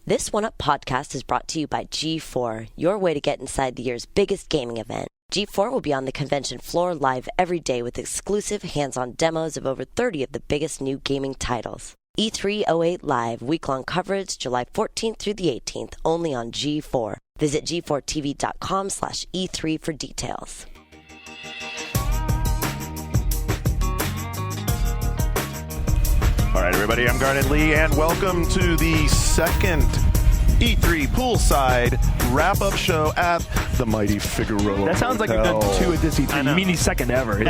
This One Up podcast is brought to you by G4, your way to get inside the year's biggest gaming event. G4 will be on the convention floor live every day with exclusive hands-on demos of over 30 of the biggest new gaming titles. E308 Live, week-long coverage, July 14th through the 18th, only on G4. Visit g4tv.com/E3 for details. All right, everybody, I'm Garnet Lee, and welcome to the second E3 Poolside wrap-up show at the mighty Figueroa. That sounds like we've done two at this E3. Mini second ever. And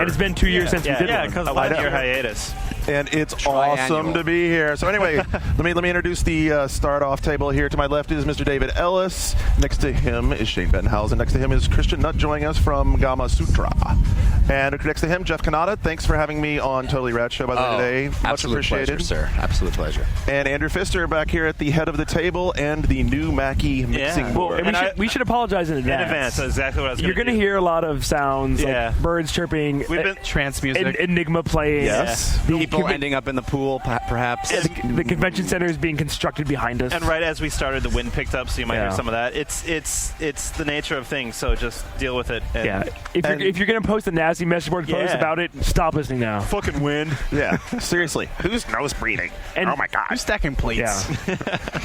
it's been 2 years since we did one. Yeah, because of the 1 year hiatus. And it's awesome to be here. So anyway, let me introduce the start-off table here. To my left is Mr. David Ellis. Next to him is Shane Bettenhausen. Next to him is Christian Nutt joining us from Gamma Sutra. And next to him, Jeff Kanata. Thanks for having me on Totally Rad Show, by the way, today. Much appreciated. Pleasure, sir. Absolute pleasure. And Andrew Pfister back here at the head of the table and the new Mackie mixing board. And we should apologize in advance. In advance, that's exactly what I was going to do. You're going to hear a lot of sounds, like birds chirping, We've been trance music, Enigma playing. Yes. People ending up in the pool, perhaps. The convention center is being constructed behind us. And right as we started, the wind picked up, so you might hear some of that. It's the nature of things, so just deal with it. And If you're going to post a nasty message board post about it, stop listening now. Fucking wind. Yeah, seriously. Who's nose breathing? And oh my God. Who's stacking plates? Yeah.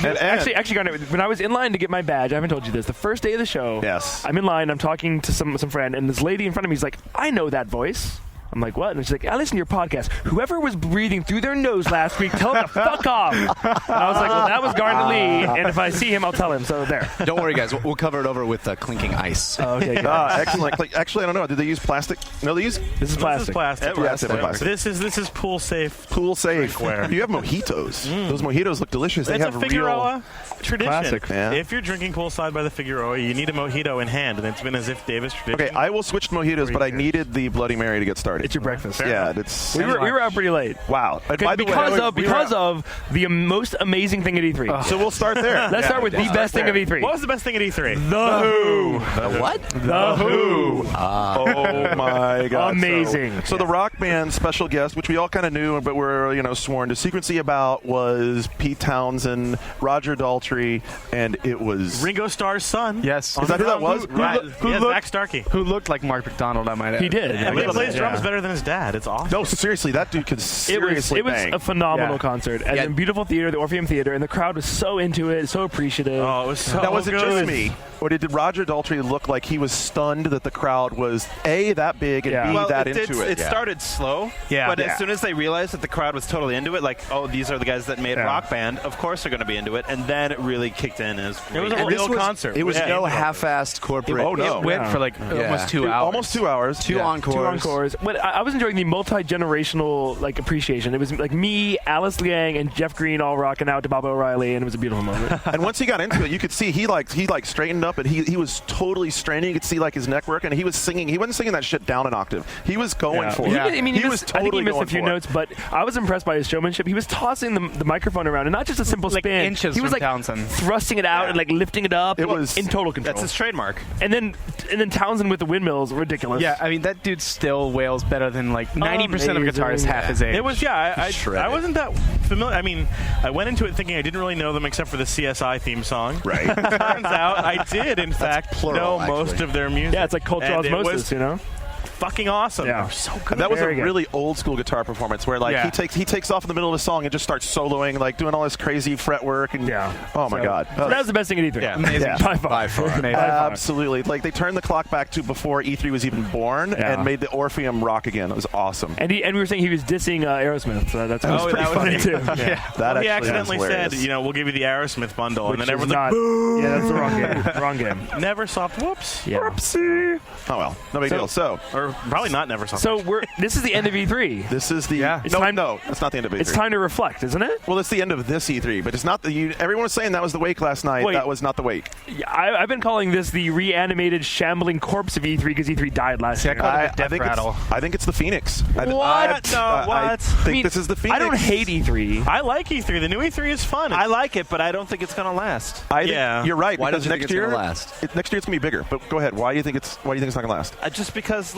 and actually, Garnet, when I was in line to get my badge, I haven't told you this. The first day of the show, I'm in line, I'm talking to some friend, and this lady in front of me is like, I know that voice. I'm like, what? And she's like, I listen to your podcast. Whoever was breathing through their nose last week, tell them to fuck off. And I was like, well, that was Garnet Lee, and if I see him, I'll tell him. So there. Don't worry, guys. We'll cover it over with clinking ice. Okay, good. Excellent. Actually, I don't know. Did they use plastic? No, they use... This is plastic. This is pool safe. Pool safe. You have mojitos. Those mojitos look delicious. They have a Figueroa tradition. Classic. Yeah. If you're drinking poolside by the Figueroa, you need a mojito in hand, and it's been as if Davis tradition. Okay, I will switch to mojitos, but I needed the Bloody Mary to get started. It's your breakfast. Yeah, it's... We were out pretty late. Wow. Because of the most amazing thing at E3. So we'll start there. Let's start with the best thing of E3. What was the best thing at E3? The Who. The what? The Who. Oh my God! Amazing. So the rock band special guest, which we all kind of knew, but were sworn to secrecy about, was Pete Townsend, Roger Daltrey, and it was Ringo Starr's son. Yes. Is that who that was? Zach Starkey. Who looked like Mark McDonald, I might add. He did. Yeah, he plays drums better than his dad. It's awesome. No, seriously, that dude could seriously It was bang. a phenomenal concert at a beautiful theater, the Orpheum Theater, and the crowd was so into it, so appreciative. Oh, it was so Now, was it good. just me, or did Roger Daltrey look like he was stunned that the crowd was A, that big, and B, that into it? It started slow, but as soon as they realized that the crowd was totally into it, like, oh, these are the guys that made Rock Band, of course they're going to be into it, and then it really kicked in. It was a real concert. It was no half-assed corporate. It went for like almost 2 hours. Almost 2 hours. Two encores. But I was enjoying the multi-generational appreciation. It was like me, Alice Liang, and Jeff Green all rocking out to Bob O'Reilly, and it was a beautiful moment. And once he got into it, you could see he straightened up, and he was totally straining. You could see he his neck work, and he was singing. He wasn't singing that shit down an octave. He was going for it. He was totally I think he missed going a few for it. notes, but I was impressed by his showmanship. He was tossing the microphone around, and not just a simple spin. Inches he was from Townsend. Thrusting it out and lifting it up. It was in total control. That's his trademark. And then Townsend with the windmills, ridiculous. Yeah, I mean that dude still wails better than 90% of guitarists half his age. It was I wasn't that familiar. I mean, I went into it thinking I didn't really know them except for the CSI theme song. Right. Turns out I did in fact know most of their music. Yeah, it's like cultural osmosis, fucking awesome. Yeah. So good. And that was a really old school guitar performance where he takes off in the middle of a song and just starts soloing, doing all this crazy fret work and oh my God. So that was the best thing at E3. Yeah. Amazing. Yeah. By far. Absolutely. They turned the clock back to before E3 was even born and made the Orpheum rock again. It was awesome. And we were saying he was dissing Aerosmith, so that's pretty funny too. That he accidentally said, we'll give you the Aerosmith bundle, which and then everyone's like, boo! Yeah, that's the wrong game. Wrong game. Never soft whoops. Yeah. Whoopsie. Oh well, no big deal. Or probably not never soft. So this is the end of E3. This is the no, it's not the end of E3. It's time to reflect, isn't it? Well, it's the end of this E3, but it's not everyone was saying that was the wake last night. Wait. That was not the wake. Yeah, I've been calling this the reanimated shambling corpse of E3 because E3 died last year. I think it's the Phoenix. What? I think this is the Phoenix. I don't hate E3. I like E3. The new E3 is fun. I like it, but I don't think it's going to last. You're right. Why because don't you think next year, it's going to last? Next year it's going to be bigger. But go ahead. Why do you think it's not going to last? Just because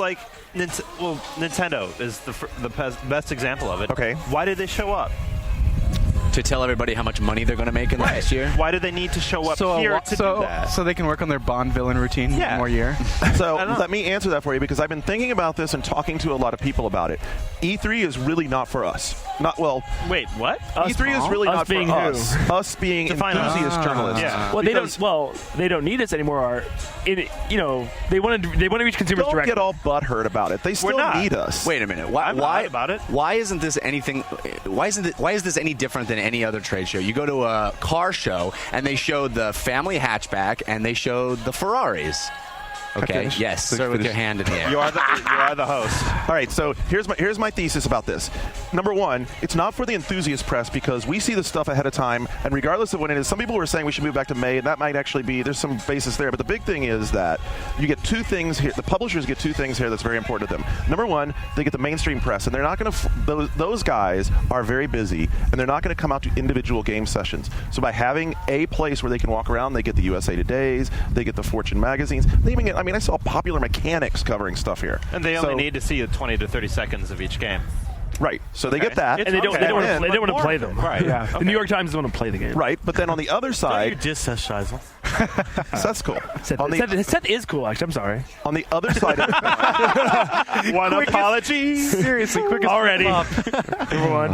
Nintendo is the best example of it. Okay. Why did they show up? to tell everybody how much money they're going to make in the next year. Why do they need to show up here to do that? So they can work on their Bond villain routine one more year? So let me answer that for you, because I've been thinking about this and talking to a lot of people about it. E3 is really not for us. Wait, what? E3 is really not for us. Us being enthusiast journalists. Yeah. Well, they don't need us anymore. They want to reach consumers directly. Don't get all butthurt about it. They still need us. Wait a minute. Why about it? Why isn't this anything? Why is this any different than any other trade show? You go to a car show and they show the family hatchback and they show the Ferraris. Okay. Yes. Sir, with your hand in the air. You are the host. All right. So here's my thesis about this. Number one, it's not for the enthusiast press because we see the stuff ahead of time, and regardless of when it is, some people were saying we should move back to May, and that might actually be there's some basis there. But the big thing is that you get two things here. The publishers get two things here that's very important to them. Number one, they get the mainstream press, and they're not going to. Those guys are very busy, and they're not going to come out to individual game sessions. So by having a place where they can walk around, they get the USA Today's, they get the Fortune magazines. They even get. I mean, I saw Popular Mechanics covering stuff here. And they only need to see 20 to 30 seconds of each game. Right. So they get that. And they don't want to play them. Right. Yeah. Okay. The New York Times doesn't want to play the game. Right. But then on the other side. Don't you diss Seth Scheisel? Seth's cool. Seth is cool, actually. I'm sorry. On the other side of one apology. Seriously, quickest already. Number one.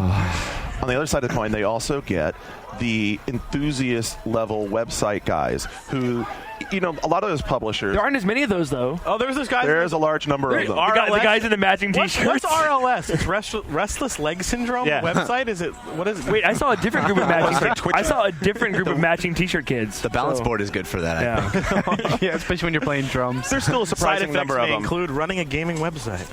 On the other side of the coin, they also get the enthusiast level website guys who, a lot of those publishers. There aren't as many of those, though. Oh, there's this guy. There is a large number of them. The guys in the matching T-shirts. What's RLS? It's Restless Leg Syndrome website? What is it? Wait, I saw a different group of matching T-shirt kids. The balance board is good for that, I think. Yeah, especially when you're playing drums. There's still a surprising number of them. Include running a gaming website.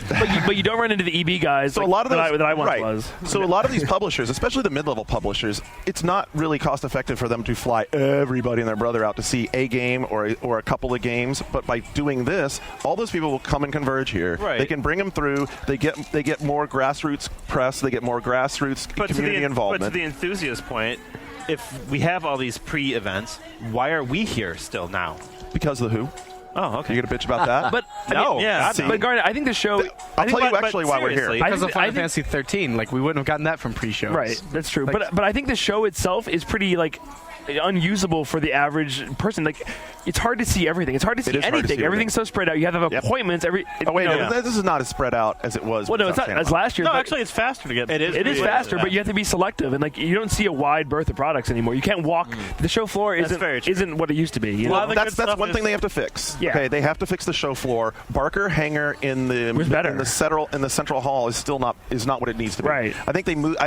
But you don't run into the EB guys so a lot of those, that I once was. So a lot of these publishers, especially the mid-level publishers, it's not really cost-effective for them to fly everybody and their brother out to see a game or a couple of games, but by doing this, all those people will come and converge here. Right. They can bring them through. They get more grassroots press. They get more grassroots community involvement. But to the enthusiast point, if we have all these pre-events, why are we here still now? Because of the Who. Oh, okay. You gonna bitch about that? But no. But Garnet, I think the show. I'll tell you actually why we're here. Because of Final Fantasy 13, we wouldn't have gotten that from pre-shows. Right. That's true. But I think the show itself is pretty unusable for the average person. It's hard to see everything. It's hard to see anything. Everything's so spread out. You have to have appointments. This is not as spread out as it was. Well, no, it's not as last year. No, actually, it's faster to get. It is faster, but you have to be selective, and you don't see a wide berth of products anymore. You can't walk. The show floor isn't what it used to be. That's one thing they have to fix. Yeah. Okay, they have to fix the show floor. Barker Hangar in the central hall is still not what it needs to be. Right. I think they moved.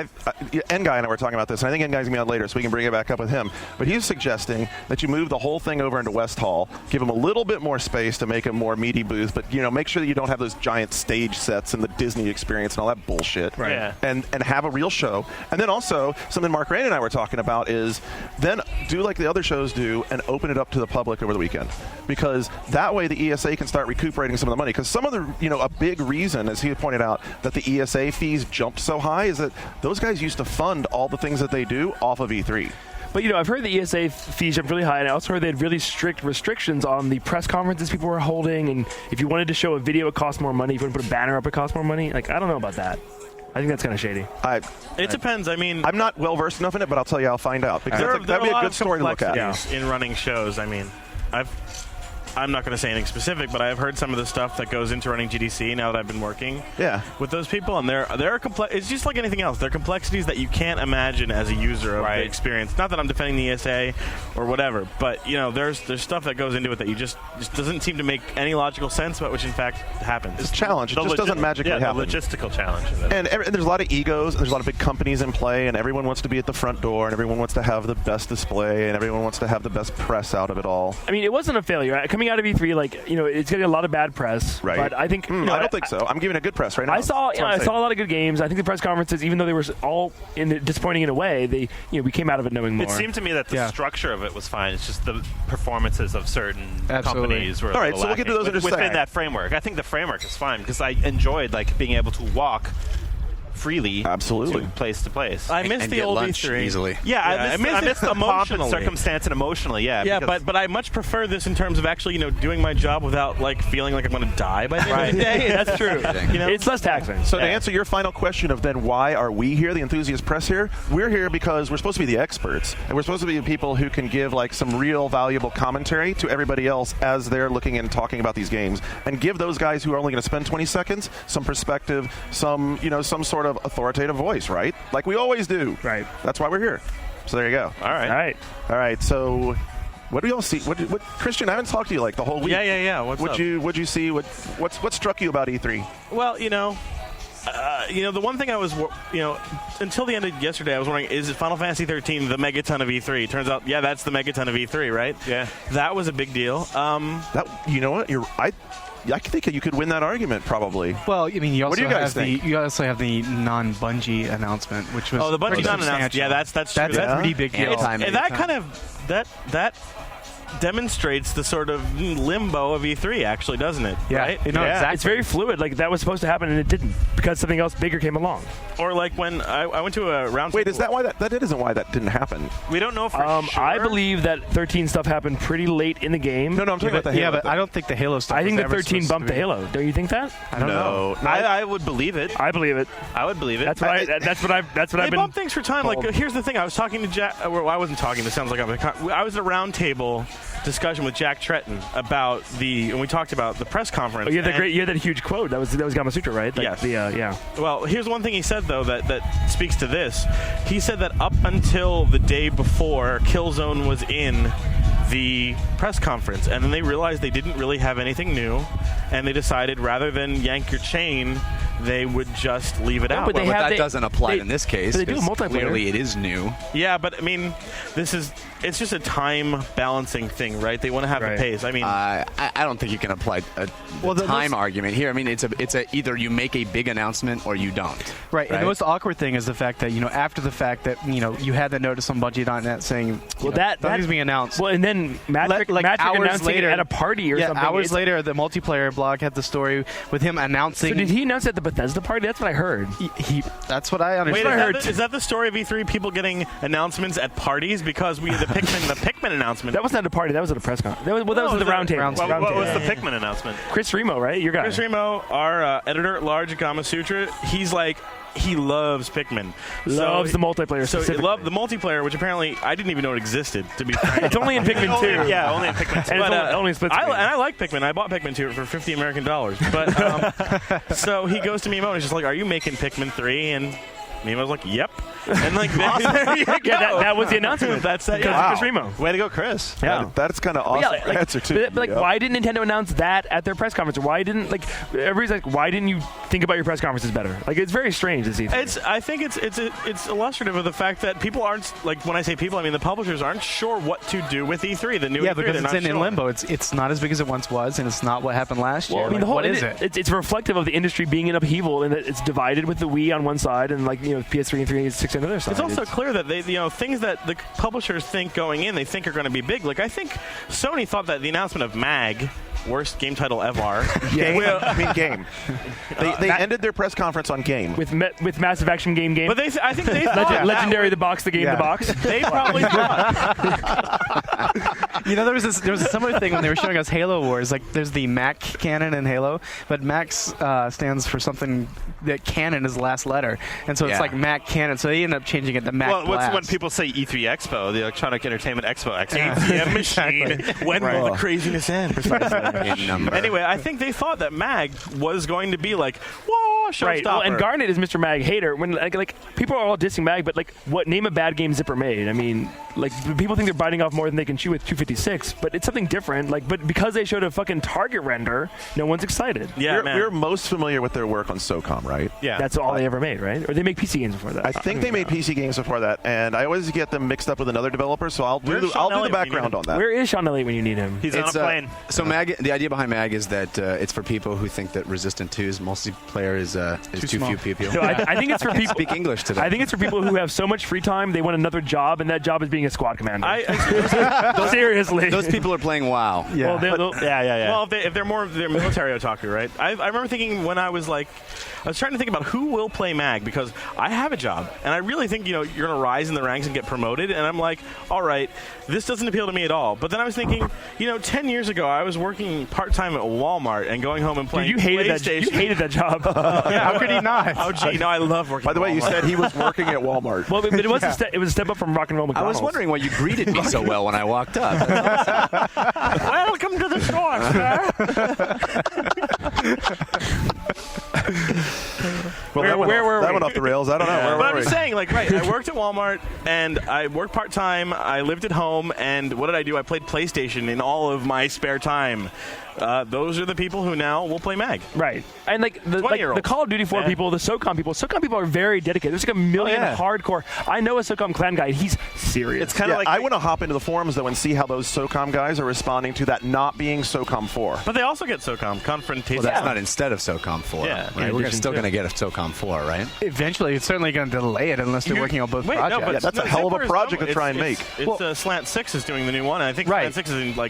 N Guy and I were talking about this, and I think N Guy's gonna be on later, so we can bring it back up with him. But he's suggesting that you move the whole thing over into West Hall, give them a little bit more space to make a more meaty booth, but make sure that you don't have those giant stage sets and the Disney experience and all that bullshit. Right. Yeah. And have a real show. And then also something Mark Rain and I were talking about is then do like the other shows do and open it up to the public over the weekend, because that way the ESA can start recuperating some of the money. Because some of the a big reason, as he pointed out, that the ESA fees jumped so high is that those guys used to fund all the things that they do off of E3. But, I've heard the ESA fees jumped really high, and I also heard they had really strict restrictions on the press conferences people were holding, and if you wanted to show a video, it cost more money. If you want to put a banner up, it cost more money. I don't know about that. I think that's kind of shady. It depends. I mean, I'm not well-versed enough in it, but I'll tell you I'll find out. Because that'd be a good story to look at. In running shows, I'm not going to say anything specific, but I've heard some of the stuff that goes into running GDC now that I've been working with those people, and there are it's just like anything else. There are complexities that you can't imagine as a user of the experience. Not that I'm defending the ESA or whatever, but there's stuff that goes into it that you just doesn't seem to make any logical sense, but which in fact happens. It's a challenge. It just doesn't magically happen. The logistical challenge of it. And there's a lot of egos, and there's a lot of big companies in play, and everyone wants to be at the front door, and everyone wants to have the best display, and everyone wants to have the best press out of it all. I mean, it wasn't a failure. Coming out of E3, it's getting a lot of bad press. Right. But I think I don't think so. I'm giving it good press right now. I saw a lot of good games. I think the press conferences, even though they were all disappointing in a way, we came out of it knowing more. It seemed to me that the structure of it was fine. It's just the performances of certain companies were all right. So we'll get to those in a second. Within that framework, I think the framework is fine because I enjoyed being able to walk freely, absolutely, place to place. I miss the old E3 easily. Yeah, I miss the pomp and circumstance and emotionally. Yeah, but I much prefer this in terms of actually doing my job without like feeling like I'm going to die by the end of the day. That's true. It's less taxing. So to answer your final question of then why are we here, the enthusiast press here? We're here because we're supposed to be the experts, and we're supposed to be the people who can give like some real valuable commentary to everybody else as they're looking and talking about these games, and give those guys who are only going to spend 20 seconds some perspective, some sort of authoritative voice, right? Like we always do. Right. That's why we're here. So there you go. All right. So what do y'all see? What Christian? I haven't talked to you like the whole week. Yeah. What'd you see? What struck you about E3? Well, the one thing I was, until the end of yesterday, I was wondering, is Final Fantasy 13 the megaton of E3? Turns out, yeah, that's the megaton of E3, right? Yeah. That was a big deal. You know what? I think you could win that argument probably. Well, I mean, you also what do you guys think? You also have the non-Bungie announcement, which was the Bungie non-announcement. Yeah, that's true. That's a pretty big deal. That demonstrates the sort of limbo of E3, actually, doesn't it? Yeah, right? Exactly. It's very fluid. Like that was supposed to happen and it didn't because something else bigger came along. Or like when I went to a round. Wait, is that why that isn't why that didn't happen? We don't know for sure. I believe that 13 stuff happened pretty late in the game. No, I'm talking about the Halo. Yeah, but I don't think the Halo stuff. I think the 13 bumped the Halo. Don't you think that? I don't know. I would believe it. I believe it. I would believe it. That's what I've been. They bump things for time. Like here's the thing. I was talking to Jack. Well, I wasn't talking. This sounds like I was at a round table discussion with Jack Tretton about and we talked about the press conference. Oh, you had that huge quote. That was Gamasutra, right? Like yes. Well, here's one thing he said though that speaks to this. He said that up until the day before, Killzone was in the press conference, and then they realized they didn't really have anything new, and they decided rather than yank your chain, they would just leave it out. But that doesn't apply in this case. They do multiplayer. Clearly, it is new. Yeah, but I mean, it's just a time balancing thing, right? They want to have a pace. I mean, I don't think you can apply the time argument here. I mean, it's either you make a big announcement or you don't. Right. And the most awkward thing is the fact that after the fact that you had that notice on Bungie.net saying nothing's being announced. Well, and then Magic announcing later at a party or something. Hours later, the multiplayer blog had the story with him announcing. So did he announce at the Bethesda party? That's what I heard. That's what I understand. Wait, is that the story of E3? People getting announcements at parties because the Pikmin announcement. That wasn't at a party. That was at a press conference. That was at the round table. What was the Pikmin announcement? Chris Remo, right? Your guy. Chris Remo, our editor at large at Gamasutra. He's like. He loves Pikmin. Loves the multiplayer. So he loved the multiplayer, which apparently I didn't even know it existed, to be frank. It's only in Pikmin 2. Yeah, only in Pikmin 2. And only split screen. And I like Pikmin. I bought Pikmin 2 for $50 American. But so he goes to Mimo and he's just like, "Are you making Pikmin 3?" And Mimo's like, "Yep." And like, there you go. That was the announcement. That's that. Yeah. Chris Remo. Way to go, Chris. Yeah, that's kind of awesome answer too. But why didn't Nintendo announce that at their press conference? Or why didn't everybody's like, why didn't you think about your press conferences better? Like, it's very strange to see. I think it's illustrative of the fact that people aren't like when I say people, I mean the publishers aren't sure what to do with E3. The new E3, because it's in limbo. It's not as big as it once was, and it's not what happened last year. I mean, what is it? It's reflective of the industry being in upheaval, and that it's divided with the Wii on one side and PS3 and 386 on the other side. It's also clear that they, things that the publishers think going in, they think are going to be big. Like I think Sony thought that the announcement of MAG, worst game title ever. Game. They ended their press conference on game with Massive Action Game. But I think they thought Legendary the box, the game, the box. They probably thought. There was a similar thing when they were showing us Halo Wars. Like there's the Mac canon in Halo, but Mac stands for something that canon is the last letter, and so it's like Mac canon. So they end up changing it to Mac. Well, what's when people say E3 Expo, the Electronic Entertainment Expo? ATM machine. When will the craziness end? Anyway, I think they thought that MAG was going to be like, whoa, showstopper. Right. Well, and Garnet is Mr. MAG hater. When like people are all dissing MAG, but name a bad game Zipper made? I mean, people think they're biting off more than they can chew with 256, but it's something different. But because they showed a fucking target render, no one's excited. Yeah, we're most familiar with their work on SOCOM, right? Yeah, that's all they ever made, right? Or they make PC games before that. I think they made PC games before that, and I always get them mixed up with another developer. So I'll do the background on that. Where is Sean Elliott when you need him? He's on a plane. So MAG, the idea behind MAG is that it's for people who think that Resistant 2's multiplayer is too few people. No, I think it's for people. Speak English today. I think it's for people who have so much free time they want another job, and that job is being a squad commander. Seriously, Honestly. Those people are playing WoW. Yeah. Well, Well, if they're military otaku, right? I remember thinking when I was trying to think about who will play MAG because I have a job and I really think you're going to rise in the ranks and get promoted, and I'm like, all right, this doesn't appeal to me at all. But then I was thinking, 10 years ago I was working part-time at Walmart and going home and playing you hated PlayStation. You hated that job. How could he not? Oh, gee, no, I love working. By the way, at you said he was working at Walmart. Well, but it was it was a step up from rock and roll McDonald's. I was wondering why you greeted me so well when I walked up. Welcome to the store, sir. Well, where were we? That went off the rails. I don't know. But I'm saying, I worked at Walmart and I worked part-time. I lived at home, and what did I do? I played PlayStation in all of my spare time. Those are the people who now will play MAG. Right. And the Call of Duty 4 people, the SOCOM people are very dedicated. There's like a million hardcore. I know a SOCOM clan guy. He's serious. It's kind of like I want to hop into the forums though and see how those SOCOM guys are responding to that not being SOCOM 4. But they also get SOCOM confrontation. Well, that's not instead of SOCOM 4. Yeah. Right? We're still going to get a SOCOM 4, right? Eventually, it's certainly going to delay it unless they're working on both projects. No, that's a hell of a project to try and make. It's Slant 6 is doing the new one. And I think Slant 6 is in I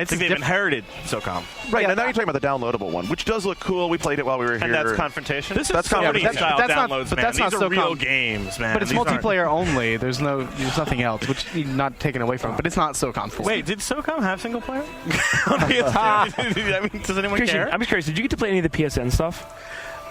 think they've inherited SOCOM. Right. And now you're talking about the downloadable one, which does look cool. We played it while we were here. And that's Confrontation? This is Sony-style downloads, man. That's These not are real SOCOM games, man. But it's multiplayer only. There's nothing else, which you're not taken away from. But it's not SOCOM 4. Wait, did SOCOM have single player? I mean, does anyone care? I'm just curious. Did you get to play any of the PSN stuff?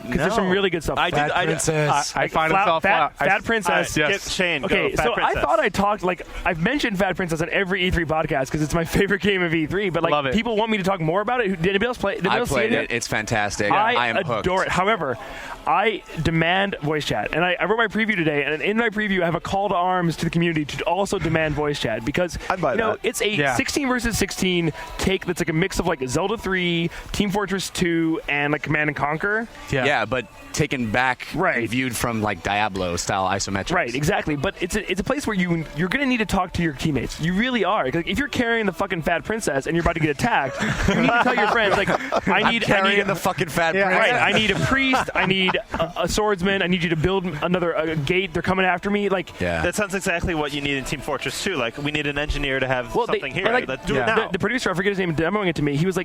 Because there's some really good stuff. Fat Princess. Fat Princess. Yes. Shane, okay, so I thought I talked I've mentioned Fat Princess on every E3 podcast because it's my favorite game of E3. But people want me to talk more about it. Did anybody else play? I played it. It's fantastic. I am hooked. adore it. However, I demand voice chat, and I wrote my preview today. And in my preview, I have a call to arms to the community to also demand voice chat because it's a 16 versus 16 take that's like a mix of Zelda 3, Team Fortress 2, and Command and Conquer. Yeah, but taken back and viewed from Diablo style isometrics. Right, exactly. But it's a place where you're going to need to talk to your teammates. You really are. If you're carrying the fucking Fat Princess and you're about to get attacked, you need to tell your friends I need the fucking Fat Princess. Right. I need a priest. I need a swordsman. I need you to build another gate. They're coming after me. That sounds exactly what you need in Team Fortress 2. We need an engineer to have something here. Let's do it now. The producer, I forget his name, demoing it to me. He was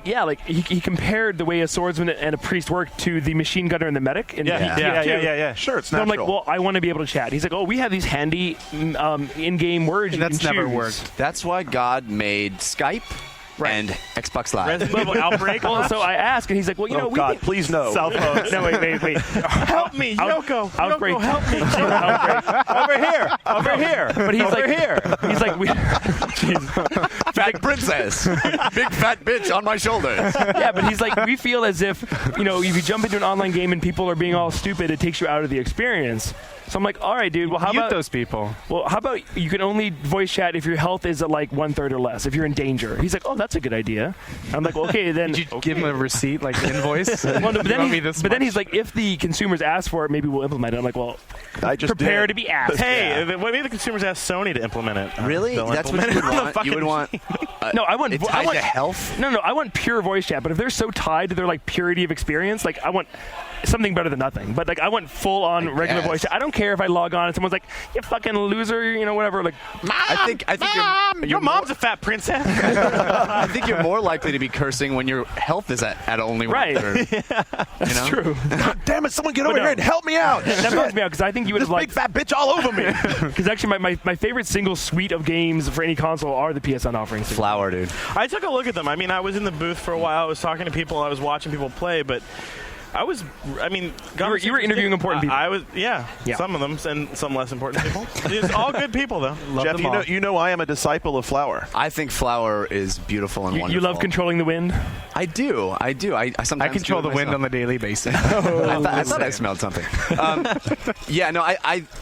he compared the way a swordsman and a priest work to the machine gunner and the medic. Yeah. Sure, it's natural. So I'm like, I want to be able to chat. He's like, we have these handy in-game words. That's never worked. That's why God made Skype. And Xbox Live. Resident Evil Outbreak. So I asked, and he's like, God, please no. Cell phones. No, wait. Help me, Yoko. Outbreak. Yoko, help me. Outbreak. Over here. But he's he's like, Fat Princess. Big fat bitch on my shoulders. Yeah, but he's like, we feel as if, if you jump into an online game and people are being all stupid, it takes you out of the experience. So I'm like, all right, dude. Well, how about those people? Well, how about you can only voice chat if your health is at 1/3 or less. If you're in danger, he's like, that's a good idea. I'm like, okay, then. Did you give him a receipt, invoice? Well, no, but then he's like, if the consumers ask for it, maybe we'll implement it. I'm like, well, I just prepare to be asked. Hey, maybe the consumers ask Sony to implement it. Really? That's what you would want. You would want. No, I want. I want health. No, I want pure voice chat. But if they're so tied to their purity of experience, I want something better than nothing. But I want full on regular voice chat. I don't care if I log on and someone's like, you fucking loser, whatever. Mom, I think your mom's a fat princess. I think you're more likely to be cursing when your health is at only right. That's true. God damn it! Someone get over here and help me out. That bugs me out because I think you would have big fat bitch all over me. Because actually, my favorite single suite of games for any console are the PSN offerings. Flower, dude. I took a look at them. I mean, I was in the booth for a while. I was talking to people. I was watching people play, but. You were interviewing important people. I was, some of them, and some less important people. It's all good people, though. Jeff, I am a disciple of Flower. I think Flower is beautiful and wonderful. You love controlling the wind? I do. I sometimes control the wind on the daily basis. I thought I smelled something.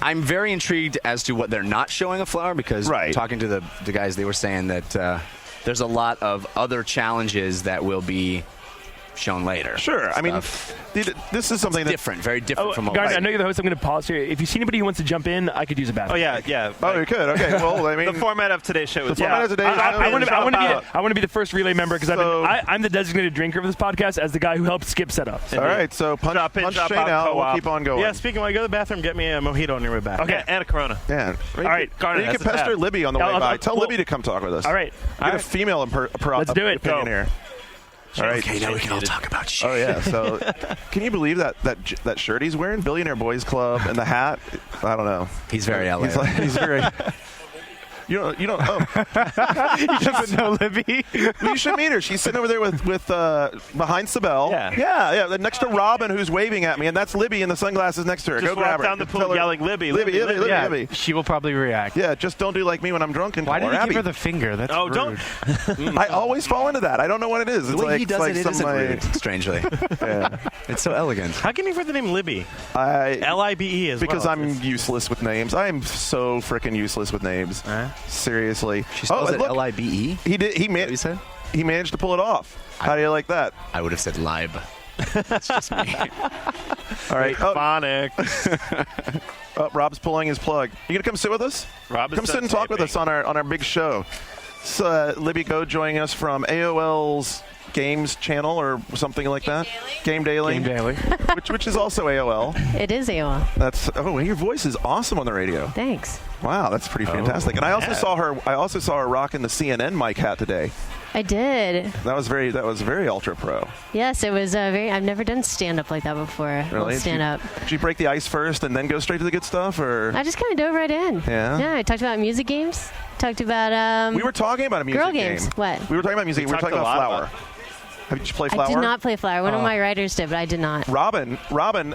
I'm very intrigued as to what they're not showing of Flower because talking to the guys, they were saying that there's a lot of other challenges that will be shown later. Sure. I mean, this is something that's different, very different from what Garnet, I know you're the host. I'm going to pause here. If you see anybody who wants to jump in, I could use a bathroom. Oh, yeah. Oh, you could. Okay. Well, I mean, the format of today's show is I want to be the first relay member because I'm the designated drinker of this podcast as the guy who helped skip setup. All right. So punch Shane out. We'll keep on going. Yeah. Speaking of, I go to the bathroom, get me a mojito on your way back. Okay. And a Corona. Yeah. All right. Garnet, you can pester Libby on the way by. Tell Libby to come talk with us. All right. Get a female Let's do it. Opinion here. All right. Okay, now we can all talk about shit. Oh, yeah. So can you believe that shirt he's wearing? Billionaire Boys Club and the hat? I don't know. He's very LA. He's very... You don't. You doesn't know Libby. You should meet her. She's sitting over there with behind Sibel. Yeah. Next to Robin, who's waving at me, and that's Libby in the sunglasses next to her. Just go grab her. down the pool yelling Libby. Libby. She will probably react. Yeah, just don't do like me when I'm drunk and Why did you Abby. give her the finger? That's rude. Don't. I always fall into that. I don't know what it is. It's the way like, he does it isn't rude, strangely. Yeah. It's so elegant. How can you refer the name Libby? L-I-B-E as well. Because I'm useless with names. I am so freaking useless with names. Seriously. She spells it L-I-B-E? He did. He managed to pull it off. How do you like that? I would have said Lib. That's just me. All right. Phonics. Rob's pulling his plug. You gonna come sit with us? Rob, come sit and talk with us on our big show. So, Libby Go joining us from AOL's Games channel or something like that. Game Daily. which is also AOL. It is AOL. Your voice is awesome on the radio. Thanks. Wow, that's pretty fantastic. And I also saw her rocking the CNN mic hat today. I did. That was very ultra pro. Yes, it was I've never done stand up like that before. Really? Stand up. Did you break the ice first and then go straight to the good stuff, or? I just kind of dove right in. Yeah. Yeah. I talked about music games. Talked about we were talking about a music girl game. games. What? We were talking about music. We were talking about Flower. Did you play Flower? I did not play Flower. One of my writers did, but I did not. Robin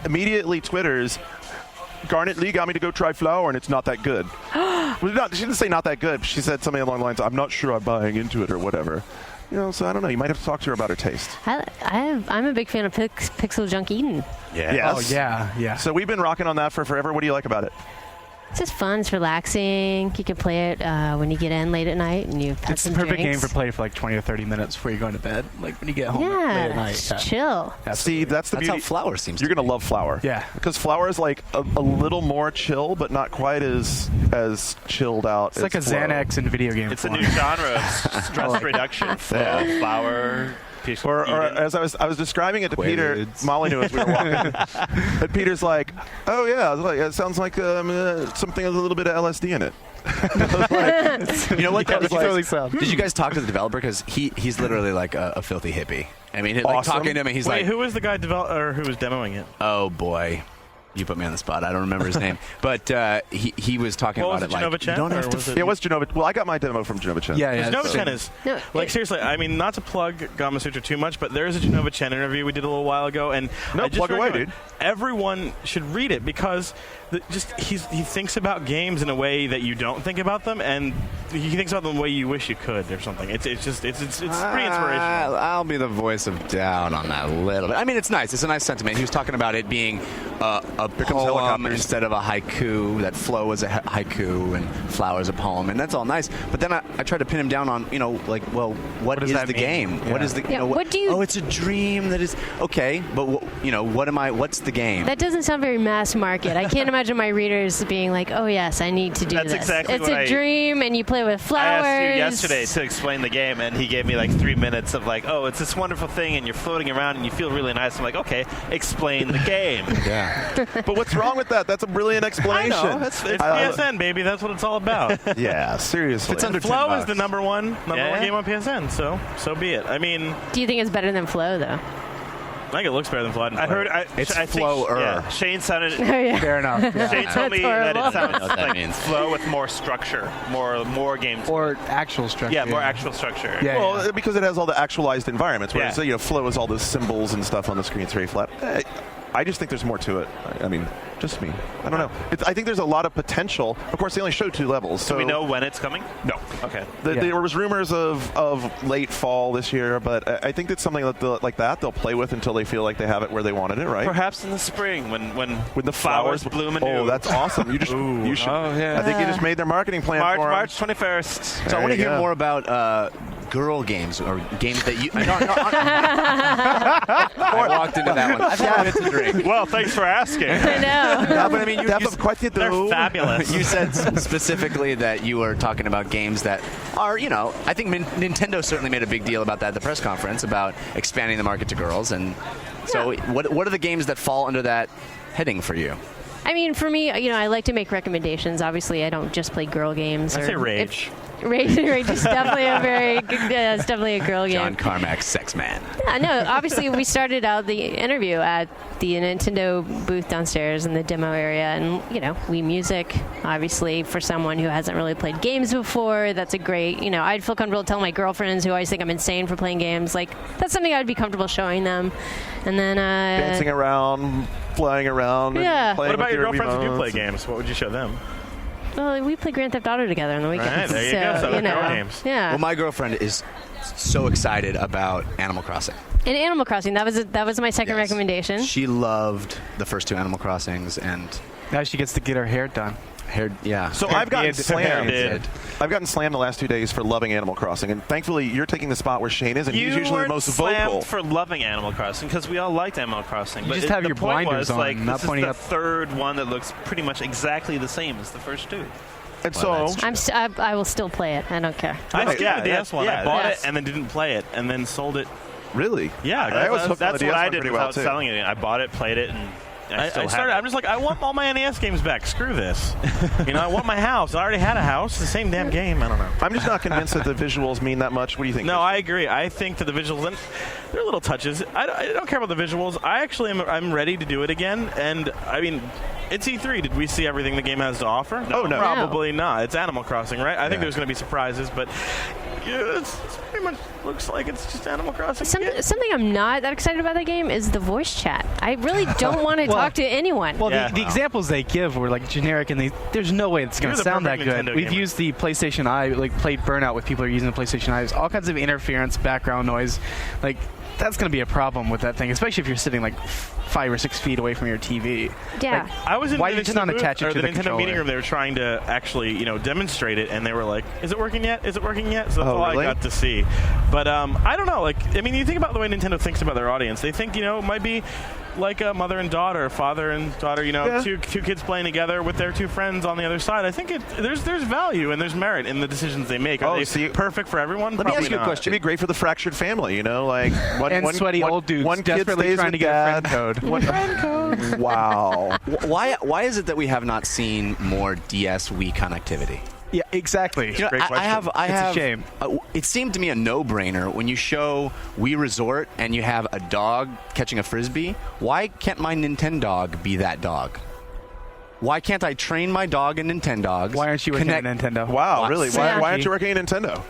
immediately Twitters, Garnet Lee got me to go try Flower, and it's not that good. She didn't say not that good. She said something along the lines, I'm not sure I'm buying into it or whatever. So I don't know. You might have to talk to her about her taste. I'm a big fan of Pixel Junk Eden. Yeah. Yes. Oh, yeah. So we've been rocking on that for forever. What do you like about it? It's just fun. It's relaxing. You can play it when you get in late at night and you've had It's some the perfect drinks. game for play for like 20 or 30 minutes before you're going to bed. Like when you get home late at night. Just chill. See, that's the beauty. How Flower seems You're going to love Flower. Yeah. Because Flower is like a little more chill, but not quite as chilled out. It's like a Xanax in video game It's a form. new genre of stress reduction. Flower. Or as I was describing it to Peter, Molly knew as we were walking, and Peter's like, "Oh yeah, it sounds like something with a little bit of LSD in it." You know what? Did you guys talk to the developer? Because he's literally like a filthy hippie. I mean, like, awesome. talking to him, he's Wait, like, who was the guy who was demoing it? oh boy. You put me on the spot. I don't remember his name, but he was talking about it like Genova Chen, you don't have to. It was Genova. Well, I got my demo from Genova Chen. Yeah. Genova Chen is seriously. I mean, not to plug Gama Sutra too much, but there is a Genova Chen interview we did a little while ago, and plug away, dude. Everyone should read it because he thinks about games in a way that you don't think about them, and he thinks about them the way you wish you could, or something. It's pretty inspirational. I'll be the voice of doubt on that a little bit. I mean, it's nice. It's a nice sentiment. He was talking about it being a poem instead of a haiku. That flow is a haiku and flower is a poem, and that's all nice. But then I tried to pin him down on, what is the game? Yeah. What is the what do you? Oh, it's a dream that is okay. But what's the game? That doesn't sound very mass market. I can't imagine my readers being like, "Oh yes, I need to do That's this." Exactly it's a dream, and you play with flowers. I asked you yesterday to explain the game, and he gave me like 3 minutes of like, "Oh, it's this wonderful thing, and you're floating around, and you feel really nice." I'm like, "Okay, explain the game." Yeah. But what's wrong with that? That's a brilliant explanation. I know. It's PSN, baby. That's what it's all about. Yeah, seriously. It's under Flow $10. is the number one game on PSN, so be it. I mean, do you think it's better than Flow though? I think it looks better than Flood. I heard it's Flow-er. Yeah, Shane sounded. Fair enough. Yeah. Shane told me that it sounds like means. Flow with more structure, more games. Or actual structure. Yeah, more actual structure. Yeah, well, because it has all the actualized environments, whereas Flow is all the symbols and stuff on the screen. It's very flat. I just think there's more to it. I mean, just me. I don't know. I think there's a lot of potential. Of course, they only showed 2 levels. So do we know when it's coming? No. Okay. There was rumors of late fall this year, but I think that's something that they'll play with until they feel like they have it where they wanted it, right? Perhaps in the spring when the flowers bloom anew. Oh, that's awesome. You should. Oh, yeah. I think you just made their marketing plan for March 21st. So I want to hear more about girl games or games that you. I walked into that one. I've had it to drink. Well, thanks for asking. I know. No, but I mean, they're fabulous. You said specifically that you were talking about games that are, I think Nintendo certainly made a big deal about that at the press conference about expanding the market to girls. And so, what are the games that fall under that heading for you? I mean, for me, I like to make recommendations. Obviously, I don't just play girl games. I say Rage. Rage is definitely it's definitely a girl game. John Carmack, sex man. Yeah, no, obviously we started out the interview at the Nintendo booth downstairs in the demo area, and Wii Music, obviously for someone who hasn't really played games before, that's a great, I'd feel comfortable telling my girlfriends who always think I'm insane for playing games, like that's something I'd be comfortable showing them. And then dancing around, flying around. Yeah. What about your girlfriends who do play games? What would you show them? Well, we play Grand Theft Auto together on the weekends. All right, there you go. So girl games. Yeah. Well, my girlfriend is so excited about Animal Crossing. And Animal Crossing, that was my second recommendation. She loved the first 2 Animal Crossings, and now she gets to get her hair done. So I've gotten slammed. I've gotten slammed the last 2 days for loving Animal Crossing, and thankfully you're taking the spot where Shane is, and he's usually the most vocal. For loving Animal Crossing because we all liked Animal Crossing. You just have your blinders on, not pointing up. This is the third one that looks pretty much exactly the same as the first 2. And I will still play it. I don't care. I skipped the DS one. I bought it and then didn't play it, and then sold it. Really? Yeah, that's what I did without selling it. I bought it, played it, and I'm just like, I want all my NES games back. Screw this. I want my house. I already had a house. The same damn game. I don't know. I'm just not convinced that the visuals mean that much. What do you think? No, I agree. I think that the visuals, they're little touches. I don't care about the visuals. I actually I'm ready to do it again. And, I mean, it's E3. Did we see everything the game has to offer? No. Probably not. It's Animal Crossing, right? I think there's going to be surprises, but it's pretty much looks like it's just Animal Crossing. Something I'm not that excited about that game is the voice chat. I really don't want to talk to anyone. Well, the examples they give were like generic, and there's no way it's going to sound that good. Nintendo We've used the PlayStation Eye, like played Burnout with people who are using the PlayStation Eye. There's all kinds of interference, background noise. Like, that's going to be a problem with that thing, especially if you're sitting like 5 or 6 feet away from your TV. Yeah. Like, I was in why did you not attach it to the Nintendo controller? meeting room. They were trying to actually, demonstrate it, and they were like, "Is it working yet? Is it working yet?" So that's all I got to see. But I don't know. Like, I mean, you think about the way Nintendo thinks about their audience. They think, it might be like a mother and daughter, father and daughter. Two kids playing together with their 2 friends on the other side. I think there's value and there's merit in the decisions they make. Are they perfect for everyone? Let me ask you a question. It'd be great for the fractured family, like one sweaty old dudes one kid stays trying to get a friend code. Friend code. Wow. Why is it that we have not seen more DS Wii connectivity? Yeah, exactly. Great question. I have. It's a shame. It seemed to me a no-brainer when you show Wii Resort and you have a dog catching a frisbee. Why can't my Nintendo be that dog? Why can't I train my dog in Nintendogs? Why aren't you working at Nintendo? Wow, really? Why aren't you working at Nintendo?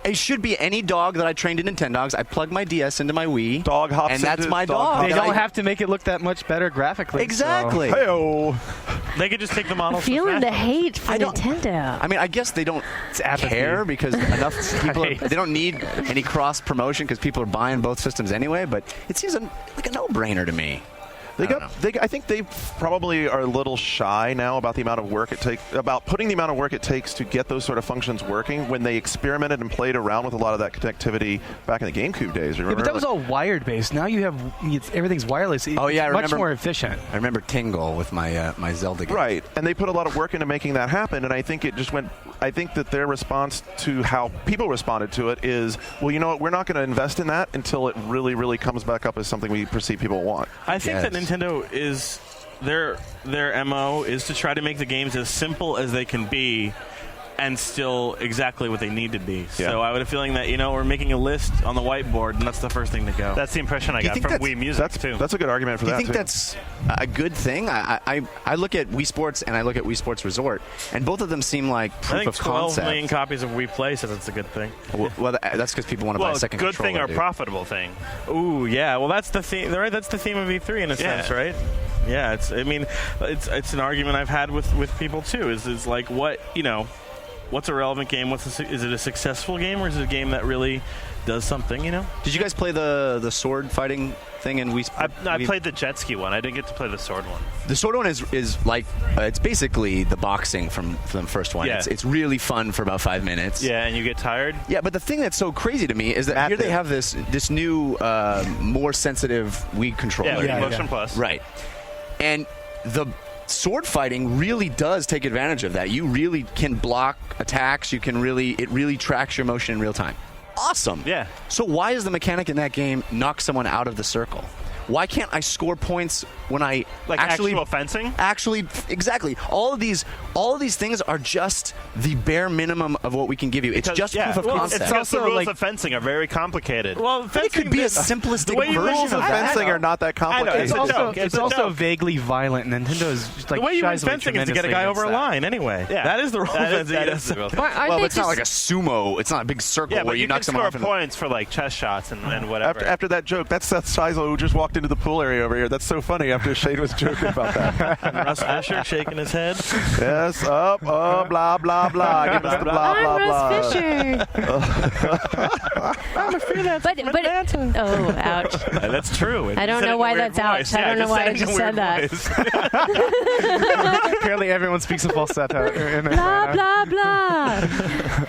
It should be any dog that I trained in Nintendogs. I plug my DS into my Wii. Dog hops and that's my dog. They don't have to make it look that much better graphically. Exactly. So. Hey-o. They could just take the models. Feeling the hate for Nintendo. I mean, I guess they don't care because enough people they don't need any cross promotion because people are buying both systems anyway. But it seems like a no-brainer to me. I think they probably are a little shy now about the amount of work it takes, about putting the amount of work it takes to get those sort of functions working when they experimented and played around with a lot of that connectivity back in the GameCube days. Remember? Yeah, but that was all wired based. Now you have everything's wireless. It's much more efficient. I remember Tingle with my my Zelda game. Right, and they put a lot of work into making that happen, and I think it just went. I think that their response to how people responded to it is, well, you know what, we're not going to invest in that until it really, really comes back up as something we perceive people want. I think that Nintendo is their MO is to try to make the games as simple as they can be and still exactly what they need to be. Yeah. So I have a feeling that, we're making a list on the whiteboard, and that's the first thing to go. That's the impression I got from Wii Music, too. That's a good argument for that, Do you think that's a good thing? I look at Wii Sports and I look at Wii Sports Resort, and both of them seem like proof of concept. I think 12 million copies of Wii Play says it's a good thing. Well, that's because people want to buy a second good controller. Thing or profitable thing? Ooh, yeah. Well, that's the theme, right? That's the theme of E3 in a sense, right? Yeah, it's an argument I've had with people, too, is like what, what's a relevant game? Is it a successful game, or is it a game that really does something? Did you guys play the sword fighting thing? And I played the jet ski one. I didn't get to play the sword one. The sword one is like it's basically the boxing from the first one. Yeah. It's really fun for about 5 minutes. Yeah, and you get tired. Yeah, but the thing that's so crazy to me is that here they have this new more sensitive Wii controller. Yeah, Motion Plus. Right, and the sword fighting really does take advantage of that. You really can block attacks. It really tracks your motion in real time. Awesome. Yeah. So why is the mechanic in that game knock someone out of the circle? Why can't I score points when I actual fencing? Actually, exactly. All of these things are just the bare minimum of what we can give you. It's just proof of concept. It's also the rules of fencing are very complicated. Well, it could be a simplistic version. The rules of fencing are not that complicated. It's also vaguely violent. Nintendo is like the way you win fencing is to get a guy over a line. Anyway, that is the rule of fencing. Well, it's not like a sumo. It's not a big circle where you knock someone off. You can score points for like chest shots and whatever. After that joke, that's Seth Seisel who just walked into the pool area over here. That's so funny after Shane was joking about that. Russ Fisher shaking his head. Yes, blah, blah, blah. Give us the blah, blah, blah. Russ Fisher. I'm a freelance. But oh, ouch. That's true. I don't know why that's ouch. I don't know why I just said that. Apparently everyone speaks in falsetto. Blah, blah, blah.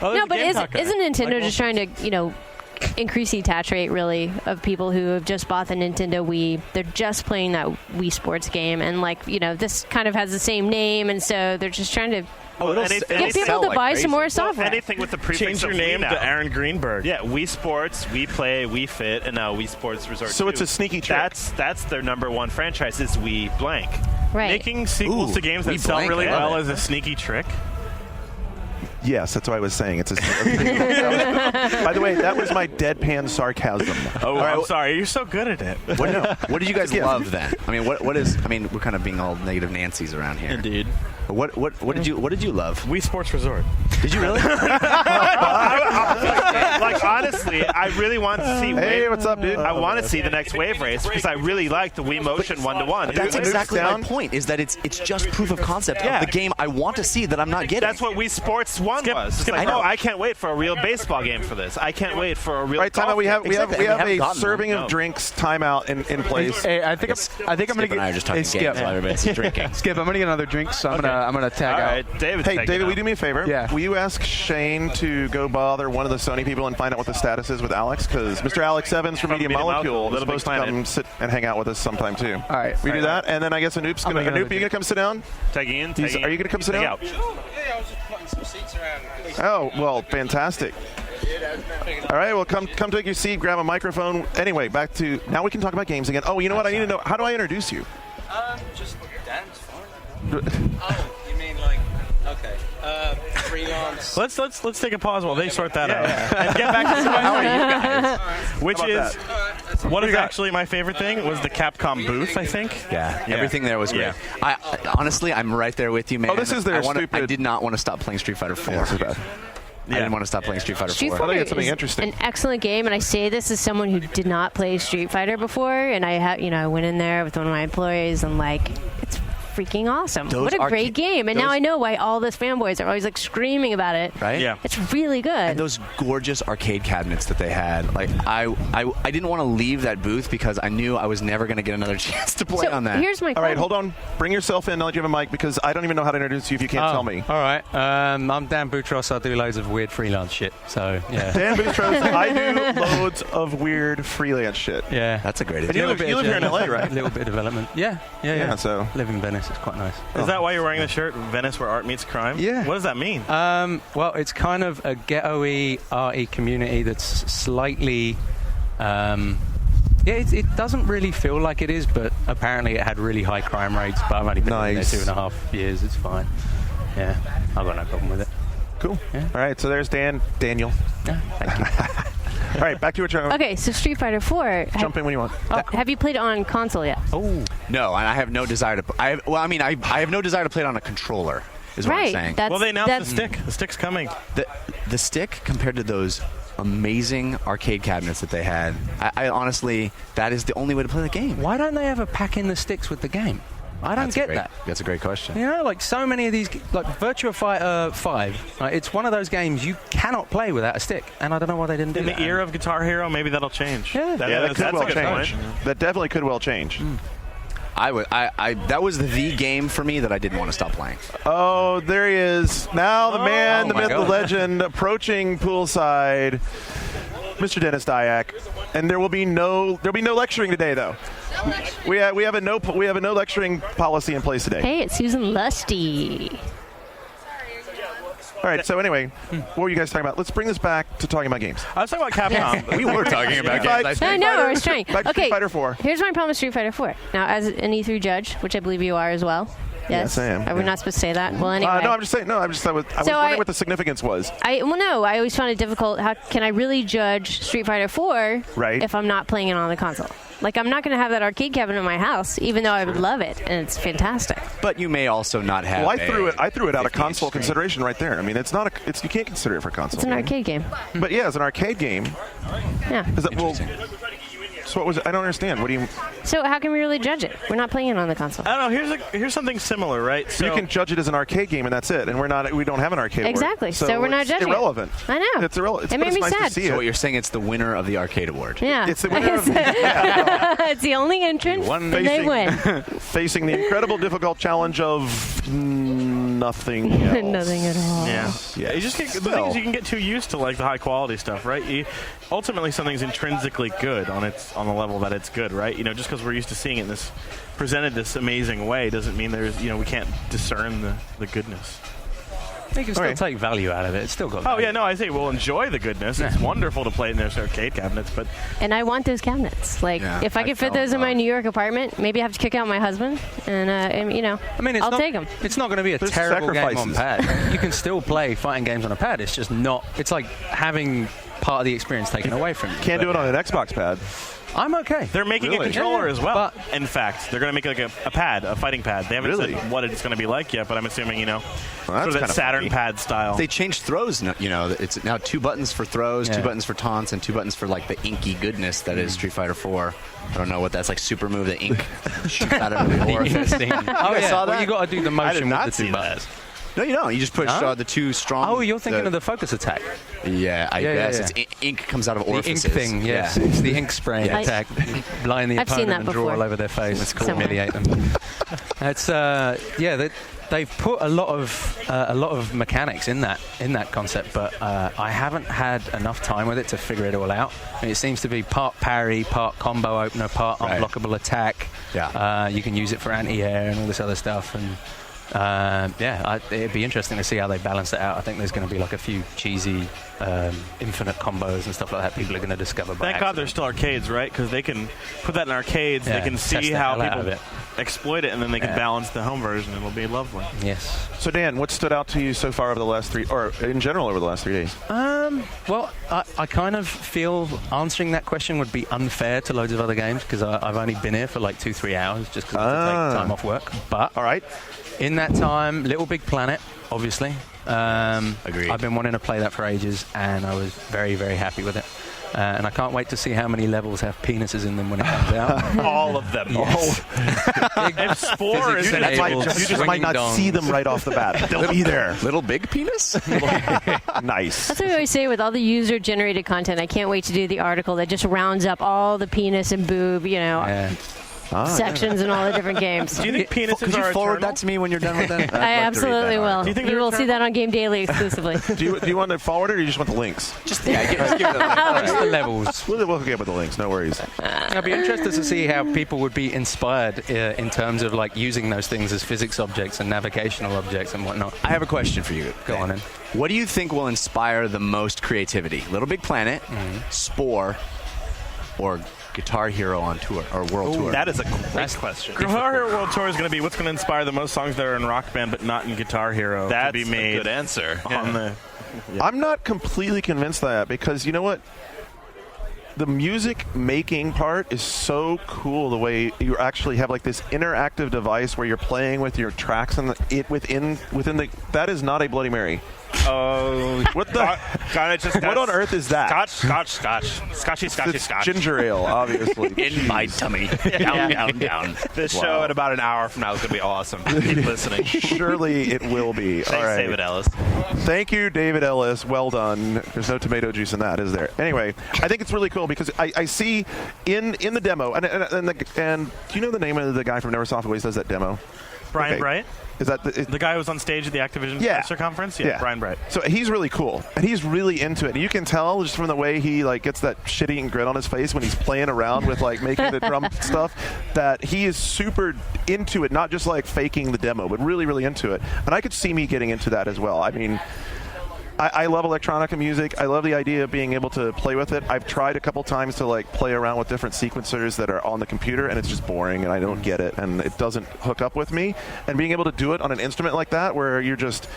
No, but isn't Nintendo just trying to, increase the attach rate, really, of people who have just bought the Nintendo Wii? They're just playing that Wii Sports game, and this kind of has the same name, and so they're just trying to get people to buy some more software. Anything with the prefix Change your name to Aaron Greenberg. Yeah, Wii Sports, Wii Play, Wii Fit, and now Wii Sports Resort 2. So it's a sneaky trick. That's their number one franchise is Wii blank. Right. Making sequels to games that sell really well is a sneaky trick. Yes, that's what I was saying. It's by the way, that was my deadpan sarcasm. Oh, I'm sorry. You're so good at it. What did you guys love then? I mean, we're kind of being all negative Nancys around here. Indeed. What did you love? Wii Sports Resort. Did you really? Honestly, I really want to see. Hey, what's up, dude? I want to see the next Wave Race because I really like the Wii Motion 1-to-1. That's exactly my point. Is that it's just proof of concept of the game I want to see that I'm not getting. That's what Wii Sports 1 was. I can't wait for a real baseball game for this. I can't wait for a real. Right, timeout. We have a serving of drinks timeout in place. Hey, I think I'm gonna get. I are just talking games while everybody's drinking. Skip, I'm gonna get another drink, so I'm gonna tag out. Right, David. Hey, David, will you do me a favor? Yeah. Will you ask Shane to go bother one of the Sony people and find out what the status is with Alex? Because Mr. Alex Evans from Media Molecule is supposed to come sit and hang out with us sometime too. All right. We do that, and then I guess Anoop's gonna. Anoop, are you gonna come sit down? Tagging in. Are you gonna come sit down? Yeah, I was just putting some seats around. Oh, well, fantastic. All right, well, come take your seat, grab a microphone. Anyway, back to now we can talk about games again. Oh, you know what? I need to know. How do I introduce you? Just Dan's fine. Oh, you mean like okay. Freelance. Let's take a pause while they sort that out and get back to some how are you guys? Which is what is actually my favorite thing was the Capcom booth. I think. Yeah. Everything there was great. I honestly, I'm right there with you, man. Oh, this is their stupid. I did not want to stop playing Street Fighter 4. I didn't want to stop playing Street Fighter 4. Street Fighter I think it's something interesting. An excellent game, and I say this as someone who did not play Street Fighter before, and I went in there with one of my employees, and it's freaking awesome. What a great game. And now I know why all those fanboys are always screaming about it. Right? Yeah. It's really good. And those gorgeous arcade cabinets that they had. I didn't want to leave that booth because I knew I was never going to get another chance to play on that. Here's my All right, hold on. Bring yourself in. I'll let you have a mic because I don't even know how to introduce you if you can't tell me. All right. I'm Dan Boutros. I do loads of weird freelance shit. So, yeah. Dan Boutros. I do loads of weird freelance shit. Yeah. That's a great idea. idea. And you live here in LA, right? A little bit of development. Yeah. So live in Venice. It's quite nice. Is that why you're wearing the shirt, Venice where art meets crime? Yeah. What does that mean? Well, it's kind of a ghetto-y, arty community that's slightly... it doesn't really feel like it is, but apparently it had really high crime rates, but I've only been in there 2.5 years. It's fine. Yeah, I've got no problem with it. Cool. Yeah. All right, so there's Daniel. Yeah, thank you. All right, back to your turn. Okay, so Street Fighter 4. Jump in when you want. Have you played it on console yet? Oh. No, and I have no desire to... I have no desire to play it on a controller, is what I'm saying. Well, they announced the stick. The stick's coming. The stick, compared to those amazing arcade cabinets that they had, I honestly, that is the only way to play the game. Why don't they ever pack in the sticks with the game? I don't get that. That's a great question. You know, like so many of these, like Virtua Fighter 5, it's one of those games you cannot play without a stick, and I don't know why they didn't do that. In the era of Guitar Hero, maybe that'll change. Yeah, that could well change. That definitely could well change. That was the game for me that I didn't want to stop playing. Oh, there he is. Now the man, the myth, the legend, approaching poolside, Mr. Dennis Dyack. And there'll be no lecturing today, though. We have a no lecturing policy in place today. Hey, it's Susan Lusty. All right, so anyway, what were you guys talking about? Let's bring this back to talking about games. I was talking about Capcom. We were talking about games. I know, I was trying. Back to Street Fighter 4. Here's my problem with Street Fighter 4. Now, as an E3 judge, which I believe you are as well. Yes, I am. Are we not supposed to say that? Well, anyway. No, I'm just saying. No, I was wondering what the significance was. I always found it difficult. How can I really judge Street Fighter 4 if I'm not playing it on the console? Like, I'm not going to have that arcade cabinet in my house, even though I would love it, and it's fantastic. But you may also not have. Well, I threw it out of console consideration right there. I mean, it's not you can't consider it for console. It's an arcade game. But yeah, it's an arcade game. Yeah. So what was it? I don't understand. What do you? So how can we really judge it? We're not playing it on the console. I don't know. Here's something similar, right? So you can judge it as an arcade game, and that's it. And we don't have an arcade. Exactly. Award. So we're not judging. Irrelevant. I know. It's irrelevant. It made me sad. So what you're saying? It's the winner of the arcade award. Yeah. It's the winner. It's the only entrant, and they win. Facing the incredible difficult challenge of nothing else. Nothing at all. Yeah. You just the thing is, you can get too used to like the high quality stuff, right? Ultimately, something's intrinsically good on the level that it's good, right? You know, just because we're used to seeing it presented this amazing way doesn't mean we can't discern the goodness. You can still take value out of it. It's still got value. Oh, yeah, no, I say we'll enjoy the goodness. It's wonderful to play in those arcade cabinets, but... And I want those cabinets. Like, if I could fit those in my New York apartment, maybe I have to kick out my husband, and I'll take them. It's not going to be a terrible game on pad. You can still play fighting games on a pad. It's just not... It's like having part of the experience taken away from you. Can't do it on an Xbox pad. I'm okay. They're making a controller as well. But in fact, they're going to make like a pad, a fighting pad. They haven't said what it's going to be like yet, but I'm assuming, sort of that Saturn pad style. They changed throws. It's now 2 buttons for throws, 2 buttons for taunts, and 2 buttons for like the inky goodness that is Street Fighter 4. I don't know what that's like. Super move, the ink shoots out of the orifice. Saw that? Well, you got to do the motion with the 2 buttons. No, you don't. You just push the 2 strong... Oh, you're thinking of the focus attack. Yeah, I guess. It's ink comes out of orifices. The ink thing, yes. It's the ink spraying attack. Blind the opponent and draw all over their face. That's cool. Humiliate them. It's, they've put a lot of mechanics in that concept, but I haven't had enough time with it to figure it all out. And it seems to be part parry, part combo opener, part unblockable attack. Yeah. You can use it for anti-air and all this other stuff. And it'd be interesting to see how they balance it out. I think there's going to be like a few cheesy infinite combos and stuff like that people are going to discover by Thank God there's still arcades, right? Because they can put that in arcades. They can see how people exploit it, and then they can balance the home version. It'll be lovely. Yes. So, Dan, what stood out to you so far over the last 3, or in general over the last 3 days? Well, I kind of feel answering that question would be unfair to loads of other games because I've only been here for like 2-3 hours just because I had to take time off work. But all right. In that time, Little Big Planet, obviously. Agreed. I've been wanting to play that for ages, and I was very, very happy with it. And I can't wait to see how many levels have penises in them when it comes out. All of them. Yes. If Spore is you just might not see them right off the bat. They'll be there. Little big penis? Nice. That's what we always say with all the user-generated content. I can't wait to do the article that just rounds up all the penis and boob, sections and all the different games. Do you think penises Could you forward that to me when you're done with that? I absolutely will. Do you think you will see that on Game Daily exclusively. Do you want to forward it, or you just want the links? Just give it the levels. We'll get with the links. No worries. I'd be interested to see how people would be inspired in terms of like using those things as physics objects and navigational objects and whatnot. I have a question for you. Go on in. What do you think will inspire the most creativity? Little Big Planet, Spore, or Guitar Hero on tour or World Tour? That is a great question. Guitar Hero World Tour is going to be what's going to inspire the most songs that are in Rock Band but not in Guitar Hero. That's to be made a good answer. I'm not completely convinced of that because you know what? The music making part is so cool. The way you actually have like this interactive device where you're playing with your tracks and within the that is not a Bloody Mary. Oh, what the? What on earth is that? Scotch. Ginger ale, obviously. In my tummy. Down. This show in about an hour from now is going to be awesome. Keep listening. Surely it will be. Thanks, all right. David Ellis. Thank you, David Ellis. Well done. There's no tomato juice in that, is there? Anyway, I think it's really cool because I see in the demo, and do you know the name of the guy from Neversoft who always does that demo? Brian Bright? Is that the guy who was on stage at the Activision Investor Conference? Yeah, Brian Bright. So he's really cool, and he's really into it. And you can tell just from the way he gets that shit-eating grin on his face when he's playing around with making the drum stuff, that he is super into it, not just faking the demo, but really, really into it. And I could see me getting into that as well. I mean, I love electronica music. I love the idea of being able to play with it. I've tried a couple times to play around with different sequencers that are on the computer, and it's just boring, and I don't get it, and it doesn't hook up with me. And being able to do it on an instrument like that, where you're just,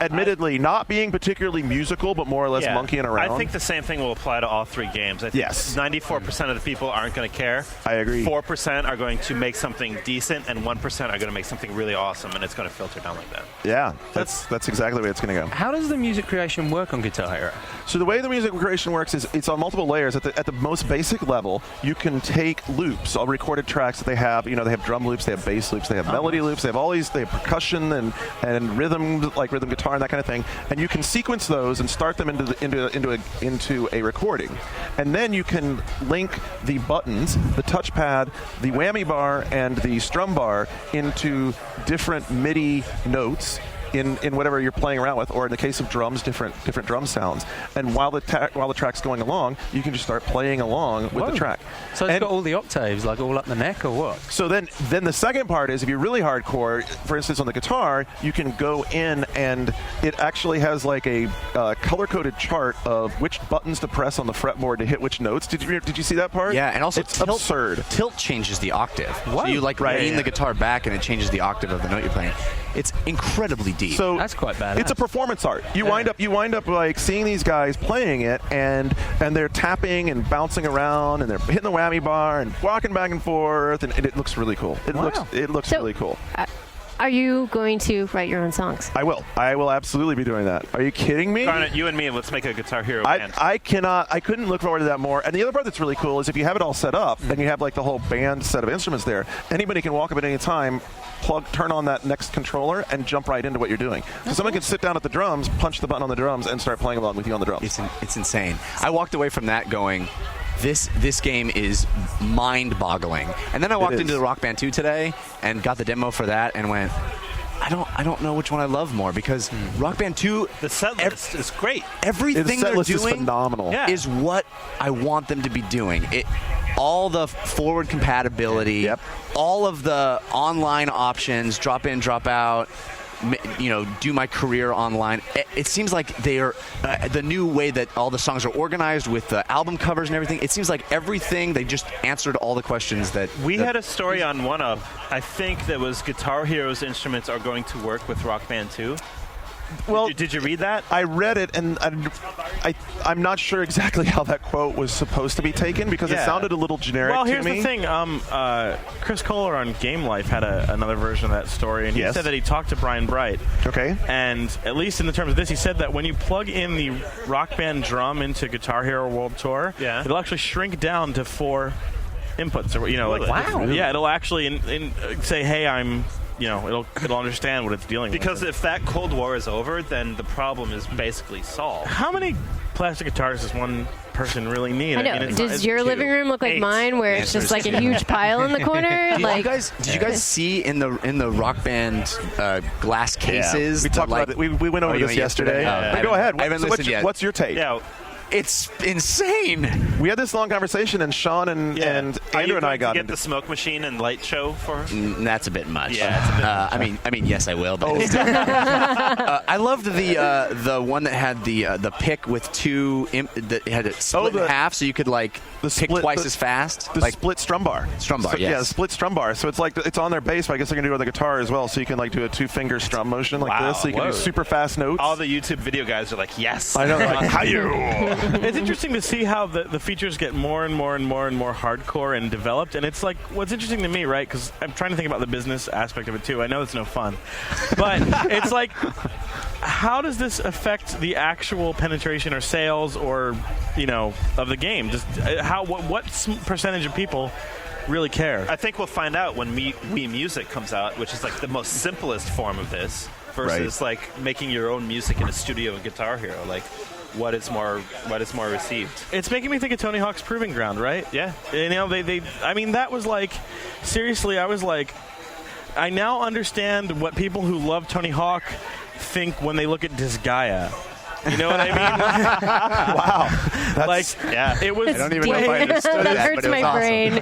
admittedly not being particularly musical, but more or less monkeying around. I think the same thing will apply to all three games. I think 94% of the people aren't going to care. I agree. 4% are going to make something decent, and 1% are going to make something really awesome, and it's going to filter down like that. Yeah, that's exactly the way it's going to go. How does the music creation work on Guitar Hero? So the way the music creation works is it's on multiple layers. At the most basic level, you can take loops, all recorded tracks that they have. They have drum loops, they have bass loops, they have melody loops, they have all these, they have percussion and rhythm, like rhythm guitar and that kind of thing. And you can sequence those and start them into a recording. And then you can link the buttons, the touchpad, the whammy bar, and the strum bar into different MIDI notes in whatever you're playing around with, or in the case of drums, different drum sounds. And while the track's going along, you can just start playing along with the track. So it's got all the octaves, all up the neck, or what? So then the second part is, if you're really hardcore, for instance, on the guitar, you can go in and it actually has a color-coded chart of which buttons to press on the fretboard to hit which notes. Did you see that part? Yeah, and also it's absurd. Tilt changes the octave. What? So you lean the guitar back and it changes the octave of the note you're playing. It's incredibly deep. So that's quite bad. It's a performance art. You wind up seeing these guys playing it, and they're tapping and bouncing around, and they're hitting the whammy bar and walking back and forth, and it looks really cool. It looks really cool. Are you going to write your own songs? I will. I will absolutely be doing that. Are you kidding me? Garnet, you and me, let's make a Guitar Hero band. I couldn't look forward to that more. And the other part that's really cool is if you have it all set up and you have the whole band set of instruments there, anybody can walk up at any time, turn on that next controller, and jump right into what you're doing. So someone can sit down at the drums, punch the button on the drums, and start playing along with you on the drums. It's insane. I walked away from that going, This game is mind-boggling. And then I walked into the Rock Band 2 today and got the demo for that and went, I don't know which one I love more, because Rock Band 2, the set list is great. Everything they're doing is phenomenal. Is what I want them to be doing. All the forward compatibility, all of the online options, drop in, drop out, do my career online. It seems like they are the new way that all the songs are organized with the album covers and everything. It seems like everything, they just answered all the questions that we had a story on OneUp. I think that was Guitar Hero's instruments are going to work with Rock Band 2. Well, did you read that? I read it, and I'm not sure exactly how that quote was supposed to be taken, because it sounded a little generic to me. Well, here's the thing. Chris Kohler on Game Life had another version of that story, and he said that he talked to Brian Bright. Okay. And at least in the terms of this, he said that when you plug in the Rock Band drum into Guitar Hero World Tour, it'll actually shrink down to 4 inputs. Wow. Yeah, it'll actually say, hey, I'm... it'll understand what it's dealing with. Because if that Cold War is over, then the problem is basically solved. How many plastic guitars does one person really need? I know. Does your living room look like mine, where it's just a huge pile in the corner? Did you guys see in the Rock Band glass cases? We talked about it. We went over this yesterday. Go ahead. I haven't listened yet. What's your take? Yeah. It's insane. We had this long conversation, and Sean and Andrew and I got into the smoke machine and light show for. That's a bit much. Yeah, it's a bit I mean, yes, I will. But I loved the one that had the pick with two that had it split in half, so you could pick twice as fast. The split strum bar. Strum bar. Yeah, split strum bar. So it's it's on their bass, but I guess they're gonna do it on the guitar as well. So you can do a 2-finger strum motion like this. So you can do super fast notes. All the YouTube video guys are like, yes. I know. How you? It's interesting to see how the features get more and more and more and more hardcore and developed. And it's like, what's interesting to me, right? Because I'm trying to think about the business aspect of it too. I know it's no fun, but it's like, how does this affect the actual penetration or sales or, of the game? Just what percentage of people really care? I think we'll find out when Wii Music comes out, which is like the most simplest form of this, versus like making your own music in a studio in Guitar Hero. Like, what is more received? It's making me think of Tony Hawk's Proving Ground, right? Yeah. That was like, seriously, I was like, I now understand what people who love Tony Hawk think when they look at Disgaea. You know what I mean? Wow. It was. I don't even know if I understood that hurts my brain.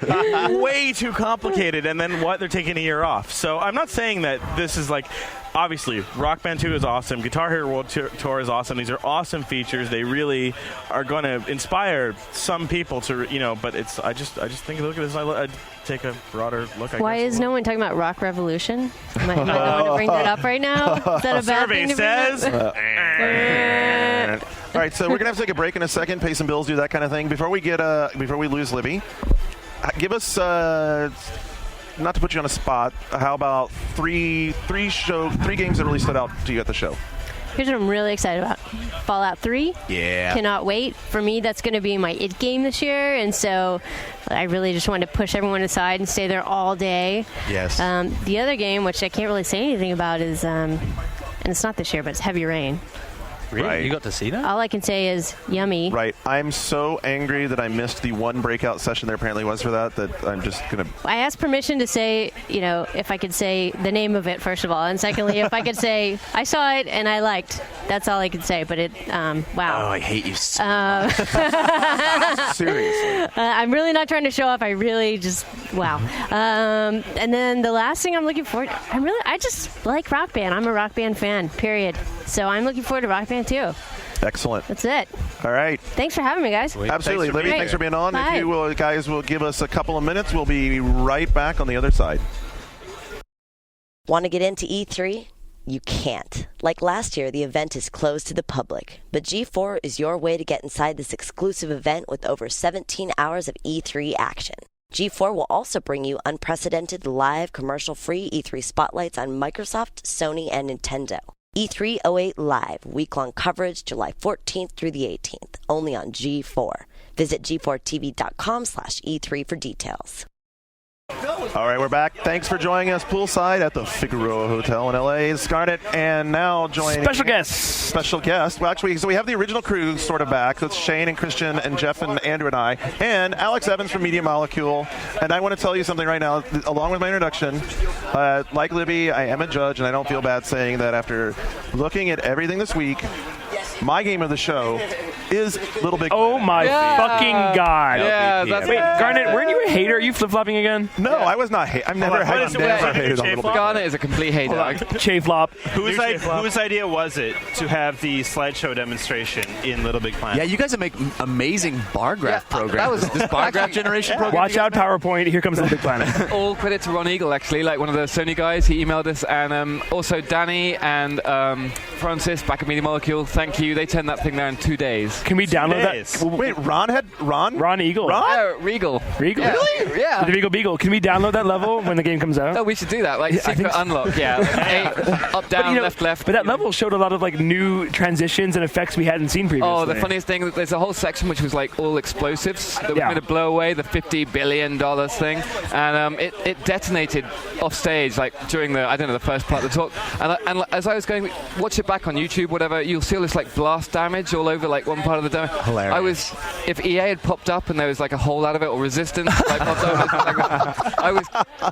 Way too complicated, and then they're taking a year off. So I'm not saying that this is like. Obviously, Rock Band 2 is awesome. Guitar Hero World Tour is awesome. These are awesome features. They really are going to inspire some people to, but it's. I just think look at this. I'd take a broader look. Why is no one talking about Rock Revolution? Am I going to bring that up right now? Is that a bad thing to bring up? All right, so we're gonna have to take a break in a second, pay some bills, do that kind of thing. Before we lose Libby, give us. Not to put you on a spot, how about three games that really stood out to you at the show? Here's what I'm really excited about. Fallout 3. Yeah. Cannot wait. For me, that's going to be my it game this year, and so I really just wanted to push everyone aside and stay there all day. Yes. The other game, which I can't really say anything about, is, and it's not this year, but it's Heavy Rain. Really? Right. You got to see that? All I can say is yummy. Right. I'm so angry that I missed the one breakout session there apparently was for that I'm just going to... I asked permission to say, if I could say the name of it, first of all. And secondly, if I could say, I saw it and I liked. That's all I could say. But wow. Oh, I hate you so much. Seriously. I'm really not trying to show off. I really just, wow. And then the last thing I'm looking forward to, I just like Rock Band. I'm a Rock Band fan, period. So I'm looking forward to Rock Band too. Excellent. That's it. All right. Thanks for having me, guys. Absolutely. Libby, thanks for being on. Bye. If you guys will give us a couple of minutes, we'll be right back on the other side. Want to get into E3? You can't. Like last year, the event is closed to the public, but G4 is your way to get inside this exclusive event with over 17 hours of E3 action. G4 will also bring you unprecedented live commercial-free E3 spotlights on Microsoft, Sony, and Nintendo. E3 08 Live, week-long coverage July 14th through the 18th, only on G4. Visit g4tv.com/E3 for details. All right, we're back. Thanks for joining us poolside at the Figueroa Hotel in LA. Scarlett, and now joining special guest. Well, actually, so we have the original crew sort of back. That's Shane and Christian and Jeff and Andrew and I, and Alex Evans from Media Molecule. And I want to tell you something right now, along with my introduction. Like Libby, I am a judge, and I don't feel bad saying that after looking at everything this week, my game of the show is Little Big Planet. Oh my fucking God! Yeah, wait, Garnet, weren't you a hater? Are you flip-flopping again? No, I was not. I've never hated on Little Big Planet. Garnet is a complete hater. Chaflop. Whose idea was it to have the slideshow demonstration in Little Big Planet? Yeah, you guys make amazing bar graph programs. That was this bar graph generation program. Watch out, PowerPoint. Here comes Little Big Planet. All credit to Ron Eagle, actually, like one of the Sony guys. He emailed us, and also Danny and Francis back at Media Molecule. Thank you. They turned that thing down in 2 days. Can we download that? Wait, Ron Eagle. Regal. Regal? Yeah. Really? Yeah. The Regal Beagle. Can we download that level when the game comes out? Oh, we should do that. Like secret unlock. Yeah. Like up, down, left. But that level showed a lot of like new transitions and effects we hadn't seen previously. Oh, the funniest thing, there's a whole section which was like all explosives that were going to blow away the $50 billion thing. And it detonated off stage, like during the first part of the talk. And as I was going, watch it back on YouTube, whatever, you'll see all this like blast damage all over like one part of the demo. Hilarious. If EA had popped up and there was like a hole out of it, or Resistance like popped up, I was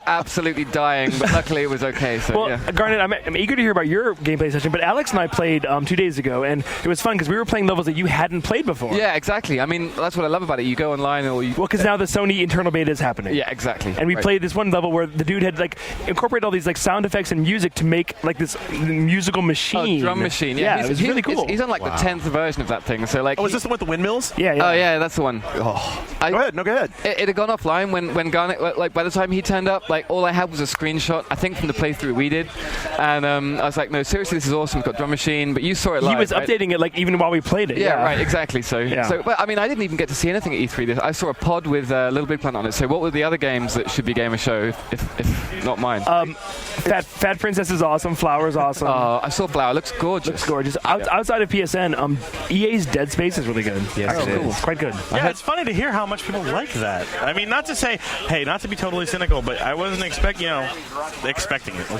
absolutely dying, but luckily it was okay. So, well, yeah. Garnet, I'm eager to hear about your gameplay session, but Alex and I played 2 days ago, and it was fun because we were playing levels that you hadn't played before. Yeah, exactly. I mean, that's what I love about it. You go online, or well, because now the Sony internal beta is happening. Yeah, exactly. And we played this one level where the dude had like incorporated all these like sound effects and music to make like this musical machine. Drum Machine. Yeah, it was really cool. He's on like the 10th version of that thing. So like, is this the one with the windmills? Yeah. Oh yeah, that's the one. Oh. Go ahead. It had gone offline when Garnet, like by the time he turned up, like all I had was a screenshot, I think from the playthrough we did, and I was like, no, seriously, this is awesome. It's got Drum Machine, but you saw it live. He was updating it like even while we played it. Yeah, right, exactly. So, but I mean, I didn't even get to see anything at E3. I saw a pod with Little Big Planet on it. So what were the other games that should be Gamer Show if not mine? Fat Princess is awesome. Flower is awesome. I saw Flower. Looks gorgeous. Outside of PSN, EA's Dead Space is really good. Yes, it is. It's quite good. Yeah, it's funny to hear how much people like that. I mean, not to say, hey, not to be totally cynical, but I wasn't expecting it. Let's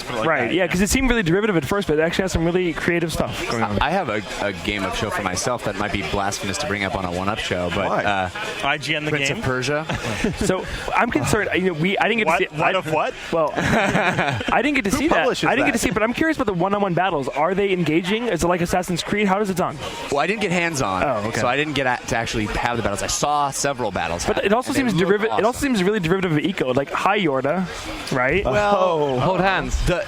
put it like that. Yeah, because it seemed really derivative at first, but it actually has some really creative stuff going on. I have a game of show for myself that might be blasphemous to bring up on a one-up show, but IGN the Prince game of Persia. So I'm concerned. I didn't get to see what? Well, I didn't get to see that. I didn't get to see it, but I'm curious about the one-on-one battles. Are they engaging? Is it like Assassin's Creed? How does it done? Well, I didn't get hands-on, so I didn't get to actually have the battles. I saw several battles. But it also seems derivative. Awesome. It also seems really derivative of Eco. Like hi Yorda, right? Well, hold hands. But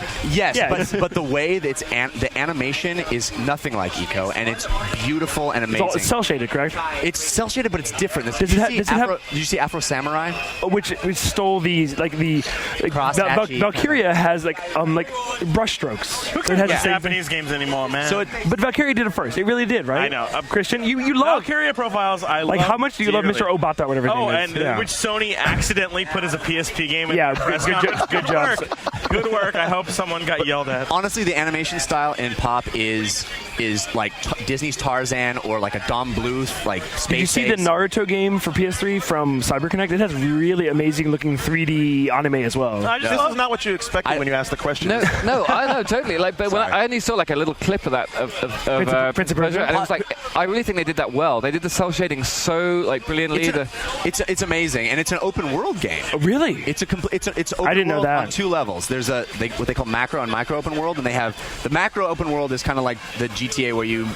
the way that the animation is nothing like Eco, and it's beautiful and amazing. It's cell shaded, correct? It's cell shaded, but it's different. Did you see Afro Samurai? Which stole these Valkyria has brush strokes. Who cares about Japanese games anymore, man? But Valkyria did it first. It really did, right? I know. Christian, you love Valkyria profiles. I love. How much do you love Mr. Obata, whatever his name is? Which Sony accidentally put as a PSP game. Good job. Good work. I hope someone got yelled at. Honestly, the animation style in Pop is like Disney's Tarzan or like a Don Bluth space. Did you see the Naruto game for PS3 from CyberConnect? It has really amazing looking 3D anime as well. This is not what you expected when you asked the question. No, I know totally. But when I only saw a little clip of that of Prince of Persia, and it was I really think they did that well. They did the cell shading so brilliantly. It's amazing, and it's an open world game. Oh, really? It's open I didn't know world that. on two levels. There's what they call macro and micro open world, and they have the macro open world is kind of like the GTA where you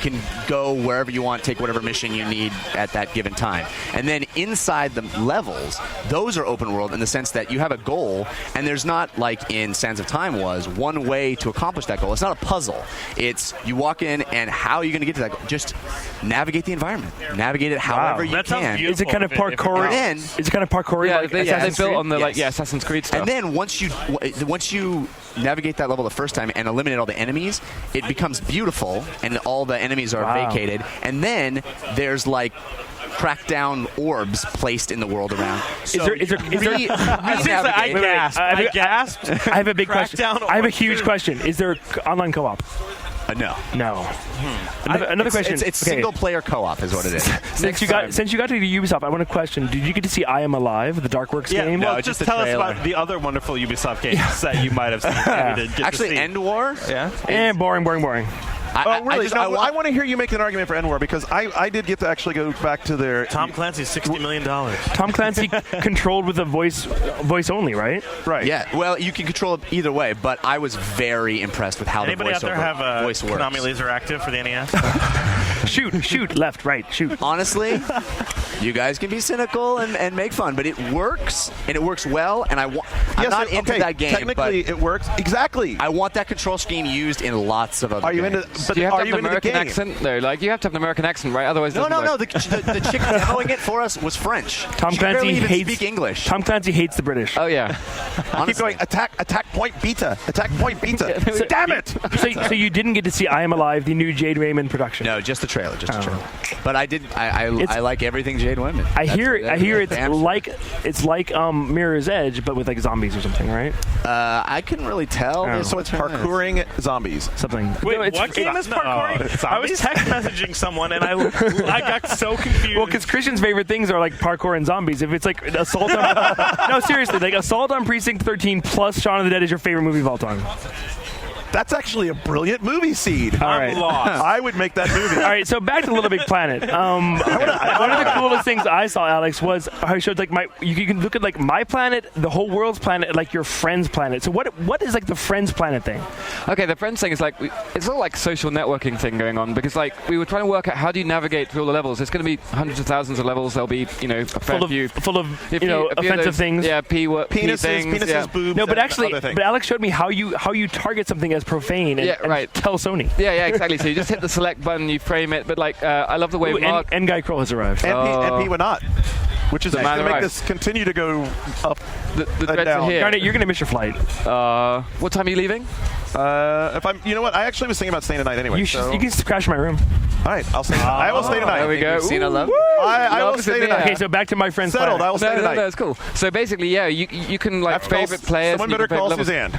can go wherever you want, take whatever mission you need at that given time. And then inside the levels, those are open world in the sense that you have a goal, and there's not like in Sands of Time was one way to accomplish that goal. It's not a puzzle. It's you walk in, and how are you going to get to that goal? Just navigate the environment. Navigate it however you can. Is it kind of parkour? Is it kind of parkour? Yeah, they built on the Assassin's Creed stuff. And then once you navigate that level the first time and eliminate all the enemies, it becomes beautiful, and all the enemies are vacated. And then there's crackdown orbs placed in the world around. I gasped. I have a big question. I have a huge question. Is there online co-op? No. Another question. It's single player co-op is what it is. Since you got to Ubisoft, I want to question: did you get to see I Am Alive, the Darkworks game? No, just tell us about the other wonderful Ubisoft games that you might have seen. Actually, End War. And boring. I want to hear you make an argument for N-War because I did get to actually go back to their Tom Clancy's $60 million. Tom Clancy controlled with a voice only, right? Right. Yeah. Well, you can control it either way, but I was very impressed with how Anybody the out there have voice works. Konami Laser Active for the NES? shoot, left, right, shoot. Honestly, you guys can be cynical and make fun, but it works, and it works well, and I'm not into that game. Technically, it works. Exactly. I want that control scheme used in lots of other games. But you have to have an American accent? No, you have to have an American accent, right? Otherwise, no. The chick demoing it for us was French. Tom Clancy hates speak English. Tom Clancy hates the British. Oh yeah. Keep going. Attack point beta. Damn it! So you didn't get to see I Am Alive, the new Jade Raymond production? No, just the trailer. But I did. I like everything Jade Raymond. I hear it's like Mirror's Edge, but with zombies or something, right? I couldn't really tell. So it's parkouring zombies. Something. Wait, what game is parkouring? I was text messaging someone and I got so confused. Well, because Christian's favorite things are parkour and zombies. If it's Assault on... No, seriously, Assault on Precinct 13 plus Shaun of the Dead is your favorite movie of all time. That's actually a brilliant movie seed. All right. I'm lost. I would make that movie. All right, so back to Little Big Planet. One of the coolest things I saw, Alex, was how it showed you can look at my planet, the whole world's planet, and your friend's planet. So what is the friend's planet thing? Okay, the friends thing is it's all social networking thing going on because we were trying to work out how do you navigate through all the levels. There's going to be hundreds of thousands of levels. There'll be a fair few full of offensive things. Yeah, penises, things, boobs. No, but Alex showed me how you target something as profane and tell Sony. Yeah, exactly. So you just hit the select button, you frame it, but like I love the way Mark and Guy Kroll has arrived. And P would not. Which is going to make this continue to go up the and down. Garnet, you're going to miss your flight. What time are you leaving? You know what? I actually was thinking about staying tonight anyway. You can just crash my room. All right, I'll stay. I will stay tonight. There we go. Cena love. I will stay tonight. Okay, so back to my friend's settled. planet. I will stay tonight. No, it's cool. So basically, yeah, you can like favorite players. Someone better call Suzanne.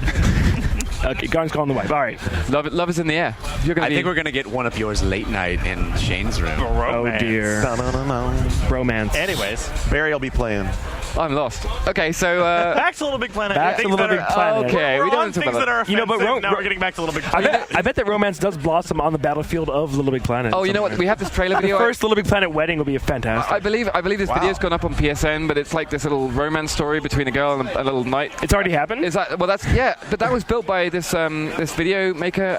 Okay, Garn's calling the wife. All right. Love is in the air. I think we're going to get one of yours late night in Shane's room. Oh, dear. Romance. Anyways, Barry will be playing. I'm lost. Okay, so back to Little Big Planet. Back to Little Big Planet. Okay, we don't on things that are offensive. Now we're getting back to Little Big Planet. I bet that romance does blossom on the battlefield of Little Big Planet. Oh, you know what? We have this trailer video. The first Little Big Planet wedding will be fantastic. I believe this video's gone up on PSN, but it's like this little romance story between a girl and a little knight. It's already happened? Is that? Well, that's but that was built by this this video maker,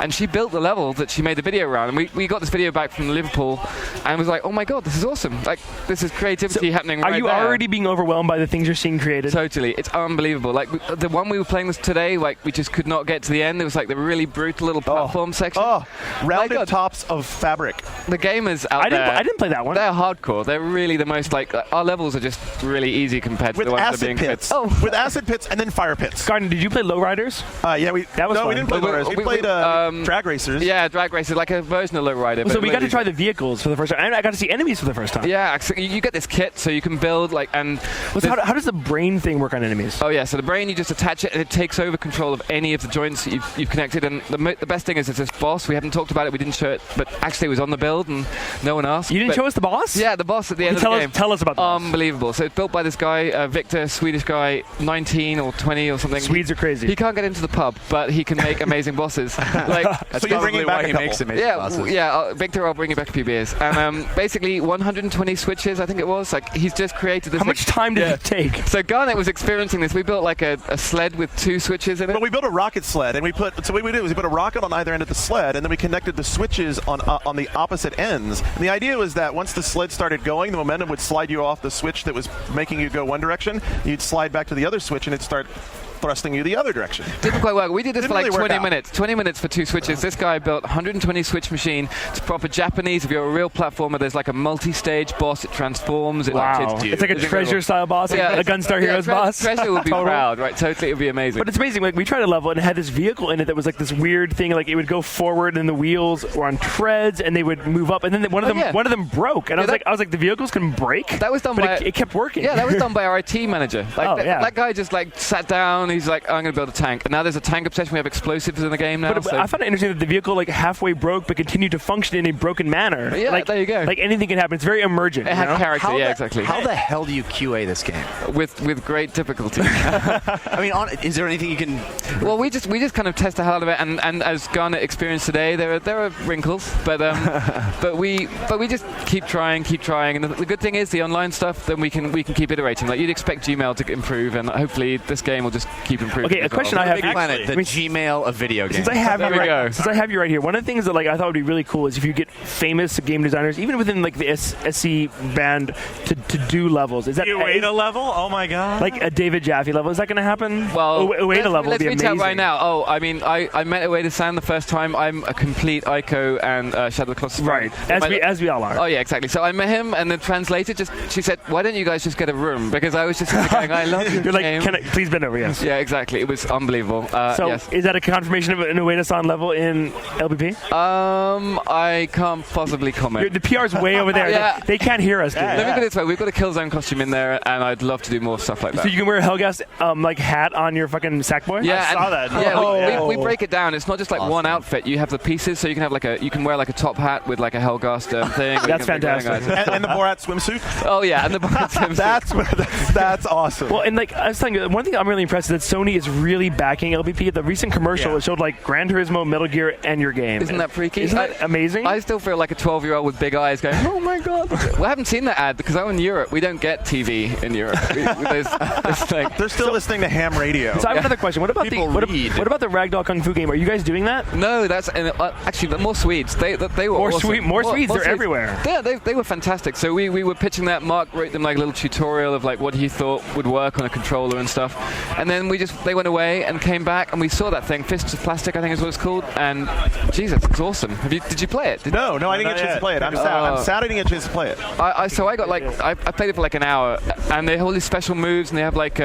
and she built the level that she made the video around. And we got this video back from Liverpool, and was like, oh my god, this is awesome! Like this is creativity happening right there. Are you already being overwhelmed by the things you're seeing created? Totally, it's unbelievable. Like the one we were playing this today, like we just could not get to the end. There was like the really brutal little platform section. Oh, rounded tops of fabric. The gamers out there. I didn't play that one. They're hardcore. They're really the most like our levels are just really easy compared to the ones that are being pits. With acid pits and then fire pits. Garden, did you play Lowriders? Yeah, that was fun. We didn't play Lowriders. We played drag racers. Yeah, drag racers, like a version of Lowrider. So we got to try the vehicles for the first time, and I got to see enemies for the first time. Yeah, you get this kit, so you can build like and. How does the brain thing work on enemies? Oh yeah, so the brain you just attach it, and it takes over control of any of the joints that you've connected. And the best thing is it's this boss. We haven't talked about it. We didn't show it, but actually it was on the build, and no one asked. You didn't show us the boss? Yeah, the boss at the end of the game. Tell us about the boss. Unbelievable. So it's built by this guy, Victor, Swedish guy, 19 or 20 or something. Swedes are crazy. He can't get into the pub, but he can make amazing bosses. Like that's probably why he makes amazing bosses. Yeah, Victor, I'll bring you back a few beers. And basically 120 switches, I think it was. Like he's just created this. How much time did it take? So Garnet was experiencing this. We built like a sled with 2 switches in it. Well, we built a rocket sled, and we put a rocket on either end of the sled, and then we connected the switches on the opposite ends. And the idea was that once the sled started going, the momentum would slide you off the switch that was making you go one direction. You'd slide back to the other switch, and it'd start thrusting you the other direction. Didn't quite work. We did this for like 20 minutes. 20 minutes for 2 switches. This guy built 120 switch machine. It's proper Japanese. If you're a real platformer, there's like a multi-stage boss. It transforms. Wow. It's like a Treasure-style boss, a Gunstar Heroes boss. Treasure would be proud, right? Totally, it would be amazing. But it's amazing. Like we tried a level and it had this vehicle in it that was like this weird thing. Like it would go forward and the wheels were on treads and they would move up. And then one of them broke. And I was like, the vehicles can break. That was done by. It kept working. Yeah, that was done by our IT manager. Like, that guy just like sat down. He's like, I'm going to build a tank. And now there's a tank obsession. We have explosives in the game now. But I found it interesting that the vehicle like halfway broke but continued to function in a broken manner. Yeah, like, there you go. Like anything can happen. It's very emergent. It had character. Exactly. How the hell do you QA this game? With great difficulty. I mean, is there anything you can? Well, we just kind of test the hell out of it, and as Garnet experienced today, there are wrinkles, but we just keep trying, and the good thing is the online stuff. Then we can keep iterating. Like you'd expect Gmail to improve, and hopefully this game will just keep improving. Okay, a question I have. Big Planet, the Gmail of video games. Since I have you right here, one of the things that like I thought would be really cool is if you get famous game designers, even within like the SC band, to do levels. Is that Ueda level? Oh my god! Like a David Jaffe level? Is that going to happen? Well, Ueda level would be amazing. Let's right now. Oh, I mean, I met Ueda-san the first time. I'm a complete Ico and Shadow of the Colossus. Right, as we all are. Oh yeah, exactly. So I met him, and the translator she said, "Why don't you guys just get a room?" Because I was just going, "I love your game." You're like, please bend over, yes. Yeah, exactly. It was unbelievable. Yes. Is that a confirmation of an Ueda-san level in LBP? I can't possibly comment. The PR's way over there. Yeah. They can't hear us. Let me put it this way: we've got a Killzone costume in there, and I'd love to do more stuff like that. So you can wear a Helghast like hat on your fucking Sackboy? Yeah, I saw that. Yeah, we break it down. It's not just like one outfit. You have the pieces, so you can have you can wear like a top hat with like a Helghast thing. That's fantastic. And the Borat swimsuit. Oh yeah, and the Borat swimsuit. That's awesome. Well, and like I was telling you, one thing I'm really impressed is that Sony is really backing LBP. The recent commercial it showed like Gran Turismo, Metal Gear, and your game. Isn't that freaky? Isn't that amazing? I still feel like a 12-year-old with big eyes going, "Oh my god!" Well, I haven't seen that ad because I'm in Europe. We don't get TV in Europe. They're still listening to ham radio. So I have another question. What about what about the Ragdoll Kung Fu game? Are you guys doing that? No, that's actually more Swedes. They were more awesome. More Swedes. They're everywhere. Yeah, they were fantastic. So we were pitching that. Mark wrote them like a little tutorial of like what he thought would work on a controller and stuff. And then then they went away and came back, and we saw that thing, Fists of Plastic, I think is what it's called, and Jesus, it's awesome. Did you play it? No, I didn't get a chance to play it. I'm sad I didn't get a chance to play it. I played it for like an hour, and they have all these special moves, and they have like.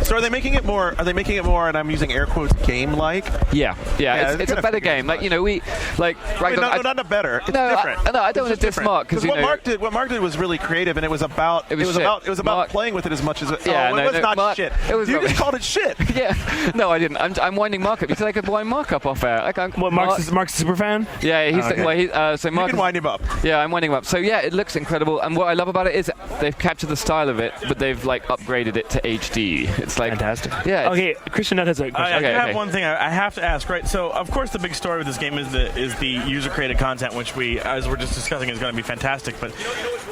So are they making it more? And I'm using air quotes, game-like. Yeah. It's a better game. Like we like. Wait, not a better. It's different. I don't want to diss Mark because what Mark did was really creative, and it was about playing with it as much as it. Yeah, it was not Mark, shit. You just called it shit. Yeah. No, I didn't. I'm winding Mark up. You said I could wind Mark up off air. Mark's a super fan? Yeah, he's so Mark. You can wind him up. Yeah, I'm winding him up. So yeah, it looks incredible, and what I love about it is they've captured the style of it, but they've like upgraded it to HD. It's like fantastic. Yeah. Okay, Christian Nutt has a question. I have one thing I have to ask, right? So, of course, the big story with this game is the user-created content, which as we're just discussing, is going to be fantastic. But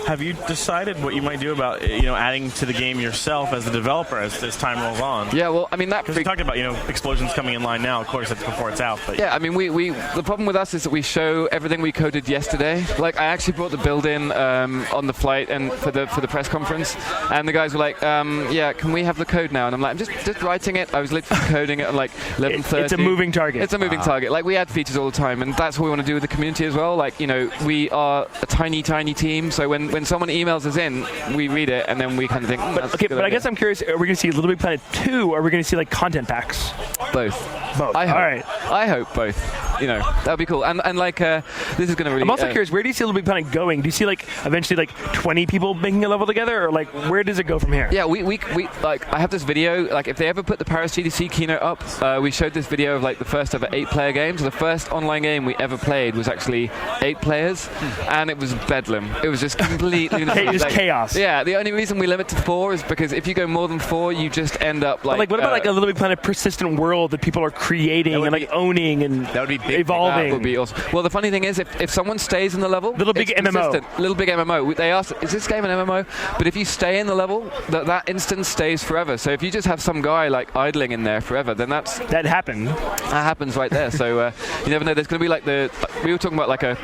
have you decided what you might do about adding to the game yourself as the developer as time rolls on? Yeah, well, I mean that. Because we talked about explosions coming in line now. Of course, that's before it's out. But yeah, I mean the problem with us is that we show everything we coded yesterday. Like I actually brought the build in on the flight and for the press conference, and the guys were like, yeah, can we have the code now? And I'm like, I'm just writing it. I was literally coding it at like 11:30. It's a moving target. It's a moving target. Like we add features all the time, and that's what we want to do with the community as well. Like we are a tiny team, so when someone emails us in, we read it and then we kind of think. But I guess I'm curious. Are we going to see Little Big Planet 2? Or are we going to see like content packs? Both. All right. I hope both. That'd be cool. And like this is going to really. I'm also curious. Where do you see Little Big Planet going? Do you see like eventually like 20 people making a level together, or like where does it go from here? Yeah, we like I have this video. Like if they ever put the Paris GDC keynote up, we showed this video of like the first ever 8-player game. So the first online game we ever played was actually 8 players, and it was bedlam. It was just completely just chaos. Yeah, the only reason we limit to 4 is because if you go more than 4, you just end up like. But like what about like a Little Big Planet persistent world that people are creating and like owning and that would be big, evolving? That would be awesome. Well, the funny thing is, if someone stays in the level, Little Big MMO. They asked, is this game an MMO? But if you stay in the level, that instance stays forever. So if you just have some guy like idling in there forever, then that happened. That happens right there. So you never know. There's going to be like we were talking about like a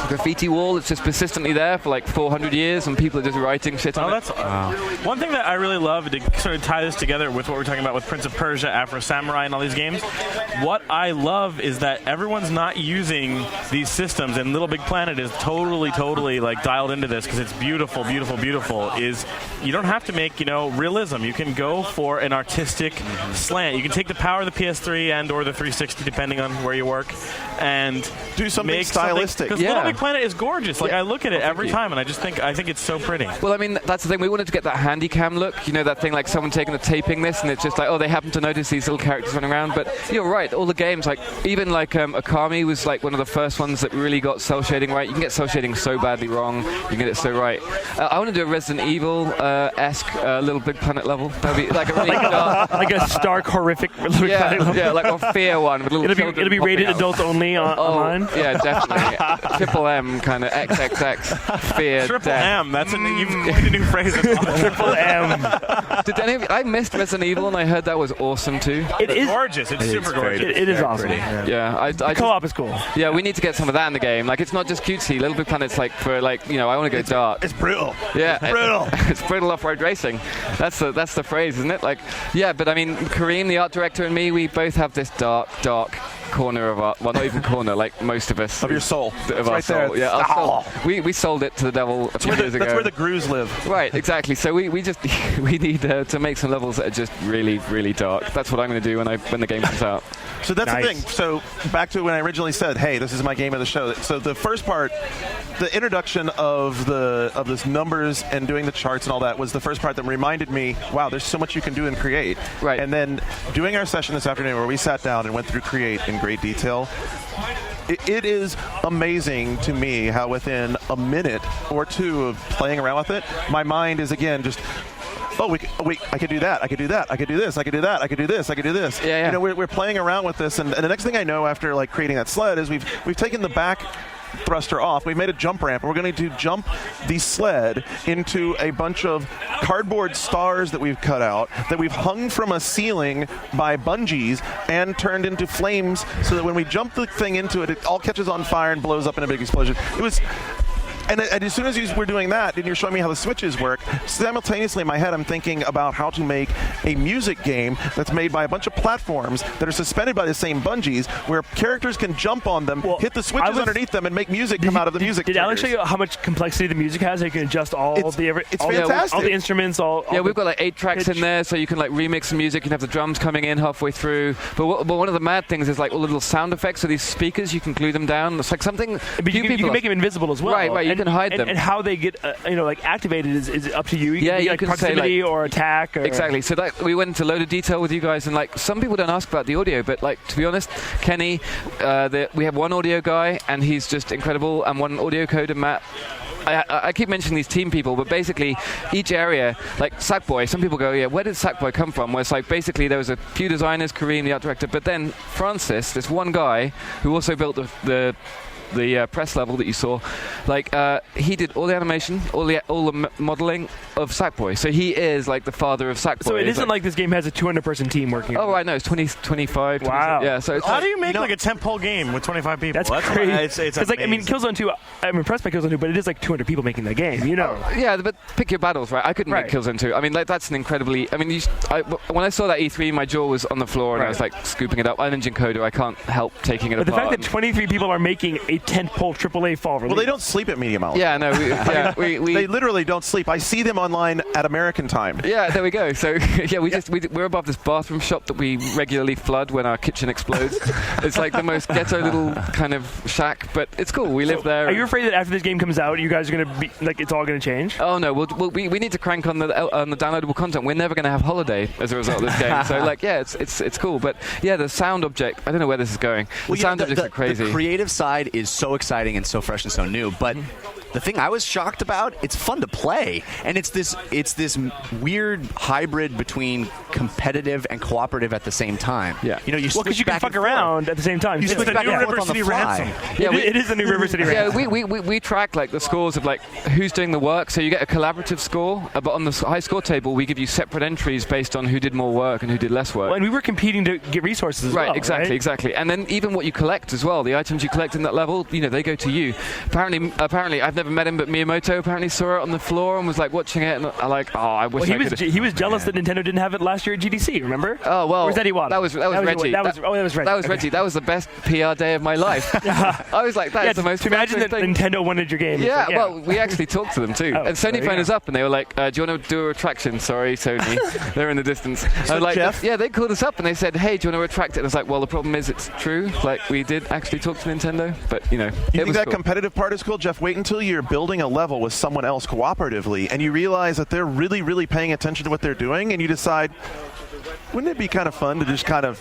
graffiti wall that's just persistently there for like 400 years, and people are just writing shit on it. One thing that I really love to sort of tie this together with what we're talking about with Prince of Persia, Afro Samurai, and all these games. What I love is that everyone's not using these systems, and Little Big Planet is totally like dialed into this because it's beautiful. Is you don't have to make realism. You can go for an artistic slant. You can take the power of the PS3 and or the 360, depending on where you work, and do something stylistic. Because Little Big Planet is gorgeous. Like I look at it every time, and I think it's so pretty. Well, I mean that's the thing. We wanted to get that handy cam look. That thing like someone taking the taping this, and it's just like they happen to notice these little characters running around. But you're right. All the games, like even like Okami was like one of the first ones that really got cell shading right. You can get cell shading so badly wrong. You can get it so right. I want to do a Resident Evil-esque Little Big Planet level. That'd be like a really dark, like a stark, horrific Little Big Planet level. Yeah, like a fear one. With it'll be rated adults only online. Yeah, definitely. Triple M kind of XXX fear. Triple M. That's you've coined a new phrase. Triple M. Did any of you? I missed Resident Evil, and I heard that was awesome too. It is gorgeous. It's super gorgeous. It is awesome. Yeah, co-op is cool. Yeah, we need to get some of that in the game. Like, it's not just cutesy. Little Big Planet's like for like I want to go dark. It's brutal. Yeah, it's brutal. It's brutal off-road racing. That's the phrase, isn't it? Like, yeah, but I mean, Kareem, the art director, and me, we both have this dark corner of our, well, not even corner, like most of us. Of your soul. Of our soul. There. Yeah, our soul. We sold it to the devil a few years ago. That's where the grooves live. Right, exactly. So we just we need to make some levels that are just really, really dark. That's what I'm going to do when the game comes out. So that's the thing. So back to when I originally said, hey, this is my game of the show. So the first part, the introduction of this numbers and doing the charts and all that was the first part that reminded me, wow, there's so much you can do and create. Right. And then doing our session this afternoon where we sat down and went through Create in great detail, it is amazing to me how within a minute or two of playing around with it, my mind is again just, wait, I could do that, I could do that, I could do this, I could do that, I could do this, I could do this. Yeah. You know, we're playing around with this, and the next thing I know after like creating that sled is we've taken the back thruster off. We've made a jump ramp, and we're going to jump the sled into a bunch of cardboard stars that we've cut out, that we've hung from a ceiling by bungees and turned into flames so that when we jump the thing into it, it all catches on fire and blows up in a big explosion. And as soon as you were doing that, and you're showing me how the switches work, simultaneously in my head, I'm thinking about how to make a music game that's made by a bunch of platforms that are suspended by the same bungees, where characters can jump on them, hit the switches underneath them, and make music come out of the music. Did Alex show you how much complexity the music has? How you can adjust all the instruments, we've got like 8 tracks in there, so you can like remix the music. You can have the drums coming in halfway through. But one of the mad things is like all the little sound effects. So these speakers, you can glue them down. It's like something. But you can make them invisible as well. Right. You can hide them. And how they get activated is up to you. You can proximity or attack. Exactly. So we went into a load of detail with you guys, and like some people don't ask about the audio, but like to be honest, Kenny, we have one audio guy, and he's just incredible, and one audio coder, Matt. I keep mentioning these team people, but basically each area, like Sackboy, some people go, yeah, where did Sackboy come from? Where it's like basically there was a few designers, Kareem, the art director, but then Francis, this one guy who also built the press level that you saw, like he did all the animation, all the modeling of Sackboy. So he is like the father of Sackboy. So it isn't like this game has a 200-person team working. Oh, I know. It's 25. Wow. Yeah. So how do you make like a tentpole game with 25 people? That's crazy. It's like, I mean, Killzone 2. I'm impressed by Killzone 2, but it is like 200 people making that game. Yeah, but pick your battles, right? I couldn't make Killzone 2. I mean, like that's an incredibly. I mean, when I saw that E3, my jaw was on the floor, and I was like scooping it up. I'm an engine coder. I can't help taking it apart. But the fact that 23 people are making a tentpole AAA fall release. Well, they don't sleep at Media Molecule. Yeah, no. They literally don't sleep. I see them online at American time. Yeah, there we go. So yeah, we're above this bathroom shop that we regularly flood when our kitchen explodes. It's like the most ghetto little kind of shack, but it's cool. We live there. Are you afraid that after this game comes out, you guys are going to be like it's all going to change? Oh no, we need to crank on the downloadable content. We're never going to have holiday as a result of this game. So like yeah, it's cool. But yeah, the sound object. I don't know where this is going. The sound objects are crazy. The creative side is so exciting and so fresh and so new, but the thing I was shocked about, it's fun to play, and it's this weird hybrid between competitive and cooperative at the same time. Yeah, you because you can fuck around at the same time. It's the new River City Ransom. Yeah, it is the new River City Ransom. Yeah, we track like the scores of like who's doing the work. So you get a collaborative score, but on the high score table, we give you separate entries based on who did more work and who did less work. Well, and we were competing to get resources as well. Right, exactly. And then even what you collect as well, the items you collect in that level, they go to you. Apparently, I've never met him, but Miyamoto apparently saw it on the floor and was like watching it, and I wish I could. He was jealous that Nintendo didn't have it last year at GDC. Remember? Oh well. Or was that Iwata? That was Reggie. That was Reggie. That was Reggie. That was the best PR day of my life. I was like, that's the most. To imagine that Nintendo wanted your game. Yeah, well, we actually talked to them too, and Sony phoned us up and they were like, "Do you want to do a retraction?" Sorry, Sony, they're in the distance. I was like, Jeff? Yeah, they called us up and they said, "Hey, do you want to retract it?" And I was like, "Well, the problem is it's true. Like we did actually talk to Nintendo, but You think that competitive part is cool, Jeff? Wait until you're building a level with someone else cooperatively, and you realize that they're really, really paying attention to what they're doing, and you decide, wouldn't it be kind of fun to just kind of,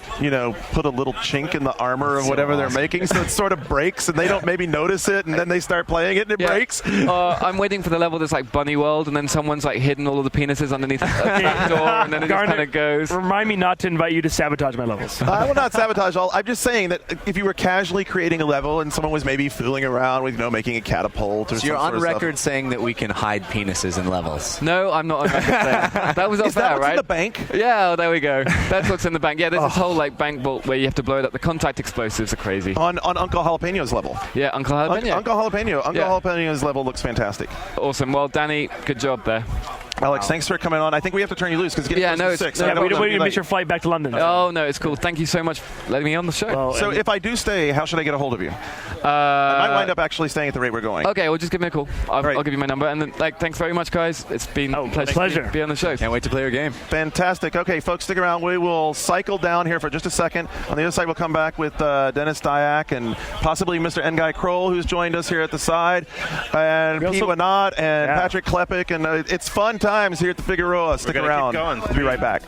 put a little chink in the armor of whatever they're making so it sort of breaks and they don't maybe notice it and then they start playing it and it breaks? I'm waiting for the level that's like Bunny World and then someone's like hidden all of the penises underneath a door and then it just kind of goes. Remind me not to invite you to sabotage my levels. I will not sabotage all. I'm just saying that if you were casually creating a level and someone was maybe fooling around with, making a catapult or something. So you're on record saying that we can hide penises in levels? No, I'm not on record saying. That was off there, right? In the bank? Yeah, there we go. That's what's in the bank. Yeah, there's this whole like bank vault where you have to blow it up. The contact explosives are crazy. On Uncle Jalapeno's level. Yeah, Uncle Jalapeno. Uncle Jalapeno's level looks fantastic. Awesome. Well, Danny, good job there. Alex, thanks for coming on. I think we have to turn you loose because it's getting close to 6. We don't want you to miss your flight back to London. Oh, no, it's cool. Thank you so much for letting me on the show. Well, so if I do stay, how should I get a hold of you? I might wind up actually staying at the rate we're going. Okay, well, just give me a call. I'll give you my number. And then, thanks very much, guys. It's been a pleasure to be on the show. Can't wait to play your game. Fantastic. Okay, folks, stick around. We will cycle down here for just a second. On the other side, we'll come back with Dennis Dyack and possibly Mr. Ngai Kroll, who's joined us here at the side, and Pete Wanat and Patrick Klepek. And it's fun times here at the Figueroa. Stick around. We'll be right back.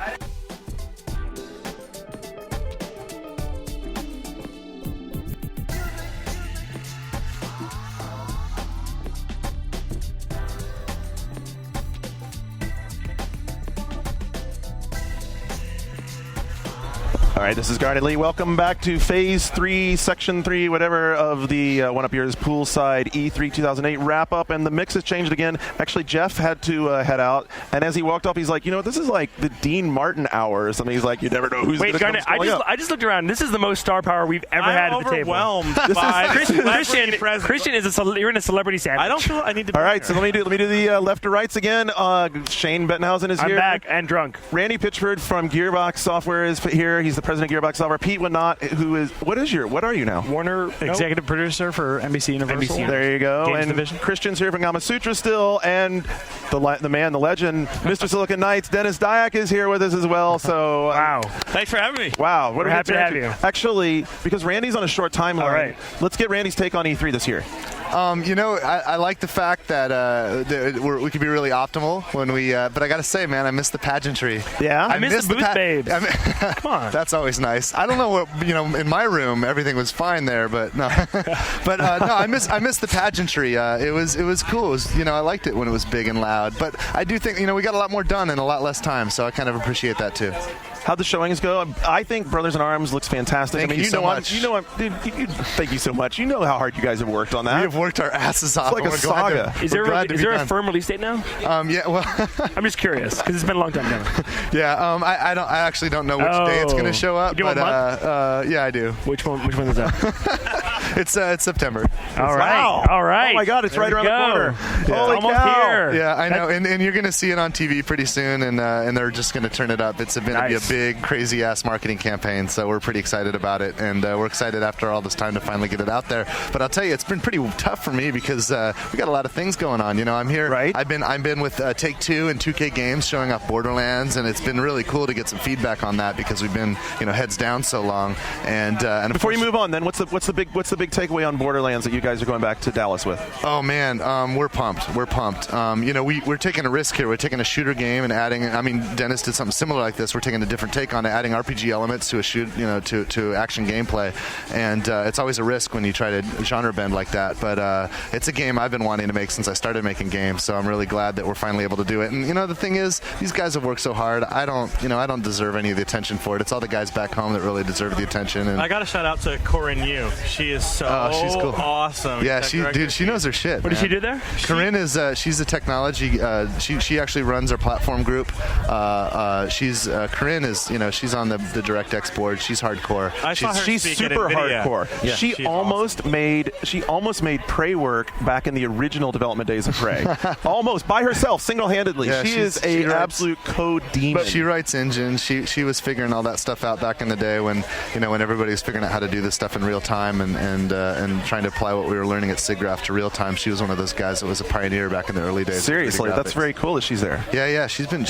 All right, this is Garnet Lee. Welcome back to Phase 3, Section 3, whatever, of the One-Up-Years Poolside E3 2008 wrap-up, and the mix has changed again. Actually, Jeff had to head out, and as he walked off, he's like, this is like the Dean Martin hour or something. He's like, you never know who's going to come up. I just looked around. This is the most star power we've ever had at the table. I'm overwhelmed by Christian is you're in a celebrity sandwich. I don't feel I need to be All right, there. so let me do the left to rights again. Shane Bettenhausen is here. I'm back and drunk. Randy Pitchford from Gearbox Software is here. He's the president of Gearbox Software. Pete Winnott, what are you now? Warner executive producer for NBC Universal. There you go. Games and division. Christian's here from Gamasutra still, and the man, the legend, Mr. Silicon Knights, Dennis Dyack is here with us as well. So wow, thanks for having me. Wow, we're happy to have you. Actually, because Randy's on a short timeline, right. Let's get Randy's take on E3 this year. I like the fact that we could be really optimal when we. But I got to say, man, I miss the pageantry. Yeah, I miss the booth babes. Come on, that's always nice. I don't know what in my room everything was fine there, but no, no, I miss the pageantry. It was cool. It was, I liked it when it was big and loud. But I do think we got a lot more done in a lot less time, so I kind of appreciate that too. How'd the showings go? I think Brothers in Arms looks fantastic. Thank you so much. Thank you so much. You know how hard you guys have worked on that. We have worked our asses off. It's like a saga. Is there a firm release date now? Yeah. Well, I'm just curious because it's been a long time coming. Yeah. I actually don't know which day it's going to show up. You do but yeah, I do. Which one is that? It's September. All right. Wow. All right. Oh my God! It's right around the corner. Yeah. Holy almost cow. here. Yeah, I know, and you're going to see it on TV pretty soon, and they're just going to turn it up. It's going to be a big, crazy-ass marketing campaign, so we're pretty excited about it, and we're excited after all this time to finally get it out there. But I'll tell you, it's been pretty tough for me because we got a lot of things going on. I'm here. Right. I've been with Take-Two and 2K Games showing off Borderlands, and it's been really cool to get some feedback on that because we've been heads down so long. And before you move on, then what's the big takeaway on Borderlands that you guys are going back to Dallas with? Oh man, we're pumped. We're pumped. We're taking a risk here. We're taking a shooter game and adding. I mean, Dennis did something similar like this. We're taking a different take on it, adding RPG elements to a to action gameplay, and it's always a risk when you try to genre bend like that. But it's a game I've been wanting to make since I started making games. So I'm really glad that we're finally able to do it. And the thing is, these guys have worked so hard. I don't deserve any of the attention for it. It's all the guys back home that really deserve the attention. And I got to shout out to Corinne Yu. She is so she's cool. awesome. Yeah, she knows her shit. What does she do there? Corinne is she's a technology. She actually runs our platform group. Corinne is she's on the DirectX board. She's hardcore. She's super hardcore. Yeah. She almost made Prey work back in the original development days of Prey. Almost by herself, single-handedly. Yeah, she is an absolute code demon. But she writes engines. She was figuring all that stuff out back in the day when when everybody was figuring out how to do this stuff in real time and trying to apply what we were learning at SIGGRAPH to real time. She was one of those guys that was a pioneer back in the early days. Seriously, that's very cool that she's there. Yeah. She's been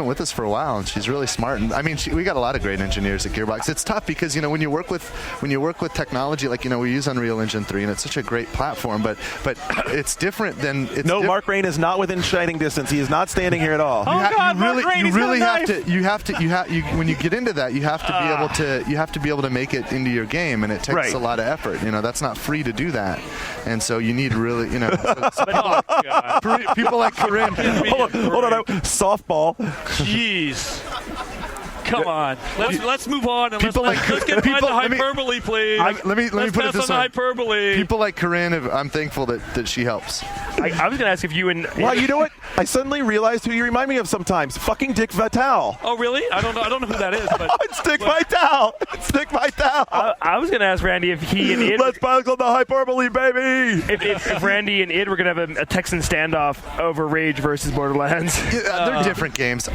with us for a while, and she's really smart. And I mean, we got a lot of great engineers at Gearbox. It's tough because when you work with technology like we use Unreal Engine 3, and it's such a great platform, but it's different than Mark Rain is not within shining distance. He is not standing here at all. You really have to. When you get into that, you have to be able to make it into your game, and it takes a lot of effort. That's not free to do that, and so you need really people like Corinne. Hold on, softball. Jeez. Come on. Let's move on and let's get by the hyperbole, please. Let me put it this way. Hyperbole. People like Corinne, I'm thankful that she helps. I was going to ask if you and... Well, you know what? I suddenly realized who you remind me of sometimes. Fucking Dick Vitale. Oh, really? I don't know who that is. But it's Dick Vitale. It's Dick Vitale. I was going to ask Randy if he and Id... Let's buckle the hyperbole, baby. If Randy and Id were going to have a Texan standoff over Rage versus Borderlands. They're different games.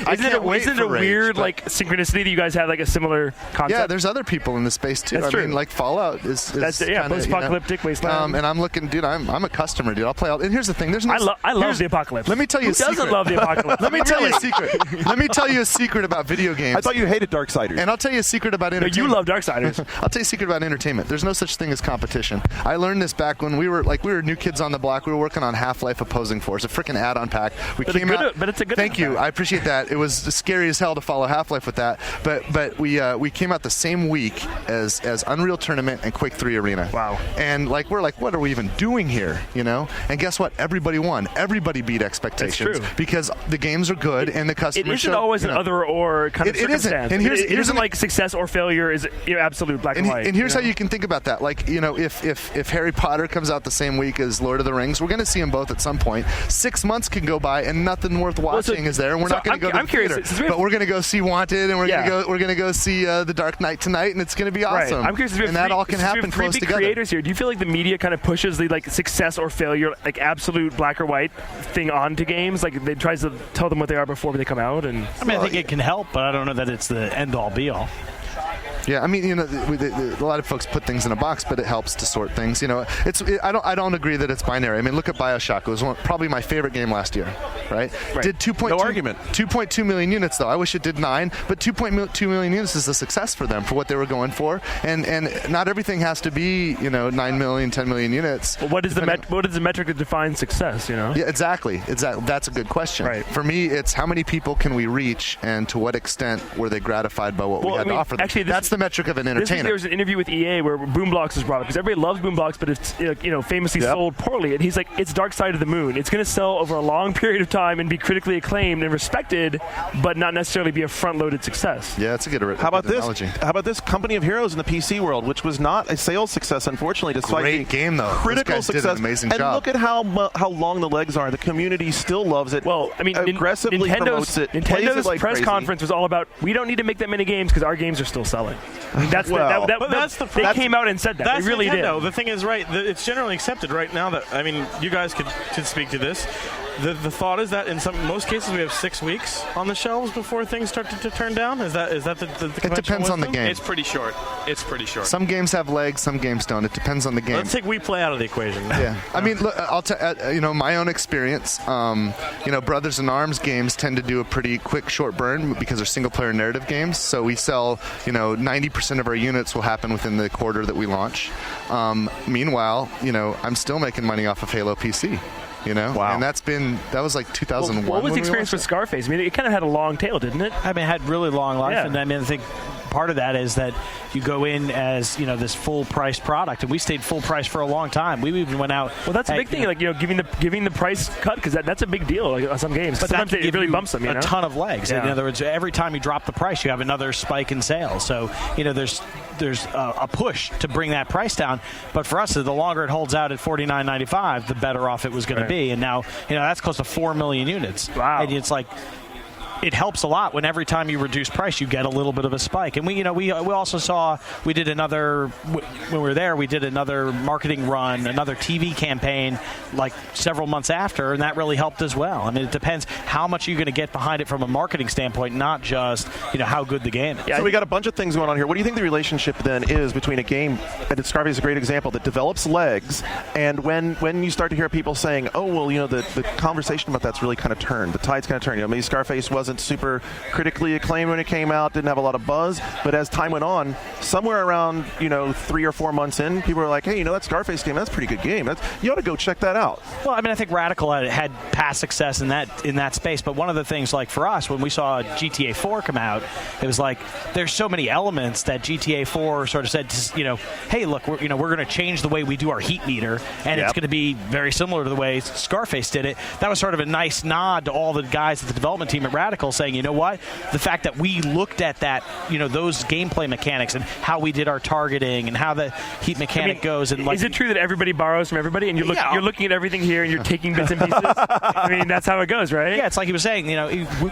Isn't it a weird synchronicity that you guys have a similar concept? Yeah, there's other people in the space too. That's true. Mean, Fallout is post-apocalyptic wasteland. And I'm looking, dude. I'm a customer, dude. I'll play all. And here's the thing. There's no. I love the apocalypse. Let me tell you. Who doesn't love the apocalypse? Let me tell you a secret. Let me tell you a secret about video games. I thought you hated Darksiders. And I'll tell you a secret about entertainment. No, you love Darksiders. I'll tell you a secret about entertainment. There's no such thing as competition. I learned this back when we were new kids on the block. We were working on Half-Life Opposing Force, a freaking add-on pack. But it's a good. Thank you. I appreciate that. It was scary as hell to follow Half-Life with that. But we came out the same week as Unreal Tournament and Quake 3 Arena. Wow. And we're like, what are we even doing here? And guess what? everybody won. Everybody beat expectations because the games are good and the customers. It isn't always an either or kind of circumstance. And it isn't like success or failure is absolute black and white. And here's how you can think about that. Like, if Harry Potter comes out the same week as Lord of the Rings, we're going to see them both at some point. 6 months can go by and nothing worth watching is there, and we're not going to go to the theater. But we're going to go see Wanted, and we're going to go see The Dark Knight tonight, and it's going to be awesome. Right. I'm curious if that all can happen close together. Creators here, do you feel like the media kind of pushes the like success or failure, like absolute black or white thing onto games? Like they tries to tell them what they are before they come out. And I think it can help, but I don't know that it's the end all be all. Yeah, I mean, a lot of folks put things in a box, but it helps to sort things. I don't agree that it's binary. I mean, look at BioShock. It was probably my favorite game last year, right? Did 2.2 million units, though. I wish it did 9, but 2.2 million units is a success for them for what they were going for. And not everything has to be 9 million, 10 million units. Well, what is the metric that defines success? Yeah, exactly. That's a good question. Right. For me, it's how many people can we reach, and to what extent were they gratified by what we had to offer them. Actually, that's the metric of an entertainer. There was an interview with EA where Boomblocks was brought up because everybody loves Boomblocks, but it's famously sold poorly. And he's like, it's Dark Side of the Moon. It's going to sell over a long period of time and be critically acclaimed and respected, but not necessarily be a front-loaded success. Yeah, that's a good How about this Company of Heroes in the PC world, which was not a sales success, unfortunately, despite great game though. Critical Those guys success. Did an amazing and job. Look at how long the legs are. The community still loves it. Well, I mean, aggressively promotes it. Nintendo like press crazy. Conference was all about we don't need to make that many games because our games are still selling. I mean, they came out and said that. That's they really Nintendo. did. The thing is, it's generally accepted right now that, I mean, you guys could speak to this. The thought is that in most cases we have 6 weeks on the shelves before things start to turn down. Is that the It depends on the game. It's pretty short. Some games have legs, some games don't. It depends on the game. Let's take We Play out of the equation. Yeah, I mean, look, I'll my own experience. Brothers in Arms games tend to do a pretty quick, short burn because they're single-player narrative games. So we sell, 90% of our units will happen within the quarter that we launch. Meanwhile, I'm still making money off of Halo PC. Wow. And that was like 2001. What was the experience with Scarface? I mean, it kind of had a long tail, didn't it? I mean, it had really long life, and I mean, I think part of that is that you go in as this full price product, and we stayed full price for a long time. We even went out. Well, that's a big thing, giving the price cut because that's a big deal on some games. But sometimes it really bumps them. A ton of legs. Yeah. In other words, every time you drop the price, you have another spike in sales. So there's a push to bring that price down. But for us, the longer it holds out at $49.95, the better off it was going to be. And now that's close to 4 million units. Wow. And it's like, it helps a lot when every time you reduce price, you get a little bit of a spike. And we also saw we did another when we were there. We did another marketing run, another TV campaign, like several months after, and that really helped as well. I mean, it depends how much you're going to get behind it from a marketing standpoint, not just how good the game is. Yeah, so we got a bunch of things going on here. What do you think the relationship then is between a game, and Scarface is a great example, that develops legs, and when you start to hear people saying, oh, well, the conversation about that's really kind of turned. The tide's kind of turned. Maybe Scarface wasn't super critically acclaimed when it came out, didn't have a lot of buzz, but as time went on, somewhere around 3 or 4 months in, people were like, hey, that Scarface game, that's a pretty good game. You ought to go check that out. Well, I mean, I think Radical had past success in that space, but one of the things, like for us, when we saw GTA 4 come out, it was like there's so many elements that GTA 4 sort of said, hey, look, we're going to change the way we do our heat meter, and it's going to be very similar to the way Scarface did it. That was sort of a nice nod to all the guys at the development team at Radical saying, you know what, the fact that we looked at that, those gameplay mechanics and how we did our targeting and how the heat mechanic goes. And is it true that everybody borrows from everybody, and you're looking at everything here and you're taking bits and pieces? I mean, that's how it goes, right? Yeah, it's like he was saying,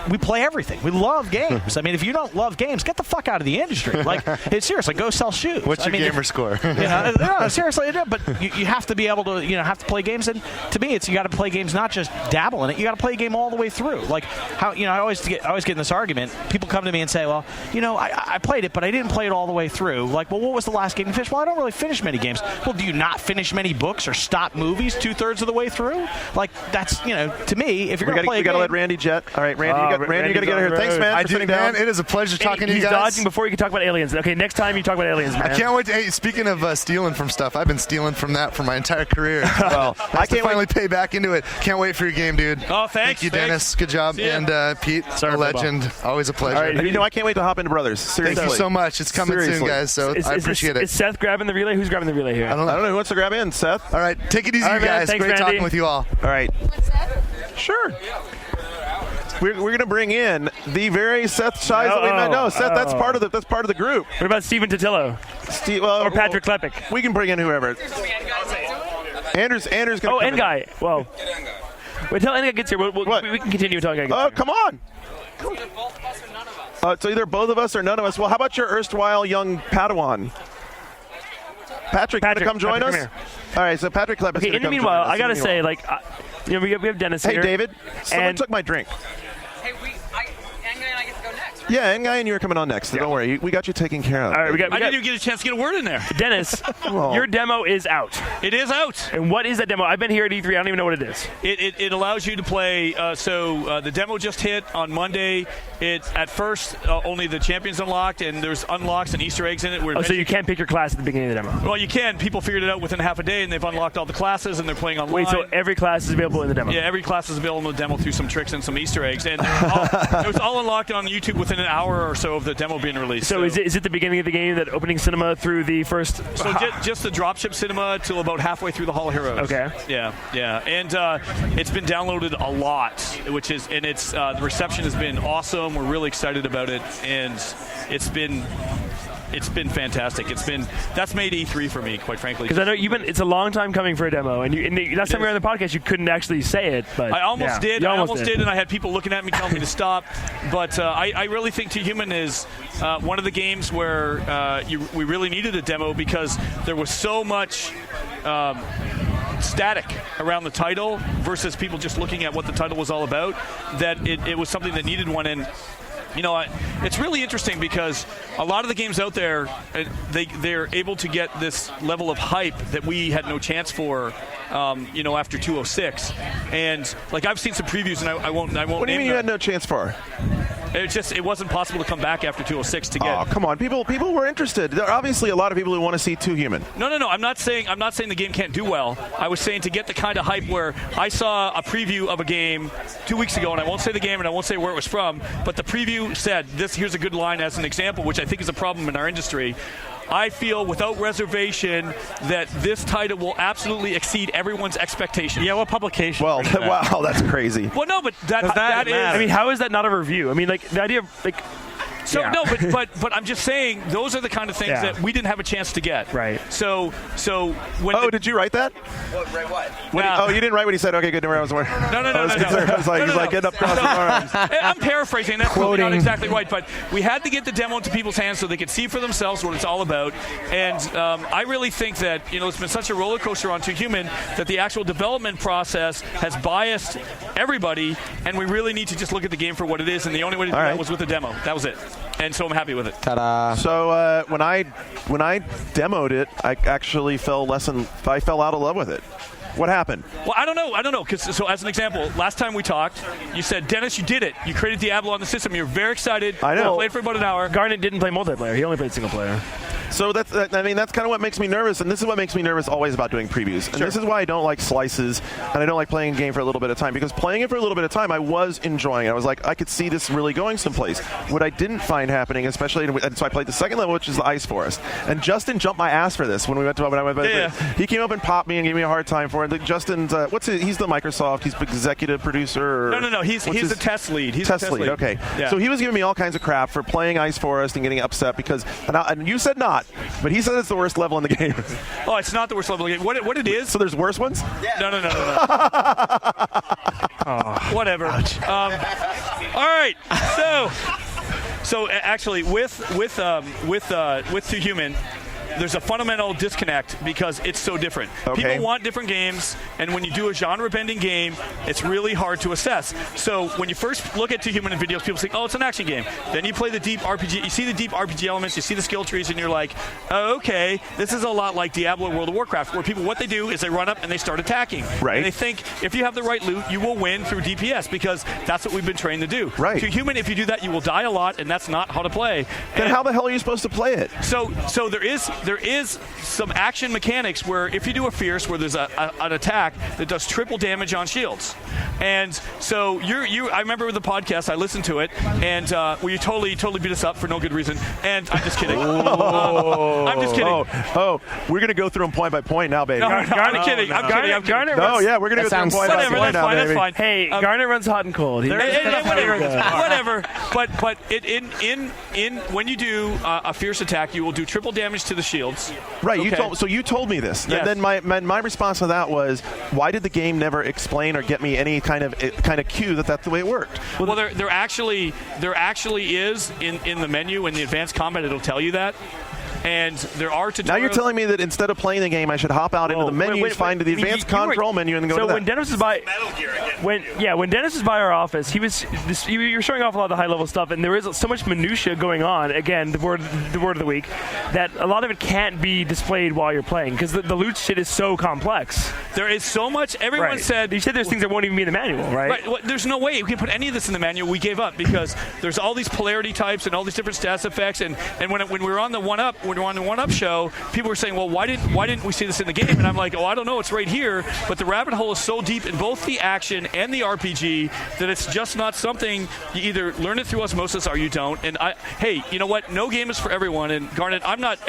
we play everything. We love games. I mean, if you don't love games, get the fuck out of the industry. Like, it's seriously, go sell shoes. What's your gamer score? No, seriously, but you have to be able to, have to play games. And to me, it's you got to play games, not just dabble in it. You got to play a game all the way through. Like how, I always get in this argument. People come to me and say, well, I played it, but I didn't play it all the way through. Like, well, what was the last game you finished? Well, I don't really finish many games. Well, do you not finish many books or stop movies 2/3 of the way through? Like, that's, to me, if you're going to play a game. We got to let Randy jet. All right, Randy, you got to get here. Thanks, man. I do, man. It is a pleasure talking to you guys. He's dodging before you can talk about aliens. Okay, next time you talk about aliens, man. I can't wait. Hey, speaking of stealing from stuff, I've been stealing from that for my entire career. Well, I can't finally pay back into it. Can't wait for your game, dude. Oh, thanks. Thank you, Dennis. Good job. And Pete, A legend. Always a pleasure. All right, I can't wait to hop into Brothers. Seriously. Thank you so much. It's coming soon, guys, so I appreciate it. Is Seth grabbing the relay? Who's grabbing the relay here? I don't know. Who wants to grab in? Seth? All right, take it easy, you guys. Thanks, Great Randy. talking with you all. All right. Sure. We're going to bring in the very Seth Shies that we met. No, Seth, that's part of the group. What about Steven Totillo? Or Patrick Klepek? We can bring in whoever. Andrew's going to N-Guy. Well, wait till N-Guy gets here. We can continue talking. Oh, come on. It's either both of us or none of us. Well, how about your erstwhile young Padawan? Patrick, going to come join us? All right, so Patrick Klepek. Okay, in the meanwhile, I got to say, we have Dennis here. Hey, David, someone took my drink. Hey, N-Guy and I get to go next. Right? Yeah, N-Guy and you are coming on next. So don't worry, we got you taken care of. All right, I didn't even get a chance to get a word in there. Dennis, your demo is out. It is out. And what is that demo? I've been here at E3. I don't even know what it is. It allows you to play. The demo just hit on Monday. It's at first only the champions unlocked, and there's unlocks and Easter eggs in it. So you can't pick your class at the beginning of the demo? Well, you can. People figured it out within half a day, and they've unlocked all the classes, and they're playing online. Wait, so every class is available in the demo? Yeah, every class is available in the demo through some tricks and some Easter eggs. And it was all unlocked on YouTube within an hour or so of the demo being released. So is it the beginning of the game, that opening cinema through the first? So just the dropship cinema till about halfway through the Hall of Heroes. Okay. Yeah. And it's been downloaded a lot, the reception has been awesome. We're really excited about it, and it's been fantastic. That's made E3 for me, quite frankly. Because I know it's a long time coming for a demo, and last time we were on the podcast, you couldn't actually say it. But I almost did. I almost did, and I had people looking at me telling me to stop. But I really think Too Human is one of the games where we really needed a demo, because there was so much static around the title versus people just looking at what the title was all about, that it was something that needed one. And it's really interesting, because a lot of the games out there, they're able to get this level of hype that we had no chance for, after 206. And I've seen some previews, and I won't. What do you mean you had no chance for? It wasn't possible to come back after 206 to get. Oh, come on, people were interested. There are obviously a lot of people who want to see Too Human. No. I'm not saying the game can't do well. I was saying to get the kind of hype where I saw a preview of a game 2 weeks ago, and I won't say the game and I won't say where it was from, but the preview said here's a good line as an example, which I think is a problem in our industry. I feel without reservation that this title will absolutely exceed everyone's expectations. Yeah, what publication? Well, wow, that's crazy. Well, no, but that is. I mean, how is that not a review? I mean, the idea of So no, but I'm just saying those are the kind of things that we didn't have a chance to get. Right. So when. Oh, did you write that? Write what? You didn't write what he said. Okay, good. I was worried. No. I was like, getting up crossing arms. I'm paraphrasing. That's probably not exactly right, but we had to get the demo into people's hands so they could see for themselves what it's all about. And I really think that it's been such a roller coaster on Too Human that the actual development process has biased everybody, and we really need to just look at the game for what it is. And the only way to do that was with the demo. That was it. And so I'm happy with it. Ta-da. So when I demoed it, I actually fell out of love with it. What happened? Well, I don't know. So as an example, last time we talked, you said, Dennis, you did it. You created Diablo on the system. You were very excited. I know. You played for about an hour. Garnet didn't play multiplayer. He only played single player. So that's kind of what makes me nervous, and this is what makes me nervous always about doing previews. And this is why I don't like slices, and I don't like playing a game for a little bit of time, because playing it for a little bit of time, I was enjoying it. I was like, I could see this really going someplace. What I didn't find happening, especially, so I played the second level, which is the Ice Forest, and Justin jumped my ass for this when I went. He came up and popped me and gave me a hard time for it. Justin's he's the Microsoft, he's executive producer. No. He's the test lead. He's test lead. Okay. Yeah. So he was giving me all kinds of crap for playing Ice Forest and getting upset because, and you said not, but he said it's the worst level in the game. Oh, it's not the worst level in the game. What it is? So there's worse ones? Yeah. No. Whatever. All right. So actually, with Too Human, there's a fundamental disconnect because it's so different. Okay. People want different games, and when you do a genre-bending game, it's really hard to assess. So when you first look at Too Human in videos, people say, oh, it's an action game. Then you play the deep RPG. You see the deep RPG elements, you see the skill trees, and you're like, oh, okay, this is a lot like Diablo World of Warcraft, where people, what they do is they run up and they start attacking. Right. And they think if you have the right loot, you will win through DPS because that's what we've been trained to do. Right. Too Human, if you do that, you will die a lot, and that's not how to play. Then how the hell are you supposed to play it? So there is there is some action mechanics where if you do a Fierce where there's an attack that does triple damage on shields. And so I remember with the podcast, I listened to it, and you totally beat us up for no good reason. And I'm just kidding. I'm just kidding. We're going to go through them point by point now, baby. No, I'm kidding. I'm kidding. Garnet runs, we're going to go through them point by point now, baby. That's fine. Hey, Garnet runs hot and cold. Whatever. But when you do a Fierce attack, you will do triple damage to the shields. Right. Okay. You told me this. Yes. And then my response to that was, why did the game never explain or get me any kind of cue that that's the way it worked? Well, there actually is in the menu in the advanced combat. It'll tell you that. And there are tutorials. Now you're telling me that instead of playing the game, I should hop out into the menu, find the advanced control menu, and then go to that. So when Dennis was by, when Dennis was by our office, you were showing off a lot of the high level stuff, and there is so much minutia going on. Again, the word of the week, that a lot of it can't be displayed while you're playing because the loot shit is so complex. There is so much. Everyone said you said there's things that won't even be in the manual, right? Right. Well, there's no way we can put any of this in the manual. We gave up because there's all these polarity types and all these different stats effects, and when we were on the one up. When we were on the one-up show, people were saying, well, why didn't we see this in the game? And I'm like, I don't know, it's right here. But the rabbit hole is so deep in both the action and the RPG that it's just not something you either learn it through osmosis or you don't. And hey, you know what? No game is for everyone. And Garnet,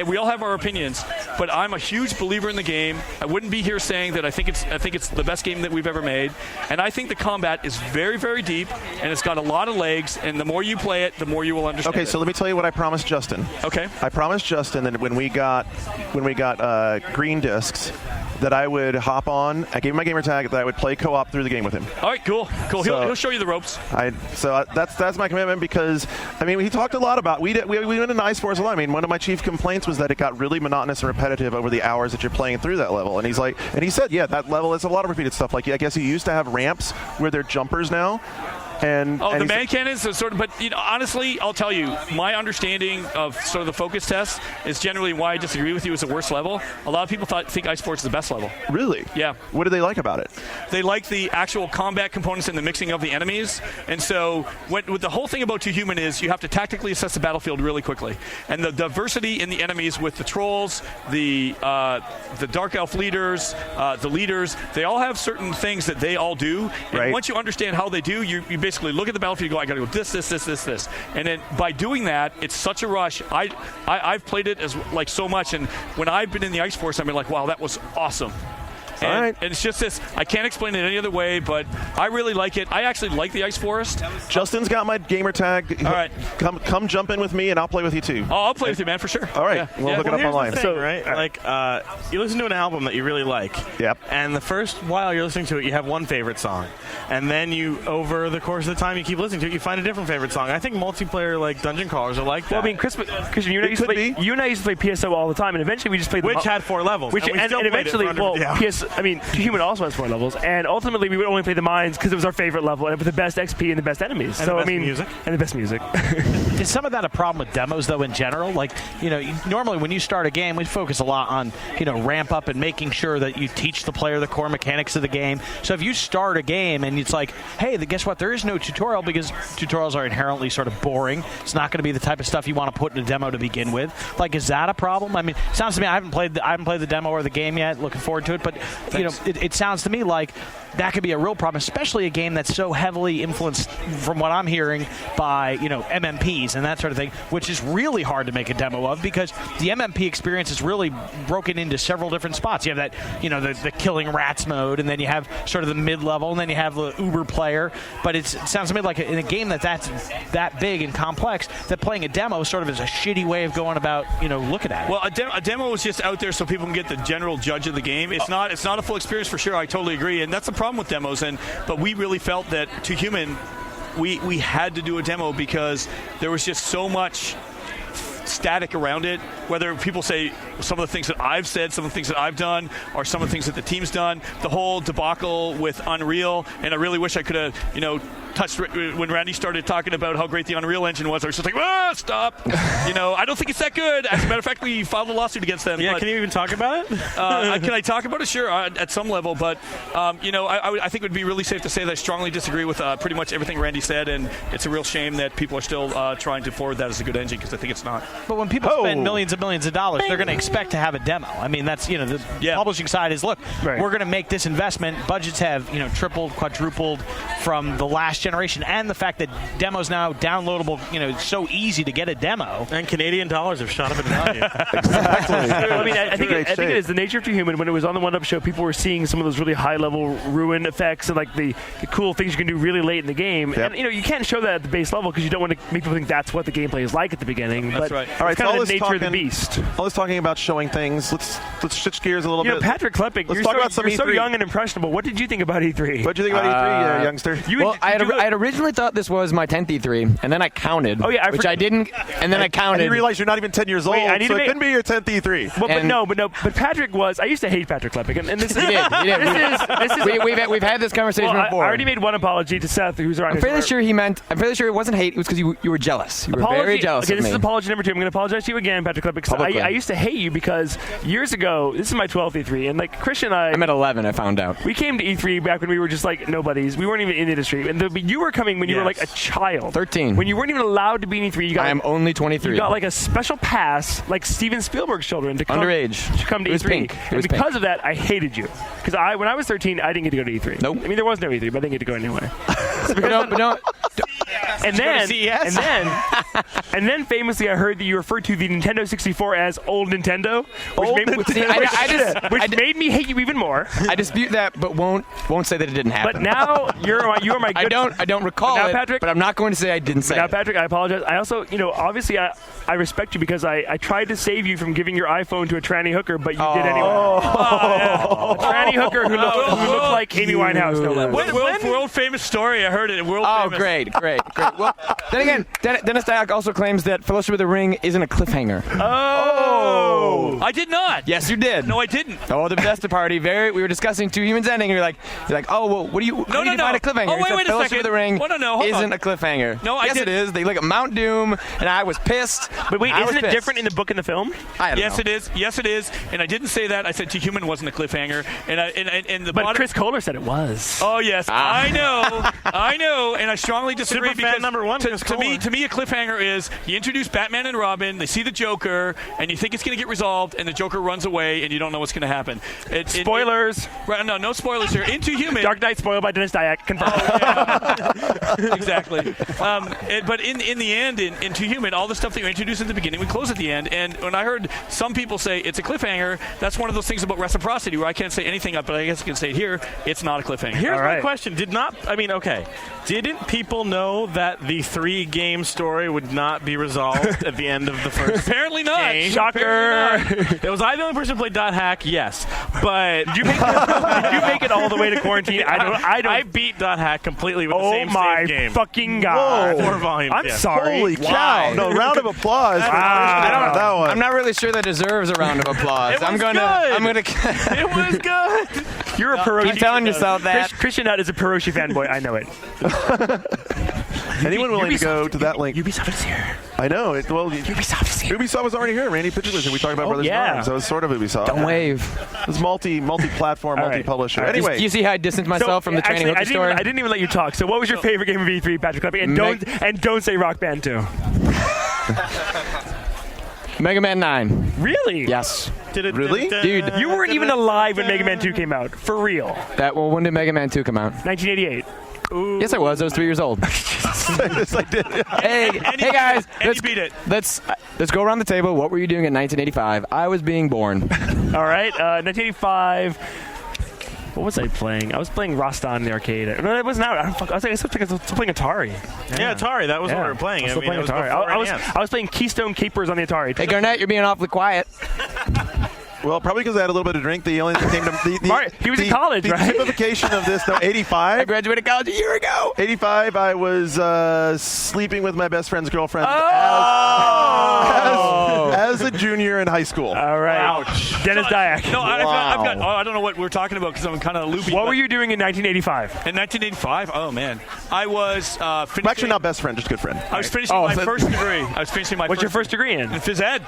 we all have our opinions, but I'm a huge believer in the game. I wouldn't be here saying that I think it's the best game that we've ever made. And I think the combat is very, very deep, and it's got a lot of legs. And the more you play it, the more you will understand. Okay, so let me tell you what I promised Justin. Okay. I promised Justin that when we got green discs, that I would hop on. I gave him my gamer tag that I would play co-op through the game with him. All right, cool. So, he'll show you the ropes. That's my commitment because he talked a lot about we went in Ice Force a lot. I mean, one of my chief complaints was that it got really monotonous and repetitive over the hours that you're playing through that level. And he said, that level is a lot of repeated stuff. Like I guess you used to have ramps where they're jumpers now. The man cannons are sort of, but honestly, I'll tell you, my understanding of sort of the focus test is generally why I disagree with you is the worst level. A lot of people think Ice Force is the best level. Really? Yeah. What do they like about it? They like the actual combat components and the mixing of the enemies. And so, what the whole thing about Too Human is you have to tactically assess the battlefield really quickly. And the diversity in the enemies with the trolls, the Dark Elf leaders, the leaders, they all have certain things that they all do. And once you understand how they do, you basically look at the battlefield and go, I got to go this. And then by doing that, it's such a rush. I've played it as so much, and when I've been in the Ice Force, I've been like, wow, that was awesome. And it's just this. I can't explain it any other way, but I really like it. I actually like the Ice Forest. Justin's got my gamer tag. All right. Come jump in with me, and I'll play with you too. Oh, I'll play with you, man, for sure. All right. We'll look it up online. The thing, right? You listen to an album that you really like. Yep. And the first while you're listening to it, you have one favorite song. And then over the course of the time you keep listening to it, you find a different favorite song. I think multiplayer dungeon crawlers are like that. Well, I mean, Christian, you and I used to play PSO all the time, and eventually we just played Which had 4 levels. And eventually, Too Human also has 4 levels, and ultimately we would only play the mines because it was our favorite level and with the best XP and the best enemies. And the best music. Is some of that a problem with demos though in general? Normally when you start a game, we focus a lot on ramp up and making sure that you teach the player the core mechanics of the game. So if you start a game and it's like, hey, guess what? There is no tutorial because tutorials are inherently sort of boring. It's not going to be the type of stuff you want to put in a demo to begin with. Is that a problem? I mean, it sounds to me I haven't played the demo or the game yet. Looking forward to it, but it sounds to me like that could be a real problem, especially a game that's so heavily influenced, from what I'm hearing, by MMPs and that sort of thing, which is really hard to make a demo of because the MMP experience is really broken into several different spots. You have that, the killing rats mode, and then you have sort of the mid-level, and then you have the Uber player. But it sounds to me like in a game that's that big and complex, that playing a demo sort of is a shitty way of going about, looking at it. Well, a demo is just out there so people can get the general judge of the game. It's not a full experience for sure. I totally agree, and that's the problem with demos. But we really felt that Too Human, we had to do a demo because there was just so much static around it, whether people say some of the things that I've said, some of the things that I've done, or some of the things that the team's done. The whole debacle with Unreal, and I really wish I could have, touched when Randy started talking about how great the Unreal Engine was. I was just like, stop. I don't think it's that good. As a matter of fact, we filed a lawsuit against them. Yeah, can you even talk about it? Can I talk about it? Sure, at some level. But, I think it would be really safe to say that I strongly disagree with pretty much everything Randy said, and it's a real shame that people are still trying to forward that as a good engine because I think it's not. But when people spend millions and millions of dollars, they're going to expect to have a demo. I mean, that's the publishing side is look, we're going to make this investment. Budgets have tripled, quadrupled from the last generation, and the fact that demos now downloadable. It's so easy to get a demo, and Canadian dollars have shot up in value. Exactly. I mean, I think it is the nature of Too Human. When it was on the One Up show, people were seeing some of those really high level ruin effects and like the cool things you can do really late in the game. Yep. And you can't show that at the base level because you don't want to make people think that's what the gameplay is like at the beginning. That's but right. All right, it's kind of the nature of the beast. All this talking about showing things. Let's switch gears a little bit. Patrick Klepek, you're so young and impressionable. What did you think about E3? What did you think about E3, youngster? I had originally thought this was my 10th E3, and then I counted. Oh yeah, which I didn't, and then I counted. And you realize you're not even 10 years old, so it couldn't be your 10th E3. But Patrick was. I used to hate Patrick Klepek, and this is. You did. We've had this conversation before. I already made one apology to Seth, who's around. I'm fairly sure it wasn't hate. It was because you were jealous. You were very jealous of me. This is apology number 2. I'm going to apologize to you again, Patrick Klepek. I used to hate you because years ago, this is my 12th E3, and like Christian and I'm at 11. I found out. We came to E3 back when we were just like nobodies. We weren't even in the industry, and you were coming when you were like a child, 13, when you weren't even allowed to be in E3. I am only 23. You got like a special pass, like Steven Spielberg's children, to come underage to come to E3. Pink. And because of that, I hated you because when I was 13, I didn't get to go to E3. Nope. I mean, there was no E3, but I didn't get to go anyway. And then famously, I heard that you referred to the Nintendo 64 as Old Nintendo, which made me hate you even more. I dispute that, but won't say that it didn't happen. But now you are my good. I don't recall it, Patrick, but I'm not going to say I didn't say it. Now, Patrick, I apologize. I also, obviously, I respect you because I tried to save you from giving your iPhone to a tranny hooker, but you did anyway. A tranny hooker who looked like Amy Winehouse. No less. World famous story. I heard it. World famous. Great. Well, then again, Dennis Dyack also claims that Fellowship of the Ring isn't a cliffhanger. Oh, I did not. Yes, you did. No, I didn't. Oh, the Bethesda party. We were discussing Two Humans ending, and you're like, oh, well, what do you? How do you define a cliffhanger? Oh, wait a Fellowship second. of the Ring hold isn't on. a cliffhanger. No, yes, it is. They look at Mount Doom, and I was pissed. But wait, isn't it different in the book and the film? Yes, it is. Yes, it is. And I didn't say that. I said Two Human wasn't a cliffhanger. But Chris Kohler said it was. Oh yes, I know, and I strongly disagree. Superfan number one. To me, a cliffhanger is you introduce Batman and Robin, they see the Joker, and you think it's going to get resolved, and the Joker runs away, and you don't know what's going to happen. Spoilers. No spoilers here. In Two Human. Dark Knight spoiled by Dennis Dyack. Confirmed. Oh, yeah. Exactly. But in the end, in Two Human, all the stuff that you introduce at the beginning, we close at the end. And when I heard some people say it's a cliffhanger, that's one of those things about reciprocity where I can't say anything up, but I guess I can say it here. It's not a cliffhanger. Here's my question. Didn't people know that the 3-game story would not be resolved at the end of the first Apparently not. game? Shocker. Was I the only person who played .hack? Yes. But did you make it all the way to quarantine? I beat .hack completely with the same save game. Oh my fucking god. 4 volumes. I'm sorry. Holy cow. No, round of applause. That one. I'm not really sure that deserves a round of applause. It was good. It was good. You're a Peroshi. Keep telling yourself that. Christian Nutt is a Peroshi fanboy. I know it. Anyone willing to go to that link? Ubisoft is here. I know. Ubisoft is here. Ubisoft was already here. Randy Pitcher was here. We talked about Brothers in Arms. So it was sort of Ubisoft. Don't wave. It was multi-platform, multi-publisher. Anyway. You see how I distanced myself from the training hooker story? I didn't even let you talk. So what was your favorite game of E3, Patrick Klepek? And don't say Rock Band 2. Mega Man 9. Really? Yes. Really? Dude. You weren't even alive when Mega Man 2 came out. For real. When did Mega Man 2 come out? 1988. Ooh. Yes, I was. I was 3 years old. Yes, I did. Hey guys. Let's beat it. Let's go around the table. What were you doing in 1985? I was being born. All right. 1985. What was I playing? I was playing Roston in the arcade. No, it wasn't out. I was playing Atari. Yeah, Atari. That was what we were playing. I was playing Atari. I was playing Keystone Capers on the Atari. Hey, Garnett, you're being awfully quiet. Well, probably because I had a little bit of drink. The only thing came to he was in college, right? The typification of this, 85. I graduated college a year ago. 85, I was sleeping with my best friend's girlfriend. Oh! as a junior in high school. All right. Ouch. Dennis Dyack. No, I've got I don't know what we're talking about because I'm kind of loopy. What were you doing in 1985? In 1985? Oh, man. I was finishing. I'm actually not best friend, just good friend. I was finishing my first degree. I was finishing my What's your first degree in? In phys ed.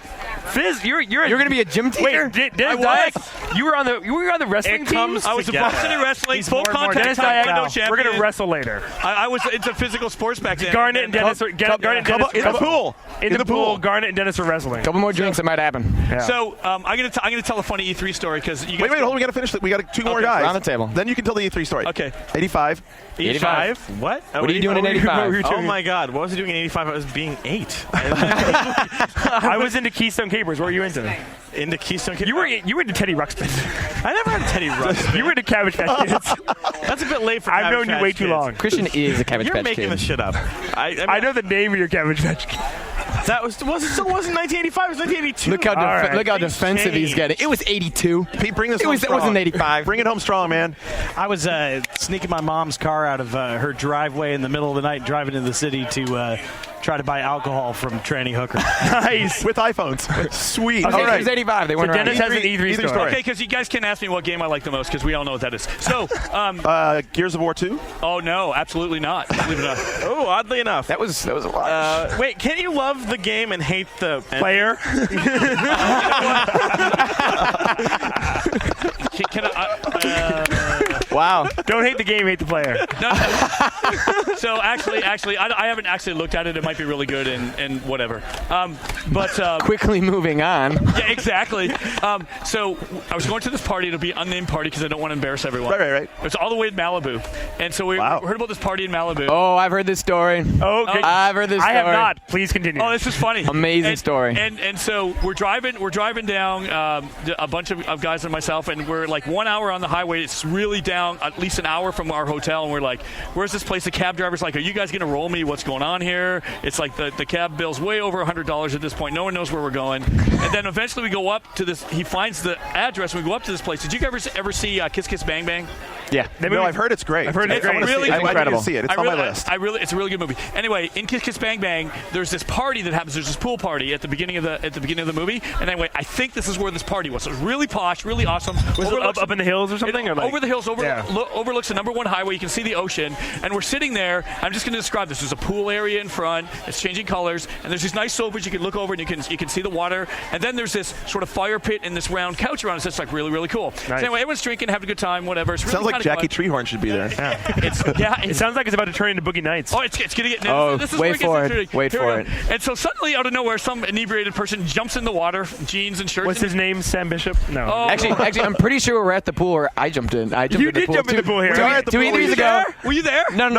You're going to be a gym teacher? Wait, Dennis Dyack, you were on the wrestling team? I was a varsity wrestling, full contact. Dennis Dyack, we're going to wrestle later. I was into physical sports back then. Garnet and Dennis in the pool. In the pool, Garnet and Dennis are wrestling. Couple more drinks, it might happen. Yeah. So I'm gonna tell a funny E3 story because you guys. Wait, hold on. We got to finish. We got two more guys on the table. Then you can tell the E3 story. Okay. 85. 85? What? What are you doing in 85? Oh my God! What was I doing in 85? I was being 8. I was into Keystone Capers. What were you into? Into Keystone Capers. You were into Teddy Ruxpin. I never had Teddy Ruxpin. You were into Cabbage Patch Kids. That's a bit late for. I've known you way too long. Christian is a Cabbage Patch Kid. You're making this shit up. I know the name of your Cabbage Patch Kid. That wasn't 1985. It was 1982. Look how defensive he's getting. It was 82. Pete, bring this home strong. It wasn't 85. Bring it home strong, man. I was sneaking my mom's car out of her driveway in the middle of the night, driving into the city to try to buy alcohol from tranny hookers. Nice. With iPhones. Sweet. Okay, all right. It was 85. They weren't Dennis has an E3 story. Okay, because you guys can ask me what game I like the most because we all know what that is. So, Gears of War 2? Oh, no, absolutely not. Believe it or not. Oh, oddly enough. That was a lot. Wait, can't you love the game and hate the player? Wow. Don't hate the game, hate the player. No. So actually, I haven't actually looked at it. It might be really good and whatever. But quickly moving on. Yeah, exactly. So I was going to this party. It'll be an unnamed party because I don't want to embarrass everyone. Right. It's all the way in Malibu, and so we heard about this party in Malibu. Oh, I've heard this story. Oh, okay. I've heard this story. I have not. Please continue. Oh, this is funny. Amazing story. And so we're driving down a bunch of guys and myself, and we're like 1 hour on the highway. It's really down at least an hour from our hotel, and we're like, where's this place? The cab driver's like, are you guys going to roll me? What's going on here? It's like the cab bill's way over $100 at this point. No one knows where we're going. And then eventually we go up to this. He finds the address, and we go up to this place. Did you ever see Kiss Kiss Bang Bang? Yeah. No, I've heard it's great. I've heard it's great. Really incredible. I see it. It's on my list. It's a really good movie. Anyway, in Kiss Kiss Bang Bang, there's this party that happens. There's this pool party at the beginning of the movie. And anyway, I think this is where this party was. It was really posh, really awesome. Was it up in the hills or something? Over the hills, overlooks the number one highway. You can see the ocean. And we're sitting there. I'm just going to describe this. There's a pool area in front. It's changing colors. And there's these nice sofas you can look over and you can see the water. And then there's this sort of fire pit and this round couch around us. It's like really, really cool. Nice. So anyway, everyone's drinking, having a good time, whatever. It's really sounds like Jackie fun. Treehorn should be there. It sounds like it's about to turn into Boogie Nights. Oh, it's going to get. This is wait for it. Wait for it. And so suddenly, out of nowhere, some inebriated person jumps in the water, jeans and shirts. What's his name? Sam Bishop? No. Oh. Actually, I'm pretty sure we're at the pool where I jumped in. You did jump in the pool here. 2 E3s ago. Were you there? No.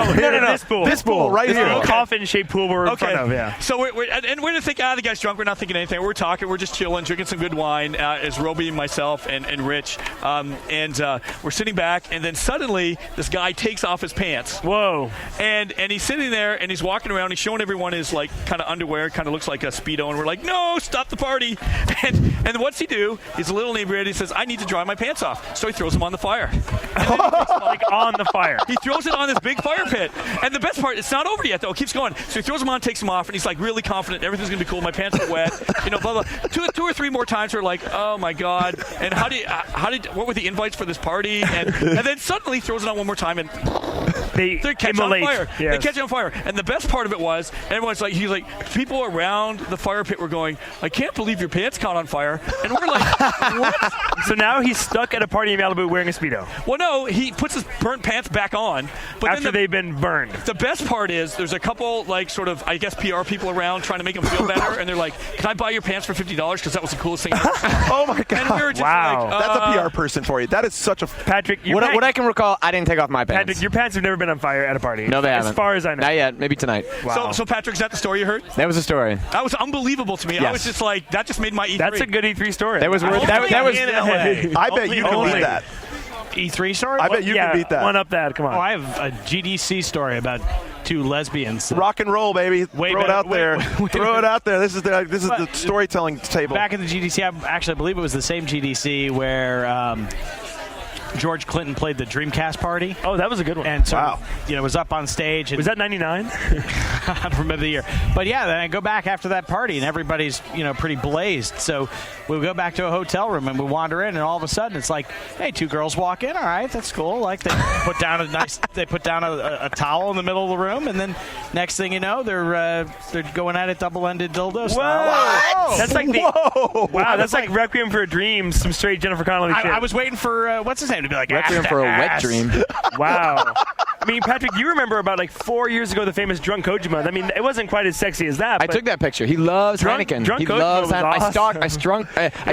This pool right here. Okay. Coffin-shaped pool we're in front of. Yeah. So we're to think, the guy's drunk. We're not thinking anything. We're talking. We're just chilling, drinking some good wine. As Roby, myself, and Rich, and we're sitting back, and then suddenly this guy takes off his pants. Whoa! And he's sitting there, and he's walking around. He's showing everyone his like kind of underwear. Kind of looks like a Speedo, and we're like, no, stop the party. And what's he do? He's a little inebriated. He says, I need to dry my pants off. So he throws them on the fire. Like on the fire. He throws it on this big fire pit. And the best part, it's not over yet though. It keeps going. So he throws them on, takes them off, and he's like really confident everything's gonna be cool. My pants are wet. Blah blah. Two or three more times we're like, oh my god. And what were the invites for this party? And then suddenly he throws it on one more time and they catch on fire. Yes. They catch on fire. And the best part of it was everyone's like, people around the fire pit were going, I can't believe your pants caught on fire. And we're like, what? So now he's stuck at a party in Malibu wearing a Speedo. Well, no, he puts his burnt pants back on. But after they've been burned. The best part is there's a couple, I guess, PR people around trying to make him feel better. And they're like, can I buy your pants for $50? Because that was the coolest thing ever. Oh, my God. And we were just wow. like, that's a PR person for you. That is such a... Patrick, what I can recall, I didn't take off my pants. Patrick, your pants have never been on fire at a party. No, they haven't. As far as I know. Not yet. Maybe tonight. Wow. So Patrick, is that the story you heard? That was the story. That was unbelievable to me. Yes. I was just like, that just made my E3. That's a good E3 story. That was worth. That was in LA. I bet you can beat that. E3 story? I bet you can beat that. One up that. Come on. Oh, I have a GDC story about two lesbians. Rock and roll, baby. Throw it out there. Throw it out there. This is the storytelling table. Back in the GDC, I believe it was the same GDC where George Clinton played the Dreamcast party. Oh, that was a good one. And so, was up on stage. And was that 99? I don't remember the year. But yeah, then I go back after that party, and everybody's, pretty blazed. So we go back to a hotel room, and we wander in, and all of a sudden it's like, hey, 2 girls walk in. All right, that's cool. Like, they put down a towel in the middle of the room, and then next thing you know, they're going at it double-ended dildos. Whoa! That's like wow, that's like Requiem for a Dream, some straight Jennifer Connelly shit. I was waiting for what's his name to be like Requiem for a wet dream. Wow. I mean, Patrick, you remember about like 4 years ago the famous Drunk Kojima. I mean, it wasn't quite as sexy as that. I took that picture. He loves Heineken. Drunk he Kojima loves was awesome. I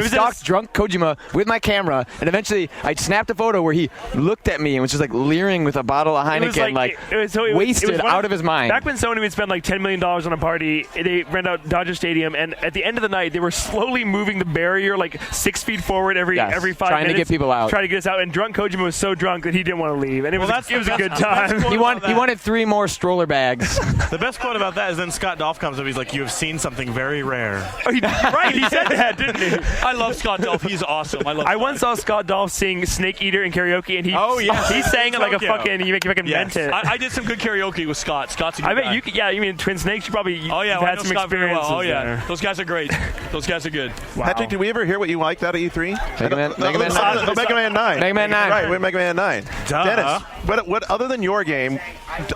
stalked Drunk Kojima with my camera, and eventually I snapped a photo where he looked at me and was just like leering with a bottle of Heineken, wasted out of his mind. Back when Sony would spend like $10 million on a party, they rent out Dodger Stadium, and at the end of the night, they were slowly moving the barrier like 6 feet forward every 5 minutes. Trying to get people out. Trying to get us out, and Drunk Kojima was so drunk that he didn't want to leave, and it was a good time. He wanted 3 more stroller bags. The best quote about that is then Scott Dolph comes up. He's like, "You have seen something very rare." Right, he said that, didn't he? I love Scott Dolph. He's awesome. I once saw Scott Dolph sing Snake Eater in karaoke, and he sang it like a fucking. He fucking meant it. I did some good karaoke with Scott. Scott's a good I bet guy. you could. Yeah, you mean Twin Snakes? You probably. Had some Scott very well. experiences. Oh yeah, there. those guys are great. Those guys are good. Wow. Patrick, did we ever hear what you liked out of E3? Mega Man 9. Mega Man 9. Mega Man 9. Right, we're Mega Man 9. Duh. Dennis, what other than your game,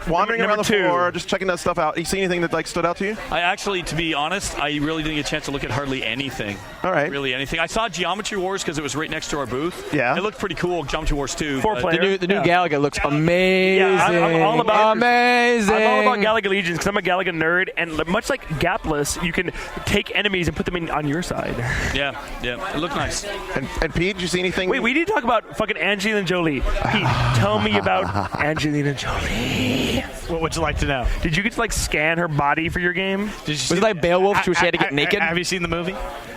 wandering around the floor, just checking that stuff out, you see anything that stood out to you? I actually, to be honest, I really didn't get a chance to look at hardly anything. All right. Really anything. I saw Geometry Wars because it was right next to our booth. Yeah. It looked pretty cool, Geometry Wars 2. 4-player. The new Galaga looks amazing. Yeah, I'm all about amazing. I'm all about Galaga Legions because I'm a Galaga nerd, and much like Gapless, you can take enemies and put them on your side. Yeah. It looked nice. And Pete, did you see anything? Wait, we need to talk about fucking Angelina Jolie. Pete, tell me about Angelina Jolie. What would you like to know? Did you get to scan her body for your game? Was it like Beowulf? She had to get naked? Have you seen the movie?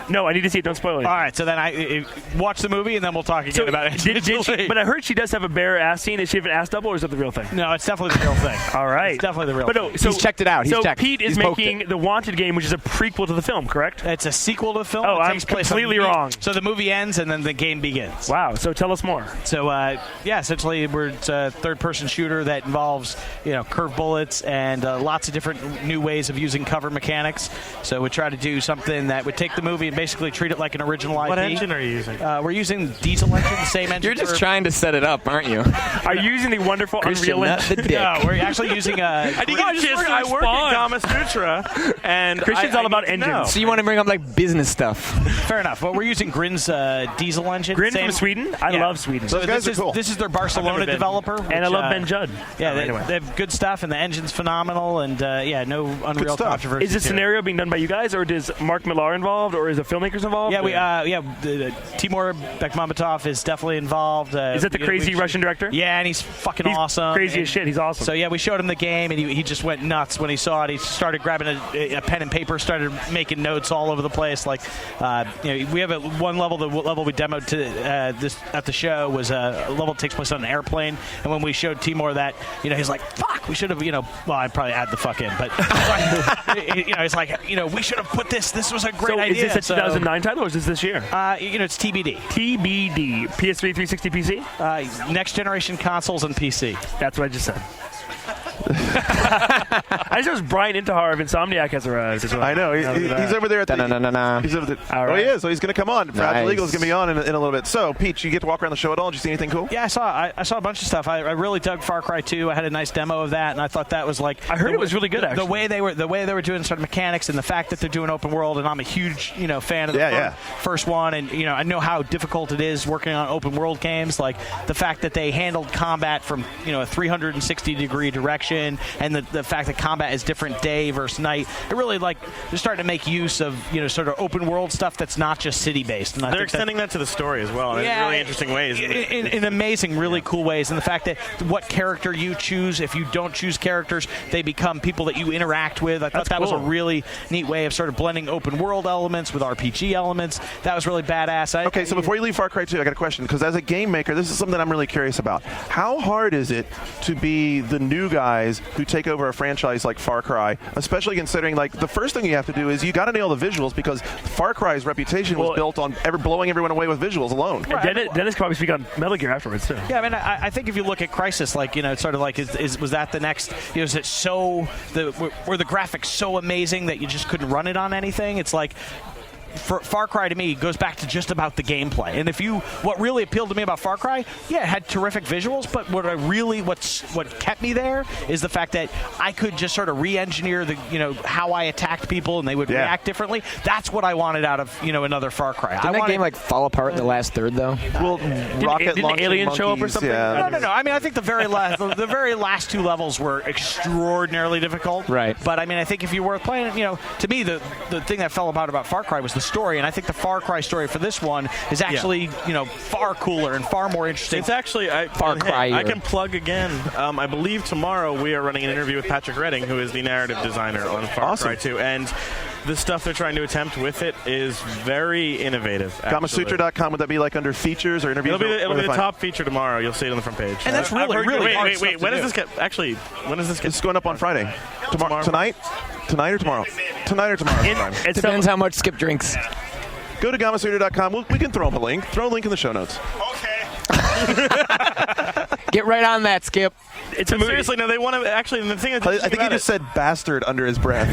No, I need to see it. Don't spoil it. All right, so then I watch the movie, and then we'll talk again about it. Did she, but I heard she does have a bare ass scene. Is she have an ass double, or is that the real thing? No, it's definitely the real thing. All right. It's definitely the real thing. So he's checked it out. Pete is making the Wanted game, which is a prequel to the film, correct? It's a sequel to the film. Oh, I'm completely wrong. So the movie ends, and then the game begins. Wow, so tell us more. So, essentially, it's a third-person shooter that involves, curved bullets and lots of different new ways of using cover mechanics. So we try to do something that would take the movie and basically treat it like an original IP. What engine are you using? We're using Diesel engine, the same engine. You're just trying to set it up, aren't you? Are you using the wonderful Unreal Engine? No, we're actually using I work at Kama Sutra, and Christian's all about engines. So you want to bring up business stuff? Fair enough. Well, we're using Grin's diesel engine. Grin from Sweden? I love Sweden. So this is their Barcelona developer. And I love Ben Judd. Yeah, they have good stuff, and the engine's phenomenal, and no Unreal controversy. Is this scenario being done by you guys, or is Mark Millar involved, or is the filmmakers involved? Yeah, Timur Bekmambetov is definitely involved. Is that the crazy Russian director? Yeah, and he's fucking awesome. Crazy as shit. He's awesome. So yeah, we showed him the game, and he just went nuts when he saw it. He started grabbing a pen and paper, started making notes all over the place. We have one level. The level we demoed at the show was a level that takes place on an airplane. And when we showed Timur that, he's like, "Fuck, we should have." Well, I'd probably add the fuck in, but he's like, we should have put this. This was a great idea. Is this a 2009 title, or is this year? It's TBD. TBD. PS3, 360, PC? Next generation consoles and PC. That's what I just said. I just noticed Brian Intihar of Insomniac has arrived as well. I know. He's over there at the... He's over there. All right. Oh, he is. So he's going to come on. Fragile Eagle's going to be on in a little bit. So, Pete, you get to walk around the show at all? Did you see anything cool? Yeah, I saw a bunch of stuff. I really dug Far Cry 2. I had a nice demo of that, and I thought that was I heard it was really good, actually. The way they were doing sort of mechanics and the fact that they're doing open world, and I'm a huge, fan of the first one, and, I know how difficult it is working on open world games. Like, the fact that they handled combat from, a 360-degree direction, and the fact that combat is different day versus night. It really, they're starting to make use of, sort of open world stuff that's not just city-based. And they're extending that to the story as well in really interesting ways. In amazing, really cool ways. And the fact that what character you choose, if you don't choose characters, they become people that you interact with. I thought that was a really neat way of sort of blending open world elements with RPG elements. That was really badass. Okay, so before you leave Far Cry 2, I got a question, because as a game maker, this is something I'm really curious about. How hard is it to be the new guy guys who take over a franchise like Far Cry, especially considering like the first thing you have to do is you got to nail the visuals because Far Cry's reputation was built on blowing everyone away with visuals alone. Right. Dennis can probably speak on Metal Gear afterwards too. Yeah, I mean, I think if you look at Crysis, like, you know, it's sort of like was that the next? You know, is it were the graphics so amazing that you just couldn't run it on anything? It's like. Far Cry to me goes back to just about the gameplay. And what really appealed to me about Far Cry, yeah, it had terrific visuals, but what kept me there is the fact that I could just sort of re-engineer how I attacked people and they would react differently. That's what I wanted out of another Far Cry. Didn't that game fall apart in the last third though? Well, rocket didn't aliens show up or something? Yeah. No. I mean, I think the very last two levels were extraordinarily difficult. Right. But I mean, I think if you were playing, to me the thing that fell apart about Far Cry was the story, and I think the Far Cry story for this one is actually far cooler and far more interesting. It's actually Far Cry. I can plug again. I believe tomorrow we are running an interview with Patrick Redding, who is the narrative designer on Far Cry 2, and the stuff they're trying to attempt with it is very innovative. Gamasutra.com, would that be like under features or interviews? It'll be the top feature tomorrow. You'll see it on the front page. And that's really wait. When does this get? Actually, when does this get? It's going up on Friday. Tomorrow. Tonight or tomorrow? Tonight or tomorrow? It depends how much Skip drinks. Go to Gamasutra.com. We can throw him a link. Throw a link in the show notes. Okay. Get right on that, Skip. Seriously, no, they want to actually. The thing I think he just said bastard under his breath.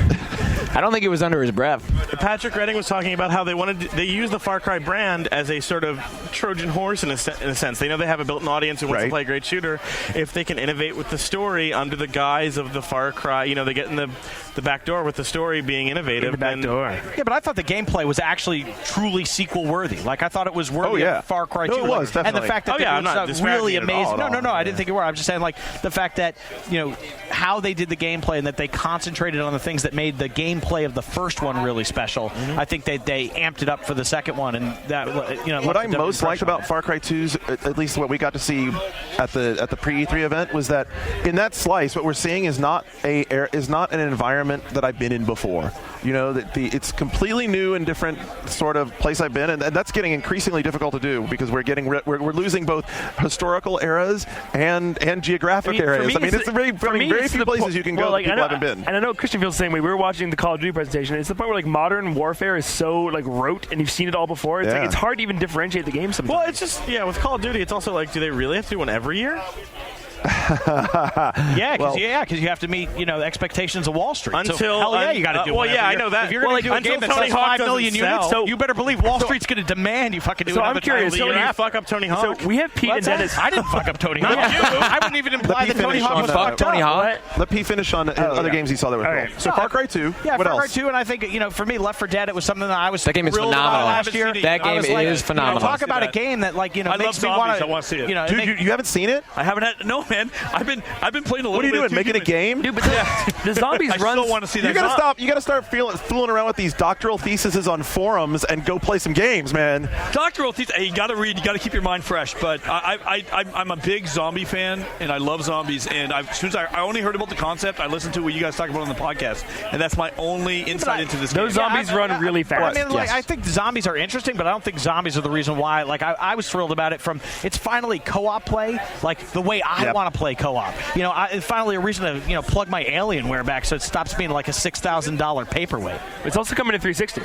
I don't think it was under his breath. Patrick Redding was talking about how they use the Far Cry brand as a sort of Trojan horse in a sense. They know they have a built-in audience who wants to play a great shooter. If they can innovate with the story under the guise of the Far Cry, they get in the back door with the story being innovative. In the back door. Yeah, but I thought the gameplay was actually truly sequel-worthy. Like, I thought it was worthy of Far Cry 2. No, it was, definitely. And the fact that it was really amazing. No, I didn't think it were. I'm just saying, like, the fact that, how they did the gameplay and that they concentrated on the things that made the gameplay of the first one really special. Mm-hmm. I think they amped it up for the second one, and that what I most liked about Far Cry 2's, at least what we got to see at the pre-E3 event, was that in that slice, what we're seeing is not an environment that I've been in before. It's completely new and different sort of place I've been, and that's getting increasingly difficult to do because we're losing both historical eras and geographic areas. It's very few places you can go that people haven't been. And I know Christian feels the same way. We were watching the Call of Duty presentation. It's the point where modern warfare is so rote, and you've seen it all before. It's it's hard to even differentiate the game sometimes. Well, it's just with Call of Duty, it's also do they really have to do one every year? Because you have to meet expectations of Wall Street. Until you got to do one. I know that. If you're going to do a game that sells 5 million units, so you better believe Wall Street's going to demand you fucking do another. I'm curious. So you fuck up Tony Hawk. So we have Pete and Dennis. I didn't fuck up Tony Hawk. I wouldn't even imply that Tony Hawk was fucked up. Let Pete finish on other games he saw that were cool. So Far Cry 2. Yeah, what Far else? Cry 2, and I think for me, Left 4 Dead, it was something that I was. That game is phenomenal. Last year. That game is phenomenal. Talk about a game that makes me want to. I want to see it. Dude, you haven't seen it? I haven't had. No, man. I've been playing a little. What are you doing? Making a game? Dude, but the zombies run. I still want to see that. You gotta stop. You gotta start fooling around with these doctoral theses on forums and go play some games, man. Doctoral thesis. Hey, you gotta read. You gotta keep your mind fresh. But I'm a big zombie fan, and I love zombies. And as soon as I only heard about the concept, I listened to what you guys talk about on the podcast, and that's my only insight into this game. Those zombies run really fast. I mean, I think zombies are interesting, but I don't think zombies are the reason why. I was thrilled about it. It's finally co-op play, the way I want to play co-op. It's finally a reason to plug my Alienware back so it stops being like a $6,000 paperweight. It's also coming to 360.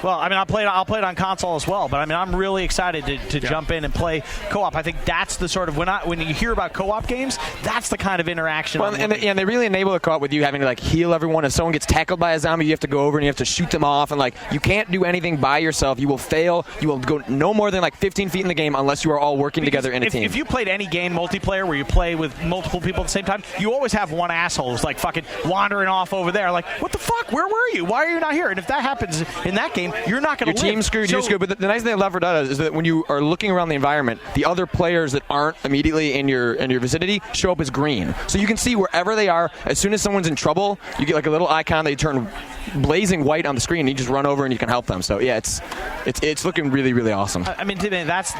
Well, I mean, I'll play it on console as well, but I mean, I'm really excited to jump in and play co-op. I think that's the sort of when you hear about co-op games, that's the kind of interaction. Well, and they really enable the co-op with you having to heal everyone. If someone gets tackled by a zombie, you have to go over and you have to shoot them off, and you can't do anything by yourself. You will fail. You will go no more than 15 feet in the game unless you are all working together in a team. If you played any game multiplayer where you play with multiple people at the same time, you always have one asshole who's fucking wandering off over there. What the fuck? Where were you? Why are you not here? And if that happens in that game, you're not going to live. Your team's screwed. You're screwed. But the nice thing that Left 4 Dead is that when you are looking around the environment, the other players that aren't immediately in your vicinity show up as green, so you can see wherever they are. As soon as someone's in trouble, you get a little icon that you turn blazing white on the screen, and you just run over and you can help them. So yeah, it's looking really, really awesome. I mean, that's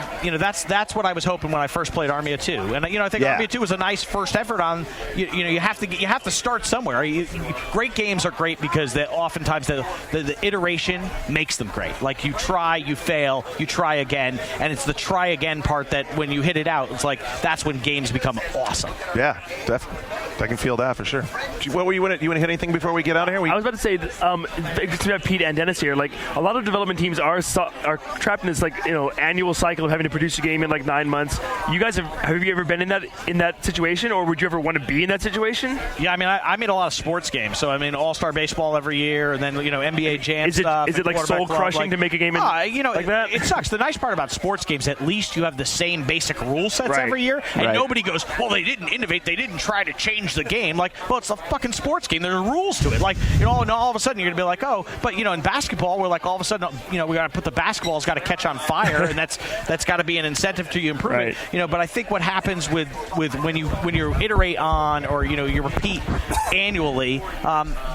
what I was hoping when I first played Armia 2, and I think Armia 2 was a nice first effort on. You have to start somewhere. Great games are great because oftentimes the iteration makes them great. You try, you fail, you try again, and it's the try again part that when you hit it out, it's that's when games become awesome. Yeah, definitely. I can feel that for sure. What were you want to hit anything before we get out of here? I was about to say, to have Pete and Dennis here, like a lot of development teams are trapped in this annual cycle of having to produce a game in like 9 months. You guys have you ever been in that situation, or would you ever want to be in that situation? Yeah, I mean, I made a lot of sports games, so I mean, All-Star Baseball every year, and then NBA Jam stuff. Is it like soul crushing to make a game like that? It sucks. The nice part about sports games, at least you have the same basic rule sets every year, and nobody goes, well, they didn't innovate, they didn't try to change the game. Like, well, it's a fucking sports game. There are rules to it. Like, and all of a sudden you're gonna be like, oh, but in basketball, we're like, all of a sudden, we got to put the basketball's got to catch on fire, and that's got to be an incentive to you improve it. But I think what happens with when you iterate on or you repeat annually,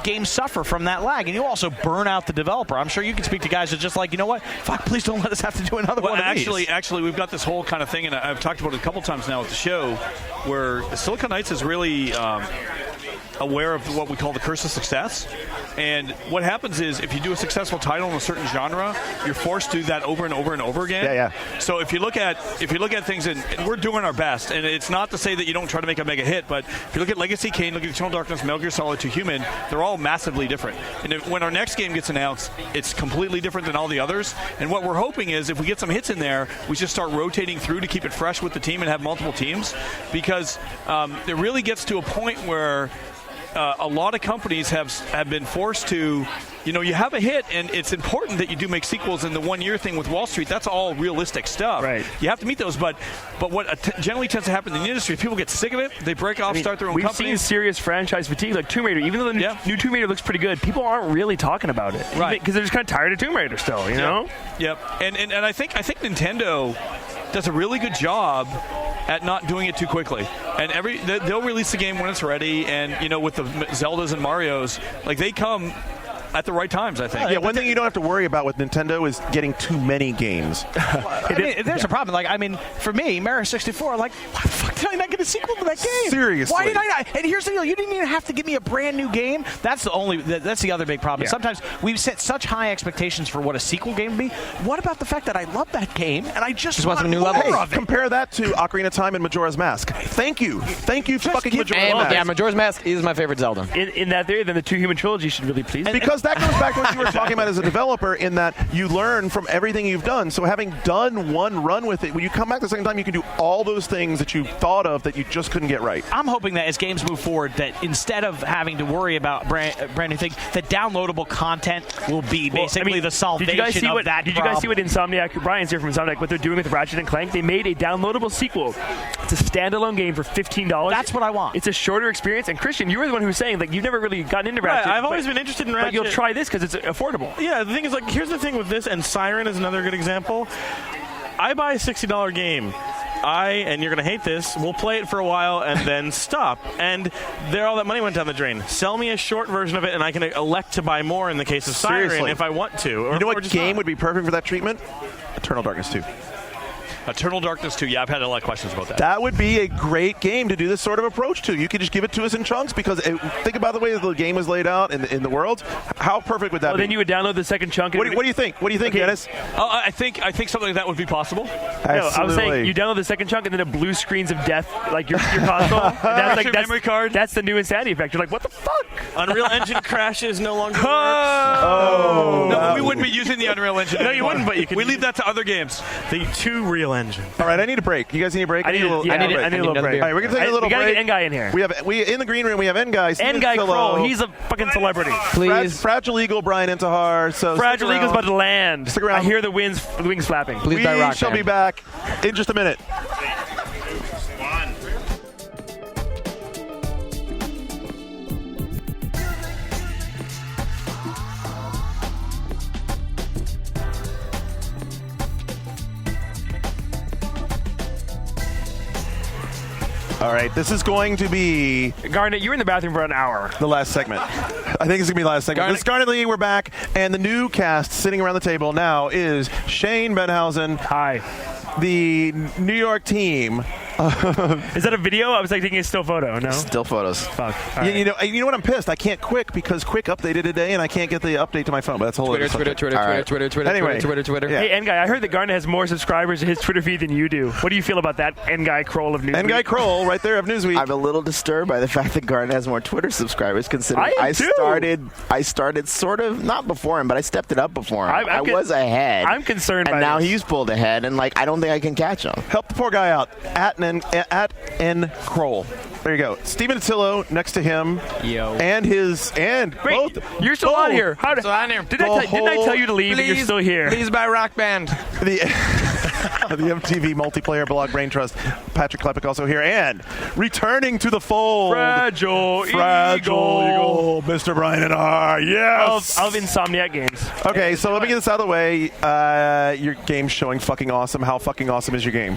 games suffer from that lag, and you also burn out the developer. I'm sure you can speak to guys that just like, you know what, fuck, please don't let us have to do another one of these. Actually, we've got this whole kind of thing, and I've talked about it a couple times now at the show, where Silicon Knights is really aware of what we call the curse of success. And what happens is, if you do a successful title in a certain genre, you're forced to do that over and over and over again. Yeah. So if you look at things, and we're doing our best, and it's not to say that you don't try to make a mega hit, but if you look at Legacy Kain, look at Eternal Darkness, Metal Gear Solid 2 Human, they're all massively different. And when our next game gets announced, it's completely different than all the others. And what we're hoping is, if we get some hits in there, we just start rotating through to keep it fresh with the team and have multiple teams, because it really gets to a point where a lot of companies have been forced to, you have a hit, and it's important that you do make sequels. And the 1 year thing with Wall Street, that's all realistic stuff. Right. You have to meet those, but what generally tends to happen in the industry, if people get sick of it, they break off, start their own companies. We've seen serious franchise fatigue, like Tomb Raider. Even though the new Tomb Raider looks pretty good, people aren't really talking about it, right? Because they're just kind of tired of Tomb Raider still, know. Yep. And I think Nintendo does a really good job at not doing it too quickly. And they'll release the game when it's ready, and with the Zeldas and Marios, like, they come at the right times, I think. Yeah, one thing you don't have to worry about with Nintendo is getting too many games. There's a problem. Like, I mean, for me, Mario 64, like, why the fuck did I not get a sequel to that game? Seriously. Why did I not? And here's the deal. You didn't even have to give me a brand new game. That's the other big problem. Yeah. Sometimes we've set such high expectations for what a sequel game would be. What about the fact that I love that game, and I just want some new level of it? Compare that to Ocarina of Time and Majora's Mask. Thank you fucking Majora's Mask. Yeah, Majora's Mask is my favorite Zelda. In that theory, then the 2 Human trilogy should really please me. Because that goes back to what you were talking about as a developer, in that you learn from everything you've done. So having done one run with it, when you come back the second time, you can do all those things that you thought of that you just couldn't get right. I'm hoping that as games move forward, that instead of having to worry about brand new things, that downloadable content will be basically the salvation of that problem. Did you guys see what Insomniac, Brian's here from Insomniac, what they're doing with Ratchet & Clank? They made a downloadable sequel. It's a standalone game for $15. That's what I want. It's a shorter experience. And Christian, you were the one who was saying, like, you've never really gotten into Ratchet. I've always been interested in Ratchet. But you'll try this because it's affordable. Yeah, the thing is, like, here's the thing with this, and Siren is another good example. I buy a $60 game. And you're going to hate this, we'll play it for a while and then stop. And all that money went down the drain. Sell me a short version of it, and I can elect to buy more in the case of Siren if I want to. You know what game would be perfect for that treatment? Eternal Darkness 2. Eternal Darkness 2. Yeah, I've had a lot of questions about that. That would be a great game to do this sort of approach to. You could just give it to us in chunks, because think about the way the game was laid out in the world. How perfect would that be? Then you would download the second chunk. What do you think? What do you think, Dennis? I think something like that would be possible. I was saying you download the second chunk and then it blue screens of death, like your console. That's memory card. That's the new Insanity effect. You're like, what the fuck? Unreal Engine crashes no longer works. No, we wouldn't be using the Unreal Engine. No, you wouldn't, but you could. We leave that to other games. The 2 Real Engine. All right, I need a break. You guys need a break? I need a little break. All right, we're going to take a little break. We got to get N-Guy in here. We in the green room, we have N-Guy. N-Guy Kroll. He's a fucking celebrity. Please. Fragile Eagle, Brian Intihar. So Fragile Eagle's about to land. Stick around. I hear the wings flapping. We shall be back in just a minute. All right, this is going to be... Garnet, you were in the bathroom for an hour. The last segment. I think it's going to be the last segment. This is Garnet Lee, we're back, and the new cast sitting around the table now is Shane Benhausen. Hi. The New York team Is that a video? I was like taking a still photo. No, still photos. Fuck. You know what? I'm pissed. I can't Quick because Quick updated today, and I can't get the update to my phone. But that's a whole Twitter. Anyway. Twitter. Hey, N Guy, I heard that Garnet has more subscribers to his Twitter feed than you do. What do you feel about that, N Guy Kroll of Newsweek? N Guy Kroll, right there of Newsweek. I'm a little disturbed by the fact that Garnet has more Twitter subscribers. Considering I started sort of not before him, but I stepped it up before him. I was ahead. I'm concerned, and by now this. he's pulled ahead, and I don't think I can catch him. Help the poor guy out. At N Kroll. There you go. Steven Attillo next to him. Yo. And Wait, both. You're still on here. Still on here. Didn't I tell you to leave and you're still here? Please buy Rock Band. The MTV multiplayer blog Brain Trust. Patrick Klepek also here. And returning to the fold. Fragile Eagle. Mr. Brian and R. Yes. Of Insomniac Games. Okay, so let me get this out of the way. Your game's showing fucking awesome. How fucking awesome is your game?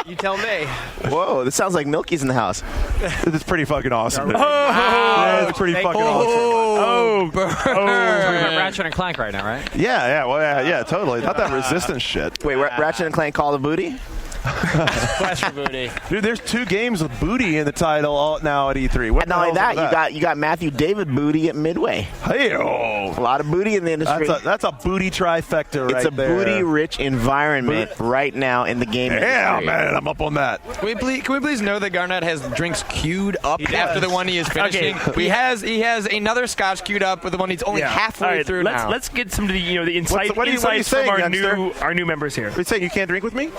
You tell me. Whoa, this sounds like Milky's in the house. It's pretty fucking awesome. It's pretty fucking awesome. Ratchet and Clank right now, right? Yeah, totally. Not that resistance shit. Wait, Ratchet and Clank Call of Booty? Flash booty. Dude, there's 2 games with booty in the title now at E3. What and not only that, you got Matthew David booty at Midway. Hey-oh. A lot of booty in the industry. That's a booty trifecta right there. It's a booty-rich environment right now in the game industry. Yeah, man, I'm up on that. Can we please know that Garnet has drinks queued up after the one he is finishing? Okay. He has another scotch queued up with the one he's only halfway through now. Let's get some of the insights what are you from saying, our new members here. Are you saying you can't drink with me?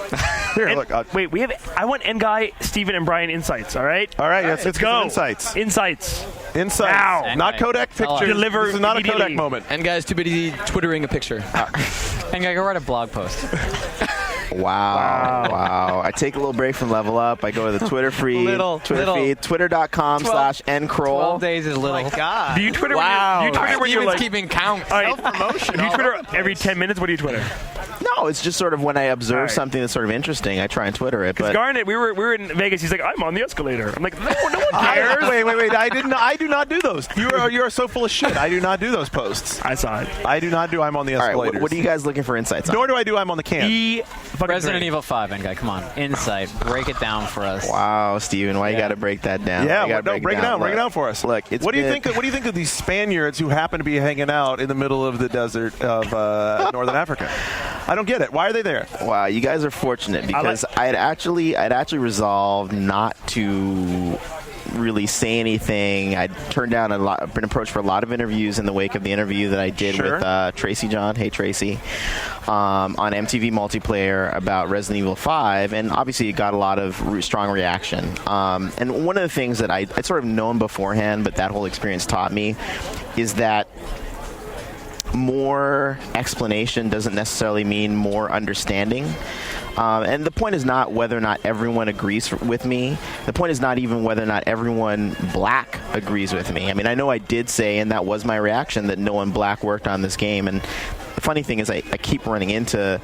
Here, look. Wait, I want N Guy, Steven, and Brian insights. All right. Let's go. Insights. Now. Not Kodak pictures. Deliver. This is not a Kodak moment. And guys, too busy twittering a picture. And go write a blog post. Wow. I take a little break from Level Up. I go to the Twitter feed, twitter.com/nkroll. 12 days is little. Oh my God. Do you Twitter when you're keeping count? Self-promotion. Do you Twitter every 10 minutes? What do you Twitter? No, it's just sort of when I observe something that's sort of interesting, I try and Twitter it. Because Garnet, we were in Vegas. He's like, I'm on the escalator. I'm like, no one cares. Wait. I do not do those. You are so full of shit. I do not do those posts. I saw it. I do not do I'm on the escalator. All right, what are you guys looking for insights on? Nor do I do I'm on the can. Resident Evil 5, N Guy. Come on. Insight. Break it down for us. Wow, Steven, why you got to break that down? Yeah, break it down. Break it down for us. Look, what do you think of these Spaniards who happen to be hanging out in the middle of the desert of Northern Africa? I don't get it. Why are they there? Wow, you guys are fortunate because I'd actually resolved not to really say anything. I turned down I've been approached for a lot of interviews in the wake of the interview that I did with Tracy John. Hey, Tracy. On MTV Multiplayer about Resident Evil 5, and obviously it got a lot of strong reaction. And one of the things that I'd sort of known beforehand, but that whole experience taught me, is that more explanation doesn't necessarily mean more understanding. And the point is not whether or not everyone agrees with me. The point is not even whether or not everyone black agrees with me. I mean, I know I did say, and that was my reaction, that no one black worked on this game. And the funny thing is I keep running into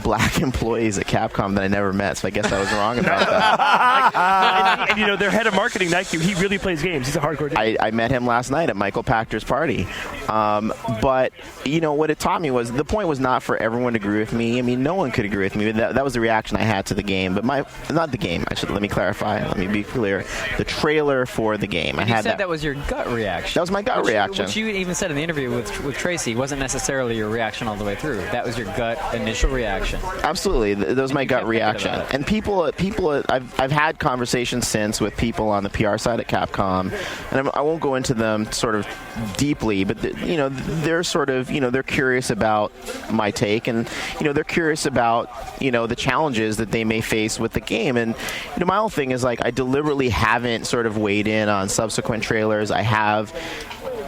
black employees at Capcom that I never met, so I guess I was wrong about that. and their head of marketing, Nike, he really plays games. He's a hardcore dude. I met him last night at Michael Pachter's party. But, what it taught me was the point was not for everyone to agree with me. I mean, no one could agree with me. That was the reaction I had to the game. But not the game. Let me clarify. Let me be clear. The trailer for the game. You said that was your gut reaction. That was my gut reaction. Which you even said in the interview with Tracy wasn't necessarily your reaction all the way through. That was your gut initial reaction. Absolutely, that was my gut reaction. And people, I've had conversations since with people on the PR side at Capcom, and I won't go into them sort of deeply, but they're sort of they're curious about my take, and they're curious about the challenges that they may face with the game. And my whole thing is I deliberately haven't sort of weighed in on subsequent trailers. I have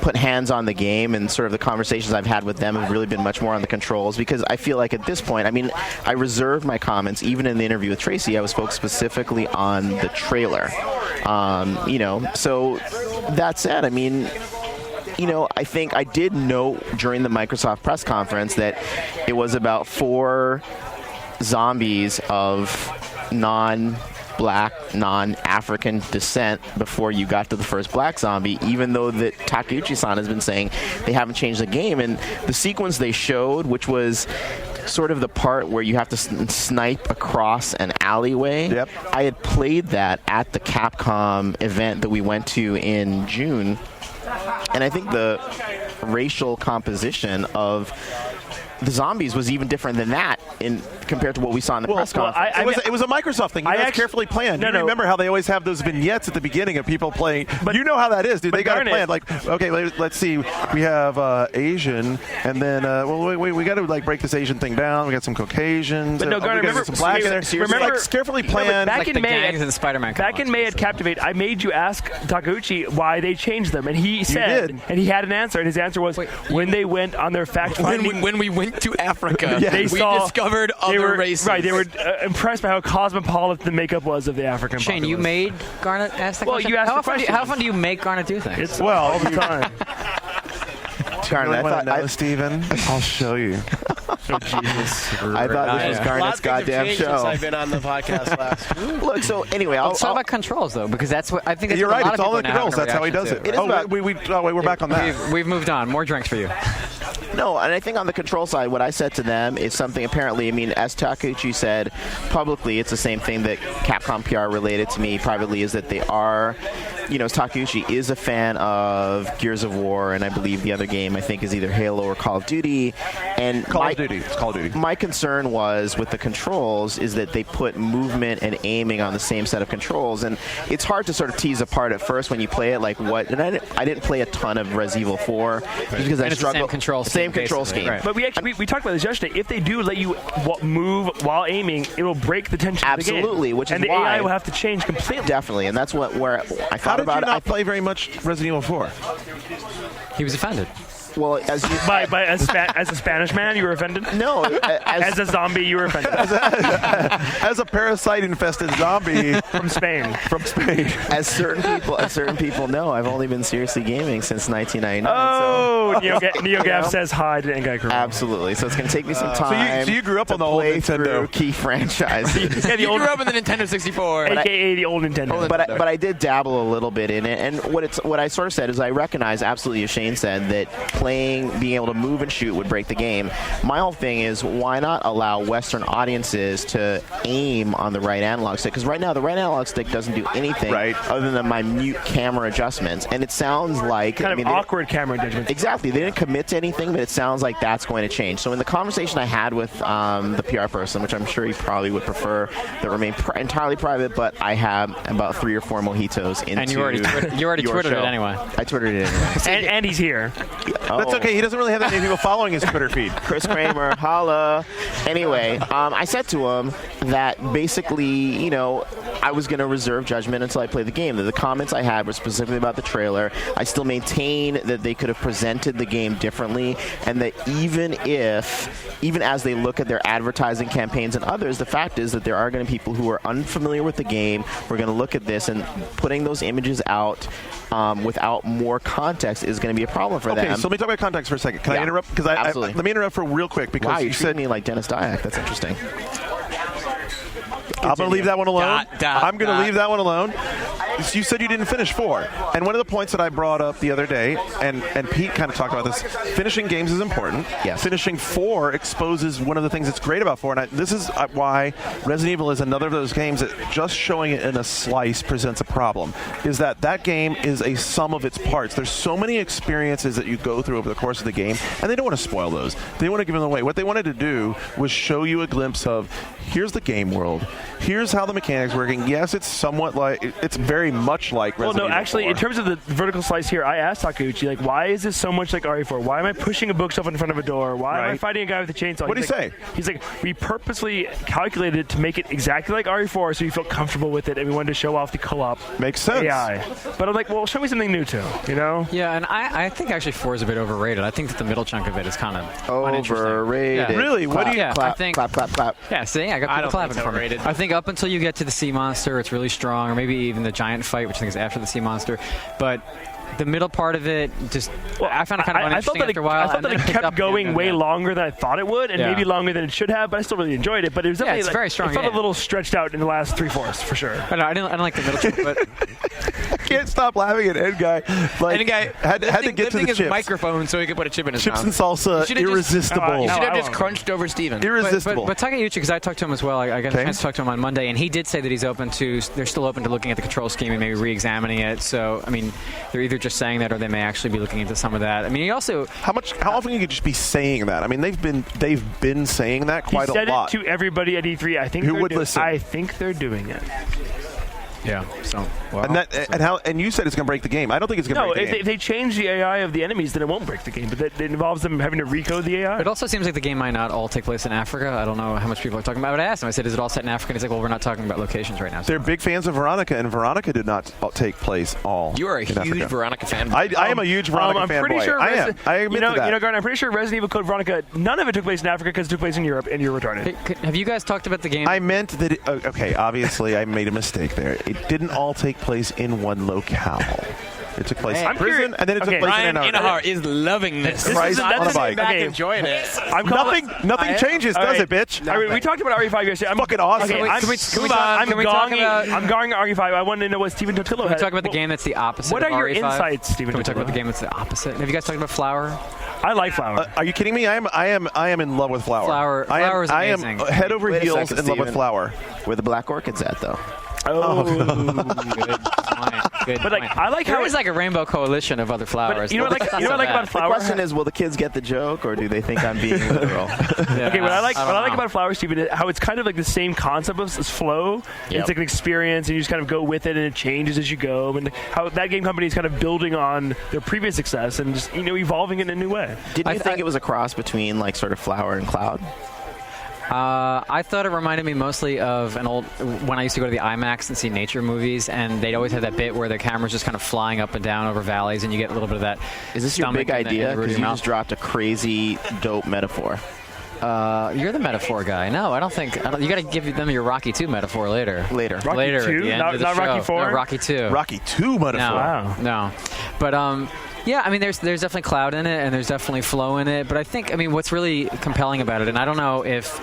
put hands on the game, and sort of the conversations I've had with them have really been much more on the controls, because I feel like at this point, I reserved my comments. Even in the interview with Tracy, I was focused specifically on the trailer. So that said, I think I did note during the Microsoft press conference that it was about 4 zombies of non-black, non-African descent before you got to the first black zombie, even though that Takeuchi-san has been saying they haven't changed the game. And the sequence they showed, which was sort of the part where you have to snipe across an alleyway. Yep. I had played that at the Capcom event that we went to in June, and I think the racial composition of the zombies was even different than that compared to what we saw in the press conference. It was a Microsoft thing. That's carefully planned. You remember how they always have those vignettes at the beginning of people playing. But you know how that is, dude. They got it planned. Like, okay, let's see. We have Asian, and then we got to like break this Asian thing down. We got some Caucasians. But no, Garner, remember some black in there. Remember, like carefully planned. Back in May, in Spider-Man. Back in May at Captivate, I made you ask Takeuchi why they changed them, and he said, and he had an answer, and his answer was when they went on their fact-finding. When we went to Africa. They discovered other races. Right, they were impressed by how cosmopolitan the makeup was of the African Shane, you made Garnet ask that question? You asked the question. How often do you make Garnet do things? All the time. Garnet, I thought, Steven, I'll show you. Jesus. I thought this was Garnet's goddamn show. Since I've been on the podcast last week. Look, so anyway, I'll talk about controls though, because that's what I think. You're right. It's all the controls. That's how he does it. We're back on that. We've moved on. More drinks for you. No, and I think on the control side, what I said to them is something apparently, I mean, as Takeuchi said publicly, it's the same thing that Capcom PR related to me privately, is that they are, Takeuchi is a fan of Gears of War, and I believe the other game, I think, is either Halo or Call of Duty. And Call of Duty. It's Call of Duty. My concern was with the controls is that they put movement and aiming on the same set of controls, and it's hard to sort of tease apart at first when you play it, like what, and I didn't play a ton of Resident Evil 4 just because I struggled. Same control scheme. Right. But we talked about this yesterday. If they do let you move while aiming, it will break the tension of the game. Absolutely, which is and the why AI will have to change completely. Definitely, and that's where I thought about it. How did you not play very much Resident Evil 4? He was offended. Well, as a Spanish man, you were offended? No. As a zombie, you were offended. As a parasite-infested zombie from Spain. As certain people know, I've only been seriously gaming since 1999. Oh, NeoGaf says hi to Ngai Kuro. Absolutely. So it's going to take me some time. So you grew up on the old Nintendo key franchises. You grew up in the Nintendo 64, AKA the old Nintendo. But I did dabble a little bit in it, and what I sort of said is I recognize absolutely, as Shane said, that being able to move and shoot would break the game. My whole thing is, why not allow Western audiences to aim on the right analog stick? Because right now the right analog stick doesn't do anything other than my mute camera adjustments, and it sounds like awkward camera adjustments. Exactly, they didn't commit to anything, but it sounds like that's going to change. So in the conversation I had with the PR person, which I'm sure he probably would prefer that remain entirely private, but I have about 3 or 4 mojitos into. And you already Twittered it anyway. I Twittered it anyway. and he's here. That's okay. He doesn't really have that many people following his Twitter feed. Chris Kramer, holla. Anyway, I said to him that basically, I was going to reserve judgment until I played the game. The comments I had were specifically about the trailer. I still maintain that they could have presented the game differently, and that even as they look at their advertising campaigns and others, the fact is that there are going to be people who are unfamiliar with the game who are going to look at this, and putting those images out without more context is going to be a problem for them. Okay, so let me talk about context for a second. Can I interrupt? Because absolutely. Let me interrupt for real quick because you said me like Dennis Dyack. That's interesting. I'm going to leave that one alone. I'm going to leave that one alone. You said you didn't finish 4. And one of the points that I brought up the other day, and Pete kind of talked about this, finishing games is important. Yes. Finishing 4 exposes one of the things that's great about 4. And this is why Resident Evil is another of those games that just showing it in a slice presents a problem, is that game is a sum of its parts. There's so many experiences that you go through over the course of the game, and they don't want to spoil those. They want to give them away. What they wanted to do was show you a glimpse of, here's the game world. Here's how the mechanics working. Yes, it's somewhat like, it's very much like Resident Evil 4. Actually, in terms of the vertical slice here, I asked Takeuchi, why is this so much like RE4? Why am I pushing a bookshelf in front of a door? Why am I fighting a guy with a chainsaw? What did he say? He's like, we purposely calculated it to make it exactly like RE4 so you feel comfortable with it, and we wanted to show off the co-op Makes sense. AI. But I'm like, well, show me something new too, Yeah, and I think actually 4 is a bit overrated. I think that the middle chunk of it is kind of overrated. Yeah. Really? Clap, what do you clap? Yeah, see, I got people clapping for me. I think up until you get to the sea monster, it's really strong, or maybe even the giant fight, which I think is after the sea monster. But the middle part of it just I found it kind of uninteresting after a while. I thought that it kept going way longer than I thought it would, and maybe longer than it should have. But I still really enjoyed it. But it was definitely it's a very strong it felt a little stretched out in the last 3/4 for sure. I don't like the middle, but I can't stop laughing at Ed Guy. Like, Ed Guy had to get to the chips. Microphone so he could put a chip in his chips mouth. and salsa, irresistible. You should have just crunched over Steven. Irresistible. But Takeuchi, because I talked to him as well. I got a chance to talk to him on Monday, and he did say that he's open to. They're still open to looking at the control scheme and maybe re-examining it. So I mean, they're either just saying that or they may actually be looking into some of that. I mean, he also how often can you just be saying that? I mean, they've been saying that quite a lot. He said it to everybody at E3. I think who would listen. I think they're doing it. Yeah. So. Well, and you said it's going to break the game. I don't think it's going to break the game. If they change the AI of the enemies, then it won't break the game. But it involves them having to recode the AI. It also seems like the game might not all take place in Africa. I don't know how much people are talking about it. But I asked him. I said, "Is it all set in Africa?" And he's like, "Well, we're not talking about locations right now." They're big fans of Veronica, and Veronica did not take place all. You are a huge Veronica fan. I am a huge Veronica fan. I'm pretty sure. I am. I admit to that. You know, Garner, I'm pretty sure Resident Evil Code Veronica. None of it took place in Africa because it took place in Europe, and you're retarded. Hey, have you guys talked about the game? I meant that. Okay, obviously, I made a mistake there. It didn't all take place in one locale. It took place in prison, and then it took place Ryan in Antarctica. Inahar is loving this. Christ on a bike. Enjoying it. Nothing changes, does it, bitch? We talked about RE5 yesterday. I'm fucking awesome. Okay, Can we talk about RE5. I wanted to know what Stephen Totillo had. Can we talk about the game that's the opposite? What are your RE5? insights, Stephen? Can we talk about the game that's the opposite? Have you guys talked about Flower? I like Flower. Are you kidding me? I am in love with Flower. Flower is amazing. I am head over heels in love with Flower. Where the Black Orchids at, though? Oh, good point. I like how there is like a rainbow coalition of other flowers. But you know what I like about Flower? The question is, will the kids get the joke, or do they think I'm being literal? Okay, what I like about Flower, Stephen, is how it's kind of like the same concept as Flow. Yep. It's like an experience, and you just kind of go with it, and it changes as you go. And how that game company is kind of building on their previous success and just evolving it in a new way. Didn't you think it was a cross between like sort of Flower and Cloud? I thought it reminded me mostly of when I used to go to the IMAX and see nature movies, and they'd always have that bit where the camera's just kind of flying up and down over valleys, and you get a little bit of that. Is this your big idea? Because you just dropped a crazy, dope metaphor. You're the metaphor guy. No, I don't think. You got to give them your Rocky 2 metaphor later. Later. Rocky 2? Not Rocky 4? No, Rocky 2. Rocky 2 metaphor. No. But yeah, I mean, there's definitely Cloud in it, and there's definitely Flow in it. But I think, what's really compelling about it, and I don't know if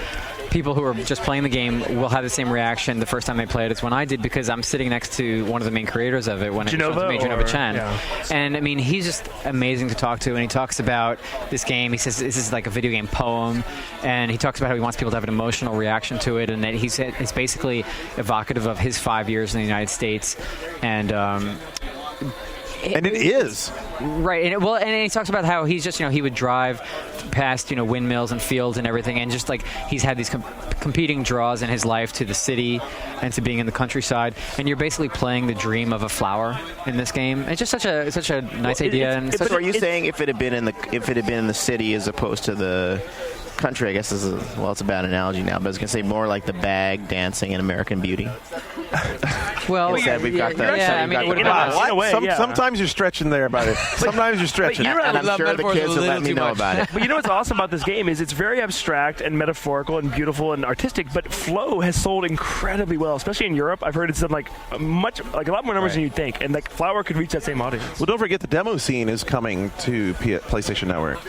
people who are just playing the game will have the same reaction the first time they play it as when I did, because I'm sitting next to one of the main creators of it when Genova Chen. Yeah. And he's just amazing to talk to, and he talks about this game. He says this is like a video game poem, and he talks about how he wants people to have an emotional reaction to it, and that it's basically evocative of his 5 years in the United States. And it is right, and he talks about how he's just he would drive past windmills and fields and everything, and just like he's had these competing draws in his life to the city and to being in the countryside, and you're basically playing the dream of a flower in this game. It's just such a nice idea. So are you saying if it had been in the city as opposed to the country, I guess it's a bad analogy now, but I was going to say more like the bag dancing in American Beauty. Well, sometimes you're stretching there about it. Sometimes you're stretching. And I'm sure the kids will let me know about it. But you know what's awesome about this game is it's very abstract and metaphorical and beautiful and artistic, but Flow has sold incredibly well, especially in Europe. I've heard it's done a lot more numbers than you'd think, and Flower could reach that same audience. Well, don't forget the demo scene is coming to PlayStation Network.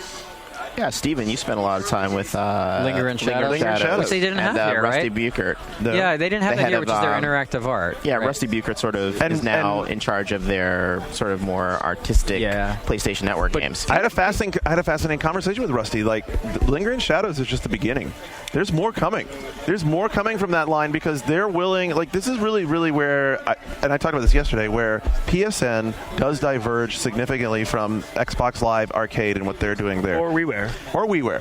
Yeah, Steven, you spent a lot of time with Linger and Shadows, which they didn't have here, Rusty right? Buchert. Yeah, they didn't have that here, which is their interactive art. Yeah, right? Rusty Buchert sort of is now in charge of their sort of more artistic PlayStation Network games. I had a fascinating conversation with Rusty. Linger and Shadows is just the beginning. There's more coming. There's more coming from that line because they're willing. This is really, really where, I talked about this yesterday, where PSN does diverge significantly from Xbox Live Arcade and what they're doing there. Or WiiWare.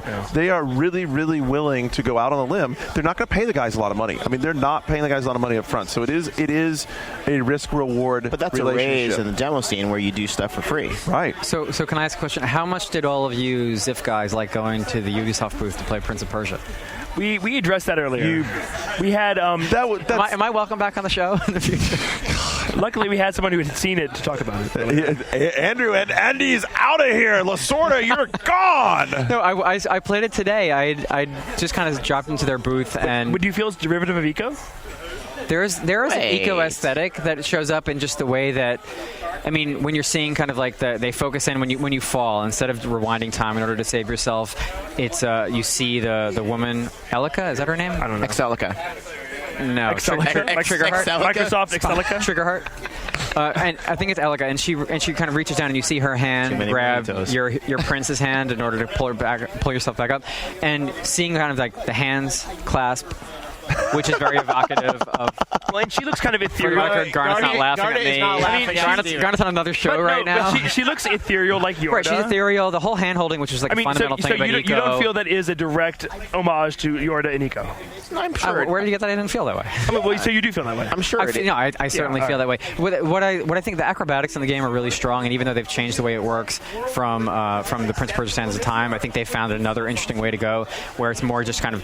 Yeah. They are really, really willing to go out on a limb. They're not going to pay the guys a lot of money. They're not paying the guys a lot of money up front. So it is a risk-reward But that's a raise in the demo scene where you do stuff for free. Right. So can I ask a question? How much did all of you Ziff guys like going to the Ubisoft booth to play Prince of Persia? We addressed that earlier. We had am I welcome back on the show in the future? Luckily, we had someone who had seen it to talk about it. Andrew and Andy's out of here. Lasorda, you're gone. No, I played it today. I just kind of dropped into their booth and. Would you feel it's derivative of Eco? There's an eco aesthetic that shows up in just the way that, I mean, when you're seeing kind of like they focus in when you fall, instead of rewinding time in order to save yourself, it's you see the woman, Elika, is that her name? I don't know. Excelica. No, Triggerheart. Microsoft Excelica. Triggerheart. And I think it's Elika, and she kind of reaches down, and you see her hand grab your prince's hand in order to pull yourself back up, and seeing kind of like the hands clasp, which is very evocative of. Well, and she looks kind of ethereal. For the record, Garnet's not laughing at me. Garnet's on another show right now. But she looks ethereal like Yorda. Right, she's ethereal. The whole hand-holding, which is like a fundamental thing about Eco. You don't feel that is a direct homage to Yorda and Eco? I'm sure. Where did you get that? I didn't feel that way. So you do feel that way? I'm sure. I certainly feel that way. What I think the acrobatics in the game are really strong, and even though they've changed the way it works from the Prince of Persia: Sands of Time, I think they found another interesting way to go, where it's more just kind of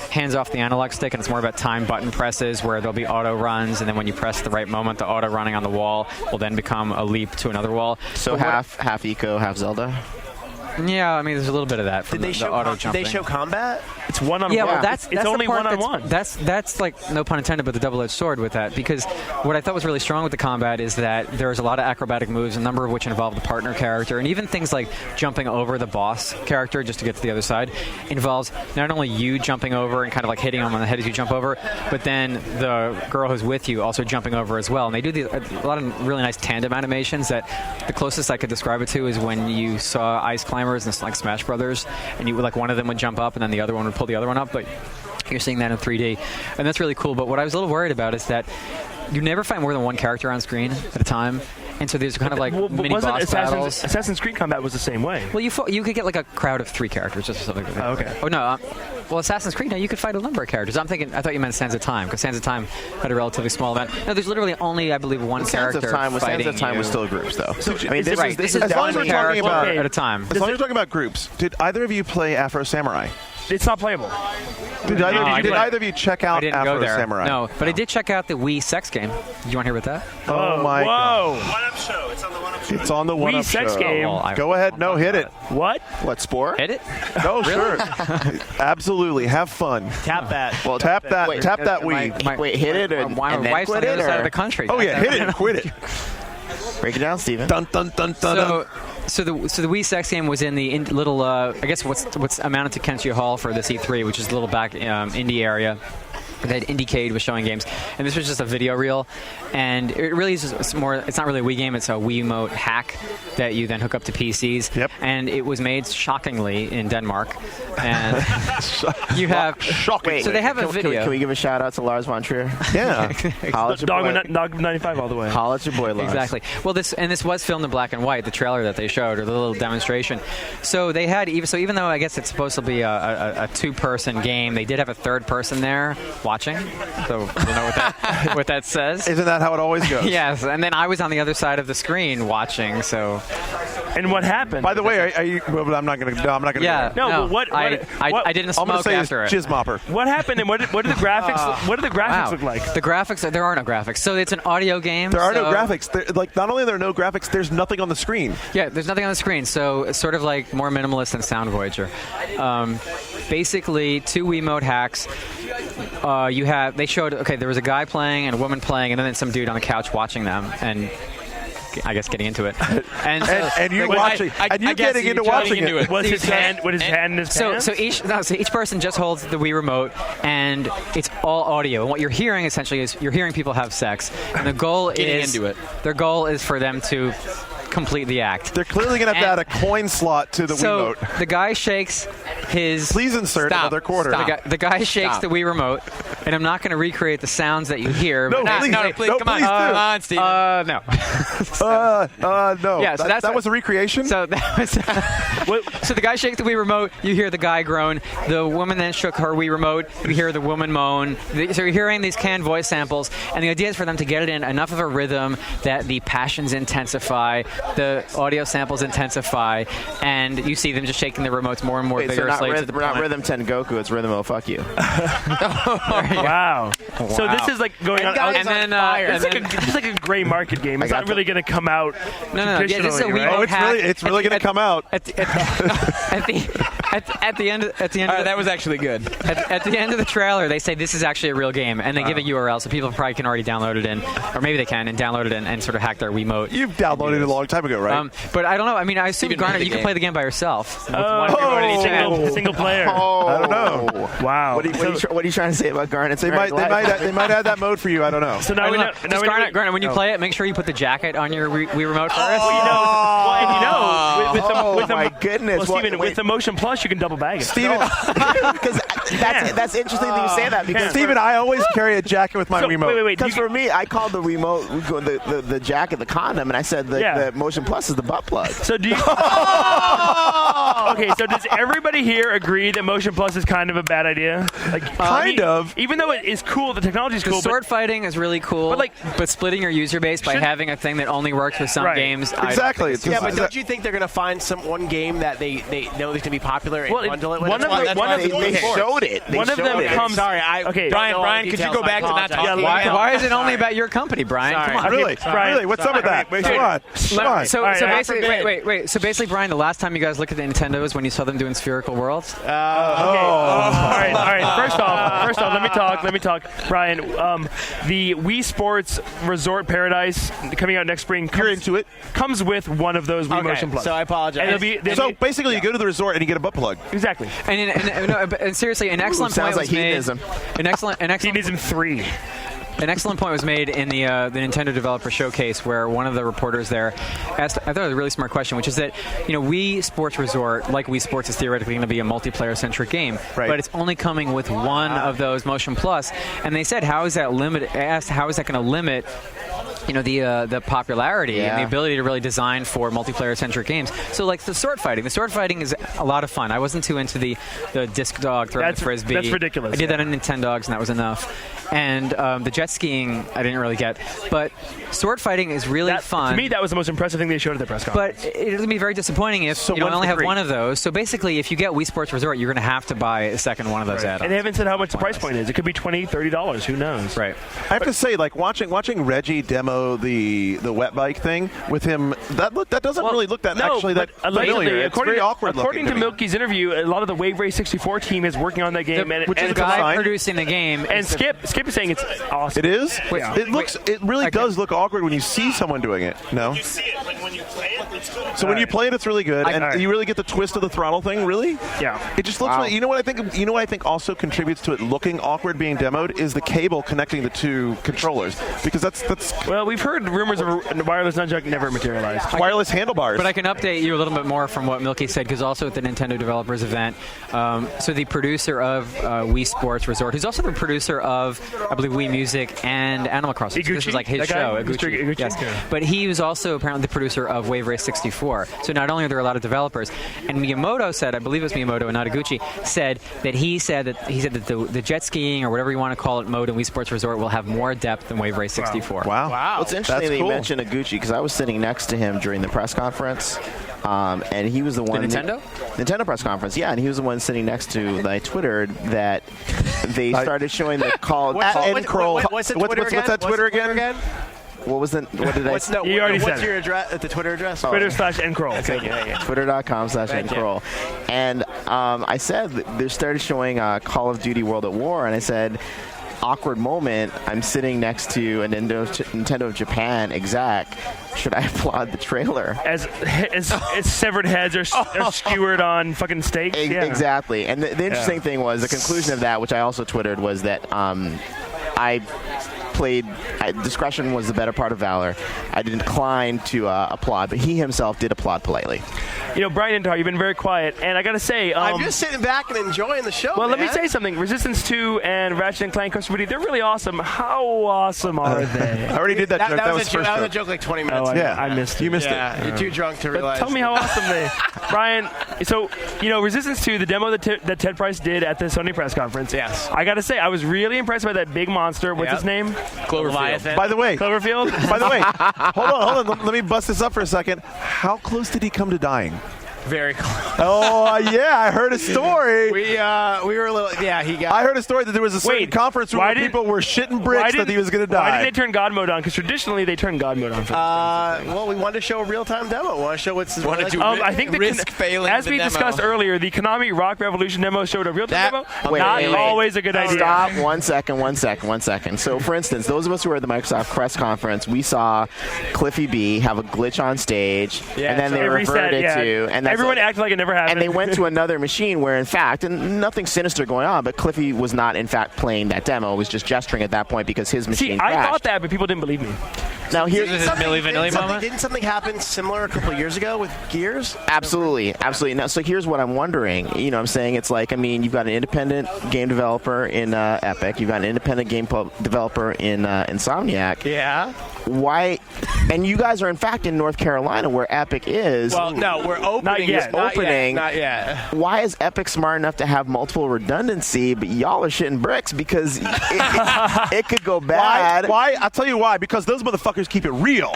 hands off the analog stick, and it's more about time button presses, where there'll be auto runs, and then when you press the right moment, the auto running on the wall will then become a leap to another wall. So half Eco, half Zelda. Yeah, I mean, there's a little bit of that from the auto jumping. Did they show combat? It's one-on-one. Yeah, well, that's only one-on-one. That's like, no pun intended, but the double-edged sword with that. Because what I thought was really strong with the combat is that there's a lot of acrobatic moves, a number of which involve the partner character, and even things like jumping over the boss character just to get to the other side involves not only you jumping over and kind of like hitting them on the head as you jump over, but then the girl who's with you also jumping over as well. And they do a lot of really nice tandem animations that the closest I could describe it to is when you saw Ice Climbers and like Smash Brothers, and you like one of them would jump up and then the other one would pull the other one up, but you're seeing that in 3D, and that's really cool. But what I was a little worried about is that you never find more than one character on screen at a time, and so there's kind of like mini boss battles. Assassin's Creed combat was the same way. Well, you could get like a crowd of 3 characters just or something like that. Oh, okay. Oh no. Well, Assassin's Creed, now you could fight a number of characters. I thought you meant Sands of Time, because Sands of Time had a relatively small event. No, there's literally only, I believe, one character fighting Sands of Time was still groups, though. So, I mean, this is as long as we're talking about at a time. As long as we're talking about groups, did either of you play Afro Samurai? It's not playable. Did either of you check out Afro Samurai? No, but I did check out the Wii sex game. Do you want to hear about that? Oh my God. One-Up Show. It's on the One-Up Show. It's on the One-Up Show. Wii sex game. Go ahead. No, hit it. What? What, Spore? Hit it? No, sure. Absolutely. Have fun. Tap that. Well, tap that Wii. Wait, hit it and my wife's on the other side of the country. Oh, yeah, hit it and quit it. Break it down, Steven. Dun, dun, dun, dun, So the Wii sex game was in the little, I guess what's amounted to Kenshi Hall for this E3, which is a little back indie area. That Indiecade was showing games, and this was just a video reel, and it really is just more. It's not really a Wii game; it's a Wiimote hack that you then hook up to PCs. Yep. And it was made shockingly in Denmark, and you have shocking. So they have a video. Can we give a shout out to Lars von Trier? Yeah. Dog 95 all the way. Holla at your boy, Lars. Exactly. Well, this was filmed in black and white. The trailer that they showed, or the little demonstration. So they had even though I guess it's supposed to be a 2-person game, they did have a 3rd person there watching, so you know what that says. Isn't that how it always goes? Yes, and then I was on the other side of the screen watching. So, and what happened? By the way, are you? Well, I'm not going to. No, I'm not going to. Yeah. No, but what? I didn't smoke after it. Jizz mopper. What happened? And what did the graphics? What did the graphics look like? The graphics. There are no graphics. So it's an audio game. There are no graphics. Like not only are there no graphics, there's nothing on the screen. Yeah, there's nothing on the screen. So it's sort of like more minimalist than Sound Voyager. Basically, 2 Wiimote hacks. They showed, there was a guy playing and a woman playing, and then some dude on the couch watching them, and I guess getting into it. And you watching, and you getting into watching it. Was his hand in his pants? So each person just holds the Wii remote, and it's all audio. And what you're hearing essentially is you're hearing people have sex, and the goal their goal is for them to complete the act. They're clearly going to have to add a coin slot to the Wiimote. So the guy shakes his... Please insert another quarter. The guy shakes the Wii remote, and I'm not going to recreate the sounds that you hear. No, please, come on. Come on, Steven. No. No. Yeah, so that was a recreation? So that was... So the guy shakes the Wii remote, you hear the guy groan. The woman then shook her Wii remote, you hear the woman moan. So you're hearing these canned voice samples, and the idea is for them to get it in enough of a rhythm that the passions intensify, the audio samples intensify, and and you see them just shaking the remotes more and more vigorously. So not Rhythm Tengoku, it's Rhythm Oh Fuck You. Wow. So this is like going on. And then it's like a gray market game. It's not really going to come out. No. Yeah, this is a Wiimote hack. It's really going to come out. At the end. That was actually good. At the end of the trailer, they say this is actually a real game, and they give a URL, so people probably can already download it in, or maybe they can, and download it and sort of hack their Wiimote. You've downloaded it a long time ago, right? But I don't know. I mean, I assume, Garnet, you can play the game by yourself. Single player. I don't know. Wow. What are you trying to say about Garnet? They might add that mode for you. I don't know. So now we know. Garnet, when you play it, make sure you put the jacket on your Wii Remote first. My goodness. Well, Steven, with the Motion Plus, you can double bag it. Steven, because that's interesting that you say that. Because Steven, I always carry a jacket with my Wiimote. Wait. Because for me, I called the Wiimote the jacket the condom, and I said the Motion Plus is the butt plug. So do you? Okay, so does everybody here agree that Motion Plus is kind of a bad idea? Like, kind of. Even though it is cool, the technology is cool. Sword fighting is really cool, but splitting your user base by having a thing that only works with some games. Exactly. But don't you think they're going to find one game that they know is going to be popular and bundle it with? They showed it. One of them comes. Sorry, Brian, could you go back to not talking? Why is it only about your company, Brian? Sorry. Come on. Really? What's up with that? Come on. So basically, wait. So basically, Brian, the last time you guys looked at the Nintendos when you saw them doing spherical worlds? Okay. All right. First off, let me talk. Brian, the Wii Sports Resort Paradise coming out next spring. You're into it. Comes with one of those Wii Motion Plus. So I apologize. So basically, you go to the resort and you get a butt plug. Exactly. And seriously, an excellent point was made. Hedonism. Hedonism 3. An excellent point was made in the Nintendo Developer Showcase, where one of the reporters there asked, I thought it was a really smart question, which is that, Wii Sports Resort, like Wii Sports, is theoretically going to be a multiplayer-centric game, but it's only coming with one of those Motion Plus. And they said, how is that going to limit the popularity and the ability to really design for multiplayer-centric games? So, like the sword fighting is a lot of fun. I wasn't too into the disc dog throwing the frisbee. That's ridiculous. I did that on Nintendogs, and that was enough. And the jet skiing, I didn't really get. But sword fighting is really fun. To me, that was the most impressive thing they showed at the press conference. But it'll be very disappointing if you only have one of those. So basically, if you get Wii Sports Resort, you're going to have to buy a second one of those add-ons. And they haven't said how much the price point is. It could be $20, $30. Who knows? Right. I have to say, like watching Reggie demo the wet bike thing with him, that doesn't really look that familiar. It's very awkward. According to Milky's interview, a lot of the Wave Race 64 team is working on that game, which is the guy producing the game. And Skip is saying it's awesome. It is. Yeah. It really does look awkward when you see someone doing it. No. You see it when you play it. It's good. So when you play it, it's really good, and you really get the twist of the throttle thing. Really? Yeah. It just looks. You know what I think also contributes to it looking awkward being demoed is the cable connecting the two controllers, because that's. Well, we've heard rumors of a wireless nunchuck never materialized. Wireless handlebars. But I can update you a little bit more from what Milky said, because also at the Nintendo Developers event, so the producer of Wii Sports Resort, who's also the producer of, I believe, Wii Music and Animal Crossing. So this was like his show. Iguchi? Yes. Yeah. But he was also apparently the producer of Wave Race 64. So not only are there a lot of developers, and Miyamoto said, I believe it was Miyamoto and not Iguchi, said that the jet skiing or whatever you want to call it mode in Wii Sports Resort will have more depth than Wave Race 64. Wow. Well, it's interesting that you mentioned Iguchi, because I was sitting next to him during the press conference, and he was the one. The Nintendo press conference, yeah, and he was the one sitting next to. I Twittered that they started showing the call. What's that Twitter again? What did I say? You already said what's your address? The Twitter address? Twitter/nkroll. Twitter.com/nkroll. And I said they started showing Call of Duty World at War, and I said, awkward moment. I'm sitting next to a Nintendo of Japan exec. Should I applaud the trailer? As severed heads are skewered on fucking steaks? Exactly. And the interesting thing was, the conclusion of that, which I also Twittered, was that discretion was the better part of valor. I declined to applaud, but he himself did applaud politely. Brian Intar, you've been very quiet, and I gotta say, I'm just sitting back and enjoying the show. Well, let me say something. Resistance 2 and Ratchet & Clank Custom Booty, they're really awesome. How awesome are they? I already did that joke. That was a joke like 20 minutes ago. Yeah, I missed it. You missed it. You're too drunk to realize. Tell me how awesome they. Brian, so Resistance 2, the demo that Ted Price did at the Sony press conference. Yes. I gotta say, I was really impressed by that big monster. What's his name? Cloverfield. By the way, Cloverfield. hold on. Let me bust this up for a second. How close did he come to dying? Very close. Oh, yeah, I heard a story. We were a little, I heard a story that there was a certain conference room where people were shitting bricks that he was going to die. Why did they turn God mode on? Because traditionally they turn God mode on. Well, we wanted to show a real-time demo. We want to show what's I think risk failing. As we discussed earlier, the Konami Rock Revolution demo showed a real-time demo. Wait, always a good idea. Stop. One second. So, for instance, those of us who were at the Microsoft press conference, we saw Cliffy B have a glitch on stage, and then they reverted to, and everyone acted like it never happened. And they went to another machine where, in fact, and nothing sinister going on, but Cliffy was not, in fact, playing that demo. It was just gesturing at that point because his machine crashed. I thought that, but people didn't believe me. Now here's didn't something happen similar a couple of years ago with Gears? Absolutely. Now, so here's what I'm wondering. I'm saying it's like, you've got an independent game developer in Epic. You've got an independent game developer in Insomniac. Yeah. Why? And you guys are, in fact, in North Carolina, where Epic is. Well, no, we're opening. Not yet. Why is Epic smart enough to have multiple redundancy, but y'all are shitting bricks because it could go bad? Why? I'll tell you why. Because those motherfuckers keep it real.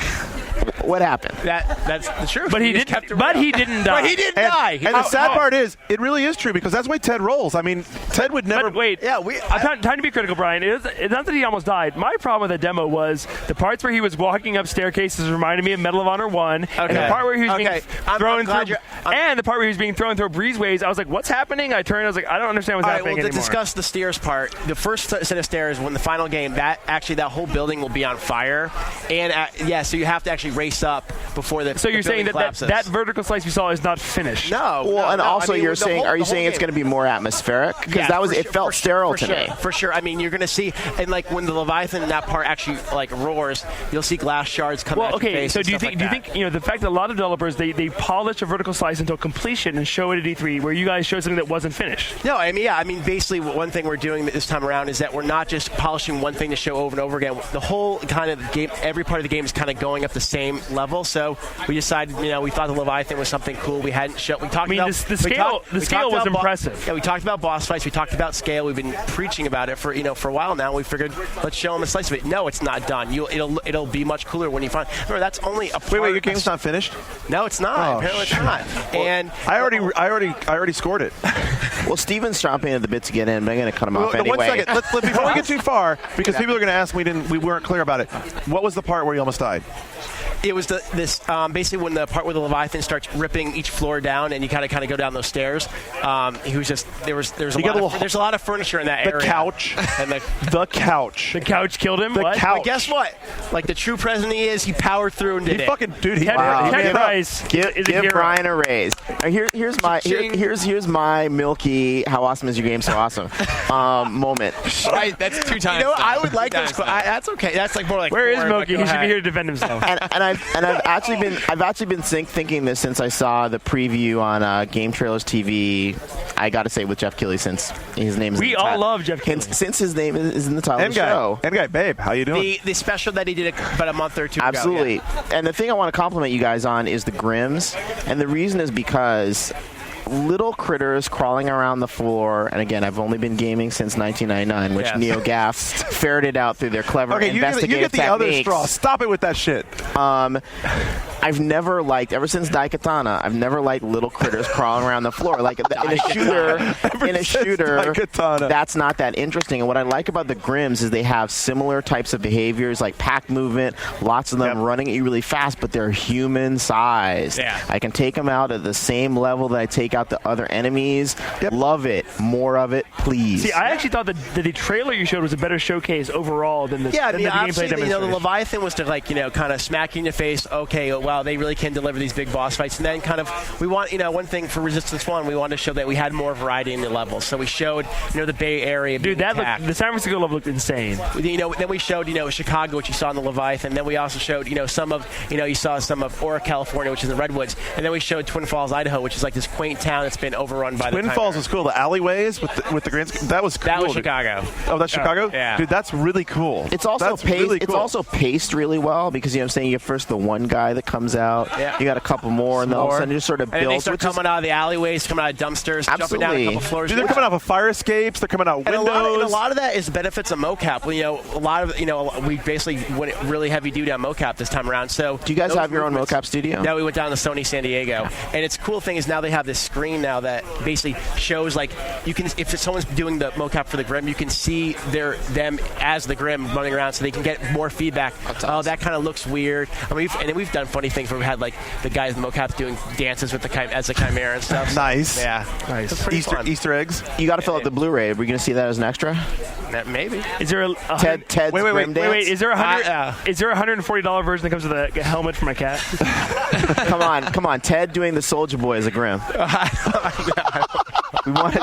What happened? That's the truth. But he didn't die. But he didn't die. And the sad part is, it really is true because that's the way Ted rolls. Ted would never. But wait. Yeah, I'm trying to be critical, Brian. It's not that he almost died. My problem with the demo was the parts where he was walking up staircases reminded me of Medal of Honor 1. Okay. And the part where he was being thrown through, and the part where he was being thrown through breezeways, I was like, "What's happening?" I turned. I was like, "I don't understand what's happening anymore." To discuss the stairs part, the first set of stairs, when the final game, that whole building will be on fire, and so you have to actually race up before the. So you're saying collapses. that vertical slice you saw is not finished? No. Also you're saying, are you saying it's going to be more atmospheric? Because it felt sterile to me. For sure. You're going to see, and like when the Leviathan in that part actually like roars, you'll see glass shards come out. Okay. So do you think the fact that a lot of developers they polish a vertical slice until completion and show it at E3, where you guys showed something that wasn't finished? No. Basically, one thing we're doing this time around is that we're not just polishing one thing to show over and over again. The whole kind of game, every part of the game is kind of going up the same level. So we decided, we thought the Leviathan was something cool. We hadn't shown. We talked about the scale was impressive. Yeah, we talked about boss fights. We talked about scale. We've been preaching about it for a while now. We figured let's show them a slice of it. No, it's not done. It'll be much cooler when you find. Remember, that's only a part. Wait, your game's not finished? No, it's not. Apparently, it's not. And I already scored it. Well, Steven's chomping at the bit to get in, but I'm going to cut him off anyway. 1 second. Before we get too far, because people are going to ask, we weren't clear about it. What was the part where you almost died? It was basically when the part where the Leviathan starts ripping each floor down, and you kind of go down those stairs. He was just there's a lot of furniture in that area. The couch and the couch. The couch killed him. The couch. But guess what? Like the true president he powered through and did it. Ted Price. Give Brian a raise. Here's my milky. How awesome is your game? So awesome. Moment. Right, that's 2 times. I would like this, but that's okay. That's like more like. Where is Milky? He should be here to defend himself. I've actually been thinking this since I saw the preview on Game Trailers TV. I got to say with Jeff Keighley, since his name is. We all love Jeff Keighley. Since his name is in the title of the show. Guy, babe, how you doing? The special that he did about a month or two ago. Absolutely. Yeah. And the thing I want to compliment you guys on is the Grims, and the reason is because little critters crawling around the floor, and again, I've only been gaming since 1999, which NeoGAF ferreted out through their clever investigative techniques. You get the other straw. Stop it with that shit. I've never liked, ever since Daikatana, I've never liked little critters crawling around the floor. Like in a shooter, that's not that interesting. And what I like about the Grims is they have similar types of behaviors, like pack movement, lots of them running at you really fast, but they're human sized. Yeah. I can take them out at the same level that I take out the other enemies. Love it. More of it, please. See, I actually thought that the trailer you showed was a better showcase overall than the gameplay demonstration. The Leviathan was to kind of smack you in the face. Okay, wow, they really can deliver these big boss fights. And then we want, one thing for Resistance 1, we wanted to show that we had more variety in the levels. So we showed, the Bay Area. Dude, the San Francisco level looked insane. Then we showed, Chicago, which you saw in the Leviathan. Then we also showed, some of, you saw some of Ora, California, which is in the Redwoods. And then we showed Twin Falls, Idaho, which is like this quaint town that's been overrun by Twin Falls was cool. The alleyways with the grand, that was cool. That was Chicago. Oh, that's Chicago? Yeah. Dude, that's really cool. It's also paced. Really cool. It's also paced really well because I'm saying you have first the one guy that comes out. Yeah. You got a couple more, and then all of a sudden it just sort of builds. And they start coming out of the alleyways, coming out of dumpsters, jumping down a couple floors. Dude, they're coming off of fire escapes. They're coming out windows. And a lot of that is benefits of mocap. A lot of we basically went really heavy duty on mocap this time around. So do you guys have your own mocap studio? No, we went down to Sony San Diego, and it's cool thing is now they have this screen now that basically shows like you can if someone's doing the mocap for the Grim, you can see them as the Grim running around, so they can get more feedback. Oh, that kind of looks weird. I mean, we've done funny things where we had like the guys in the mocap doing dances with as the Chimera and stuff. Nice. Yeah. Nice. Easter eggs. You got to fill out the Blu-ray. Are we going to see that as an extra? Maybe. Is there a Ted's wait. dance? Is there $140 version that comes with a helmet for my cat? Come on. Ted doing the Soulja Boy as a Grim. We want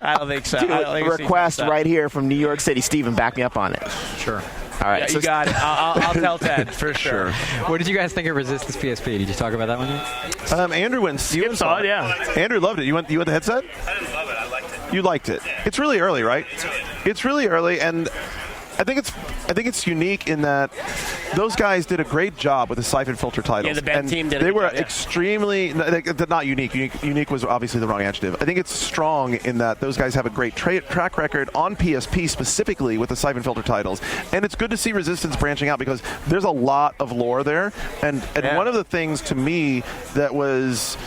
I don't think so. a request right here from New York City. Steven, back me up on it. Sure. All right. Yeah, you got it. I'll tell Ted for sure. What did you guys think of Resistance PSP? Did you talk about that one yet? Andrew went. You saw it, yeah. Andrew loved it. You went the headset? I didn't love it. I liked it. You liked it. It's really early, right? It's really early, and I think it's unique in that those guys did a great job with the Siphon Filter titles. Yeah, the Ben team did. They were extremely not unique. Unique was obviously the wrong adjective. I think it's strong in that those guys have a great track record on PSP specifically with the Siphon Filter titles, and it's good to see Resistance branching out because there's a lot of lore there. And one of the things to me that was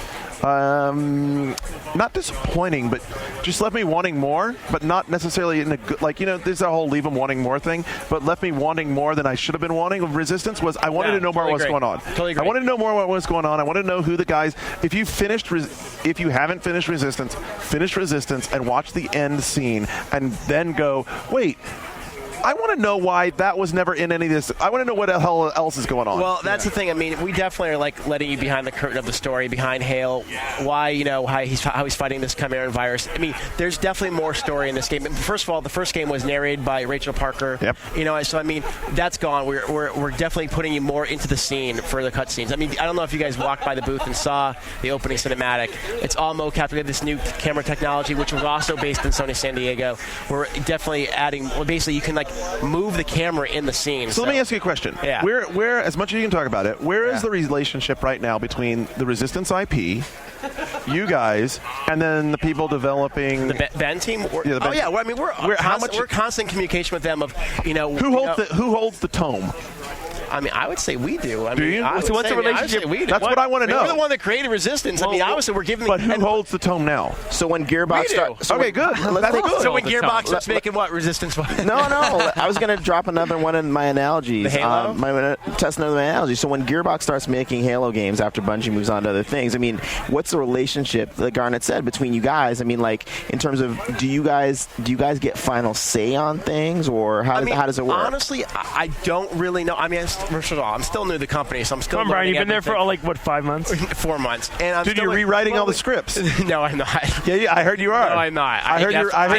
not disappointing, but just left me wanting more, but not necessarily in a good, there's that whole leave them wanting more thing, but left me wanting more than I should have been wanting of Resistance was I wanted to know more what's going on. Totally I wanted to know more what was going on. I wanted to know who the guys, if you haven't finished Resistance, finish Resistance and watch the end scene and then go, wait, I want to know why that was never in any of this. I want to know what the hell else is going on. Well, that's the thing. I mean, we definitely are letting you behind the curtain of the story, behind Hale, why how he's fighting this Chimeran virus. I mean, there's definitely more story in this game. First of all, the first game was narrated by Rachel Parker. Yep. So I mean, that's gone. We're definitely putting you more into the scene for the cutscenes. I mean, I don't know if you guys walked by the booth and saw the opening cinematic. It's all mocap. We have this new camera technology, which was also based in Sony San Diego. We're definitely adding. Well, basically, you can move the camera in the scene. So let me ask you a question. Yeah. Where as much as you can talk about it, where is the relationship right now between the Resistance IP, you guys, and then the people developing the Ben team? Ben team. Well, I mean, we're constant communication with them of who holds the tome. I mean, I would say we do. Do you? So what's the relationship? That's what I want to know. We're the one that created Resistance. I mean, obviously, we're giving. But who holds the tome now? So when Gearbox starts, okay, good. That's good. So when Gearbox starts making what Resistance? No. I was going to drop another one in my analogies. The Halo? Test another analogy. So when Gearbox starts making Halo games after Bungie moves on to other things, I mean, what's the relationship, like Garnet said, between you guys? I mean, like in terms of do you guys get final say on things, or how does it work? Honestly, I don't really know. I mean, first of all, I'm still new to the company, so I'm still. Come on, Brian, you've been there for 5 months? 4 months. And Dude, you're rewriting all the scripts. No, I'm not. Yeah, I heard you are. No, I'm not. I heard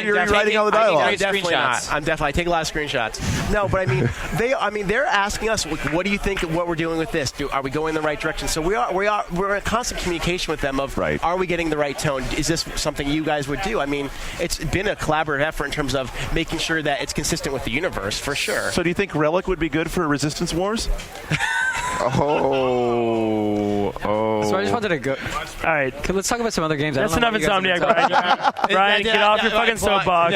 you're rewriting all the dialogue. I'm definitely not. I take a lot of screenshots. No, but I mean, they're asking us, what do you think of what we're doing with this? Are we going in the right direction? So we're in constant communication with them of, are we getting the right tone? Is this something you guys would do? I mean, it's been a collaborative effort in terms of making sure that it's consistent with the universe, for sure. So do you think Relic would be good for Resistance Wars? So I just wanted to go. All right, let's talk about some other games. That's enough Insomniac, Brian. Brian, get off your fucking soapbox.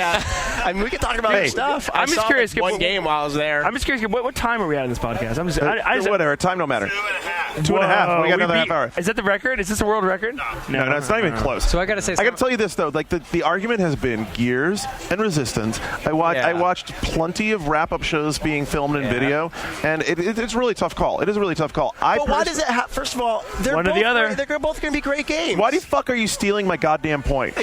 I mean, we can talk about other stuff. I'm just curious. One game while I was there. I'm just curious. What time are we at in this podcast? I'm just whatever. Time don't matter. 2.5. We got another half hour. Is that the record? Is this a world record? No, it's not even close. So I got to say, I got to tell you this though. Like the argument has been Gears and Resistance. I watched plenty of wrap-up shows being filmed in video, and it's a really tough call. It is a really tough call. But why does it have? First of all, they're one or the other. They're both going to be great games. Why the fuck are you stealing my goddamn point?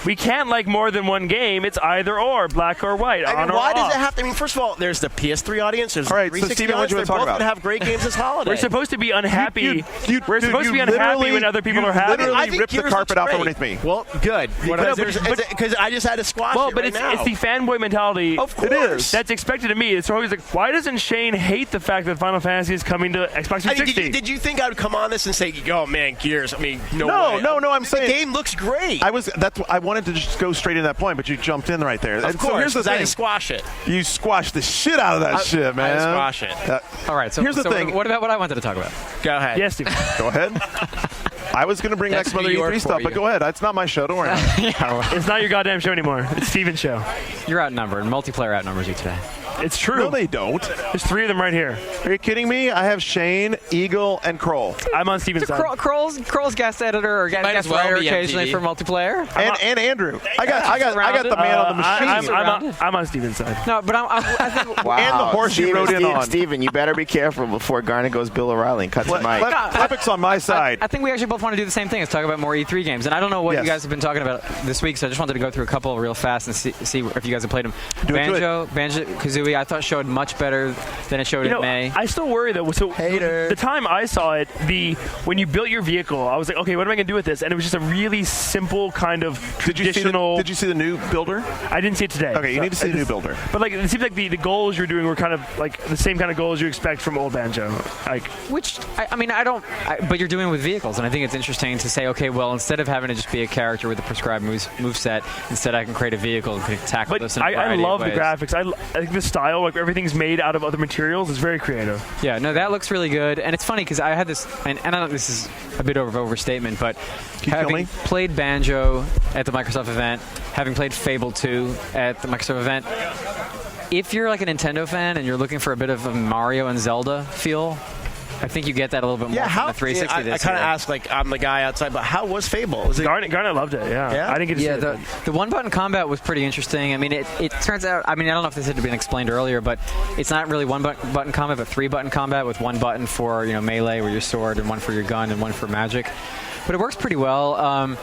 We can't like more than one game. It's either or, black or white, I mean, on or why off. does it have to? I mean, first of all, there's the PS3 audience. There's all right, the 360 so Steven, audience. what do you want to talk about? They're both going to have great games this holiday. We're supposed to be unhappy. We're supposed to be unhappy when other people are happy. I think ripped the carpet off underneath me. Well, good. Because I just had to squash it but it's the fanboy mentality. Of course. It is. That's expected of me. It's always like, why doesn't Shane hate the fact that Final Fantasy is coming to Xbox 360? Did you think I would come on this and say, oh man, Gears? I mean, no way. I'm saying the game looks great. I wanted to just go straight to that point, but you jumped in right there. Of course, so here's the thing. I squash it. You squashed the shit out of that shit, man. I squash it. All right, so here's the thing. What about what I wanted to talk about? Go ahead. Yes, Steve. Go ahead. I was going to bring next some other E3 stuff, but go ahead. It's not my show. Don't worry. It's not your goddamn show anymore. It's Steven's show. You're outnumbered. Multiplayer outnumbers you today. It's true. No, they don't. There's 3 of them right here. Are you kidding me? I have Shane, Eagle, and Kroll. I'm on Steven's side. Kroll's guest editor or guest writer occasionally for multiplayer. And Andrew. I got the man on the machine. I'm on Steven's side. No, but I think. Wow. And the horse you rode in on. Steven, you better be careful before Garnet goes Bill O'Reilly and cuts the mic. Epic's on my side. I think we actually both want to do the same thing. Let's talk about more E3 games. And I don't know what you guys have been talking about this week, so I just wanted to go through a couple real fast and see if you guys have played them. Banjo-Kazooie, I thought showed much better than it showed in May. I still worry though. So the time I saw it, when you built your vehicle, I was like, okay, what am I gonna do with this? And it was just a really simple kind of traditional. Did you see the new builder? I didn't see it today. Okay, you need to see the new builder. But like, it seems like the goals you're doing were kind of like the same kind of goals you expect from old Banjo. But you're doing it with vehicles, and I think it's interesting to say, okay, well, instead of having to just be a character with a prescribed moveset, instead I can create a vehicle and can tackle this in a variety I love of ways. the graphics. I think the style, like everything's made out of other materials, is very creative. Yeah, no, that looks really good. And it's funny because I had this, and I don't know, this is a bit of an overstatement, but having played Banjo at the Microsoft event, having played Fable 2 at the Microsoft event, if you're like a Nintendo fan and you're looking for a bit of a Mario and Zelda feel, I think you get that a little bit more from the 360 this year. I kind of asked, like, I'm the guy outside, but how was Fable? Garnet loved it, yeah. I didn't get to see it. The one-button combat was pretty interesting. I mean, it turns out, I don't know if this had been explained earlier, but it's not really one-button combat, but 3-button combat with 1 button for, melee with your sword and 1 for your gun and 1 for magic. But it works pretty well.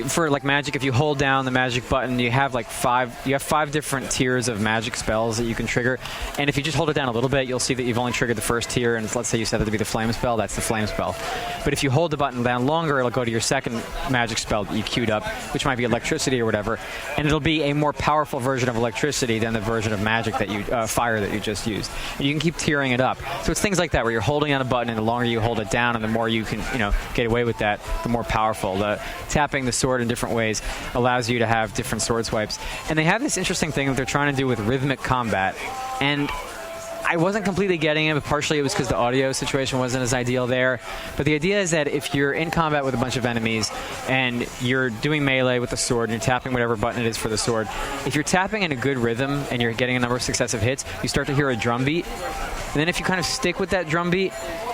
For like magic, if you hold down the magic button, you have like 5 different tiers of magic spells that you can trigger. And if you just hold it down a little bit, you'll see that you've only triggered the first tier. And let's say you set it to be the flame spell, that's the flame spell. But if you hold the button down longer, it'll go to your second magic spell that you queued up, which might be electricity or whatever. And it'll be a more powerful version of electricity than the version of magic that you fire that you just used. And you can keep tiering it up. So it's things like that where you're holding on a button, and the longer you hold it down, and the more you can get away with that, the more powerful. The tapping the sword in different ways allows you to have different sword swipes. And they have this interesting thing that they're trying to do with rhythmic combat. And I wasn't completely getting it, but partially it was because the audio situation wasn't as ideal there. But the idea is that if you're in combat with a bunch of enemies and you're doing melee with the sword and you're tapping whatever button it is for the sword, if you're tapping in a good rhythm and you're getting a number of successive hits, you start to hear a drum beat. And then if you kind of stick with that drum beat,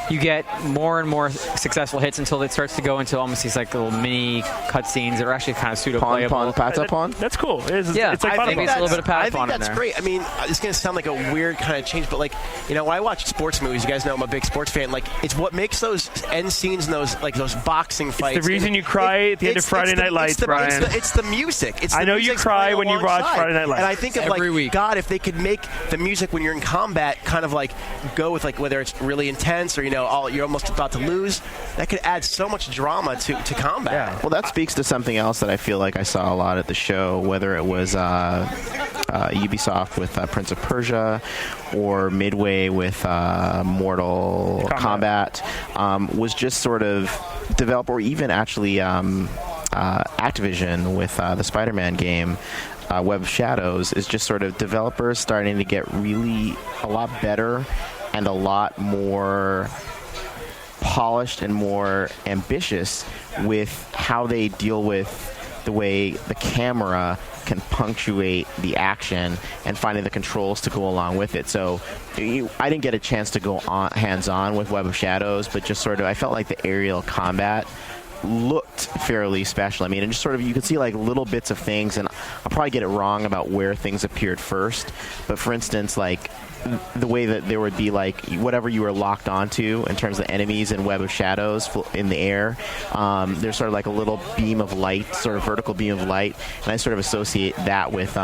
you get more and more successful hits until it starts to go into almost these like little mini cutscenes that are actually kind of pseudo-playable. Patapon? That's cool. It's like I think it's a little bit of Patapon in there. I think that's great. I mean, it's going to sound like a weird kind of change, but like, when I watch sports movies, you guys know I'm a big sports fan. Like, it's what makes those end scenes and those boxing fights. It's the reason you cry at the end of Friday Night Lights, Brian. It's the music. I know you cry when you watch Friday Night Lights. And I think of every week. God, if they could make the music when you're in combat kind of like go with like whether it's really intense or you're almost about to lose, that could add so much drama to combat. Yeah. Well, that speaks to something else that I feel like I saw a lot at the show, whether it was Ubisoft with Prince of Persia or Midway with Mortal Kombat, was just sort of develop, or even actually Activision with the Spider-Man game, Web of Shadows, is just sort of developers starting to get really a lot better and a lot more polished and more ambitious with how they deal with the way the camera can punctuate the action and finding the controls to go along with it. So I didn't get a chance to go hands-on with Web of Shadows, but just sort of I felt like the aerial combat looked fairly special. I mean, and just sort of you could see like little bits of things, and I'll probably get it wrong about where things appeared first, but for instance, like the way that there would be like whatever you were locked onto in terms of enemies and Web of Shadows in the air, there's sort of like a little beam of light, sort of vertical beam of light, and I sort of associate that with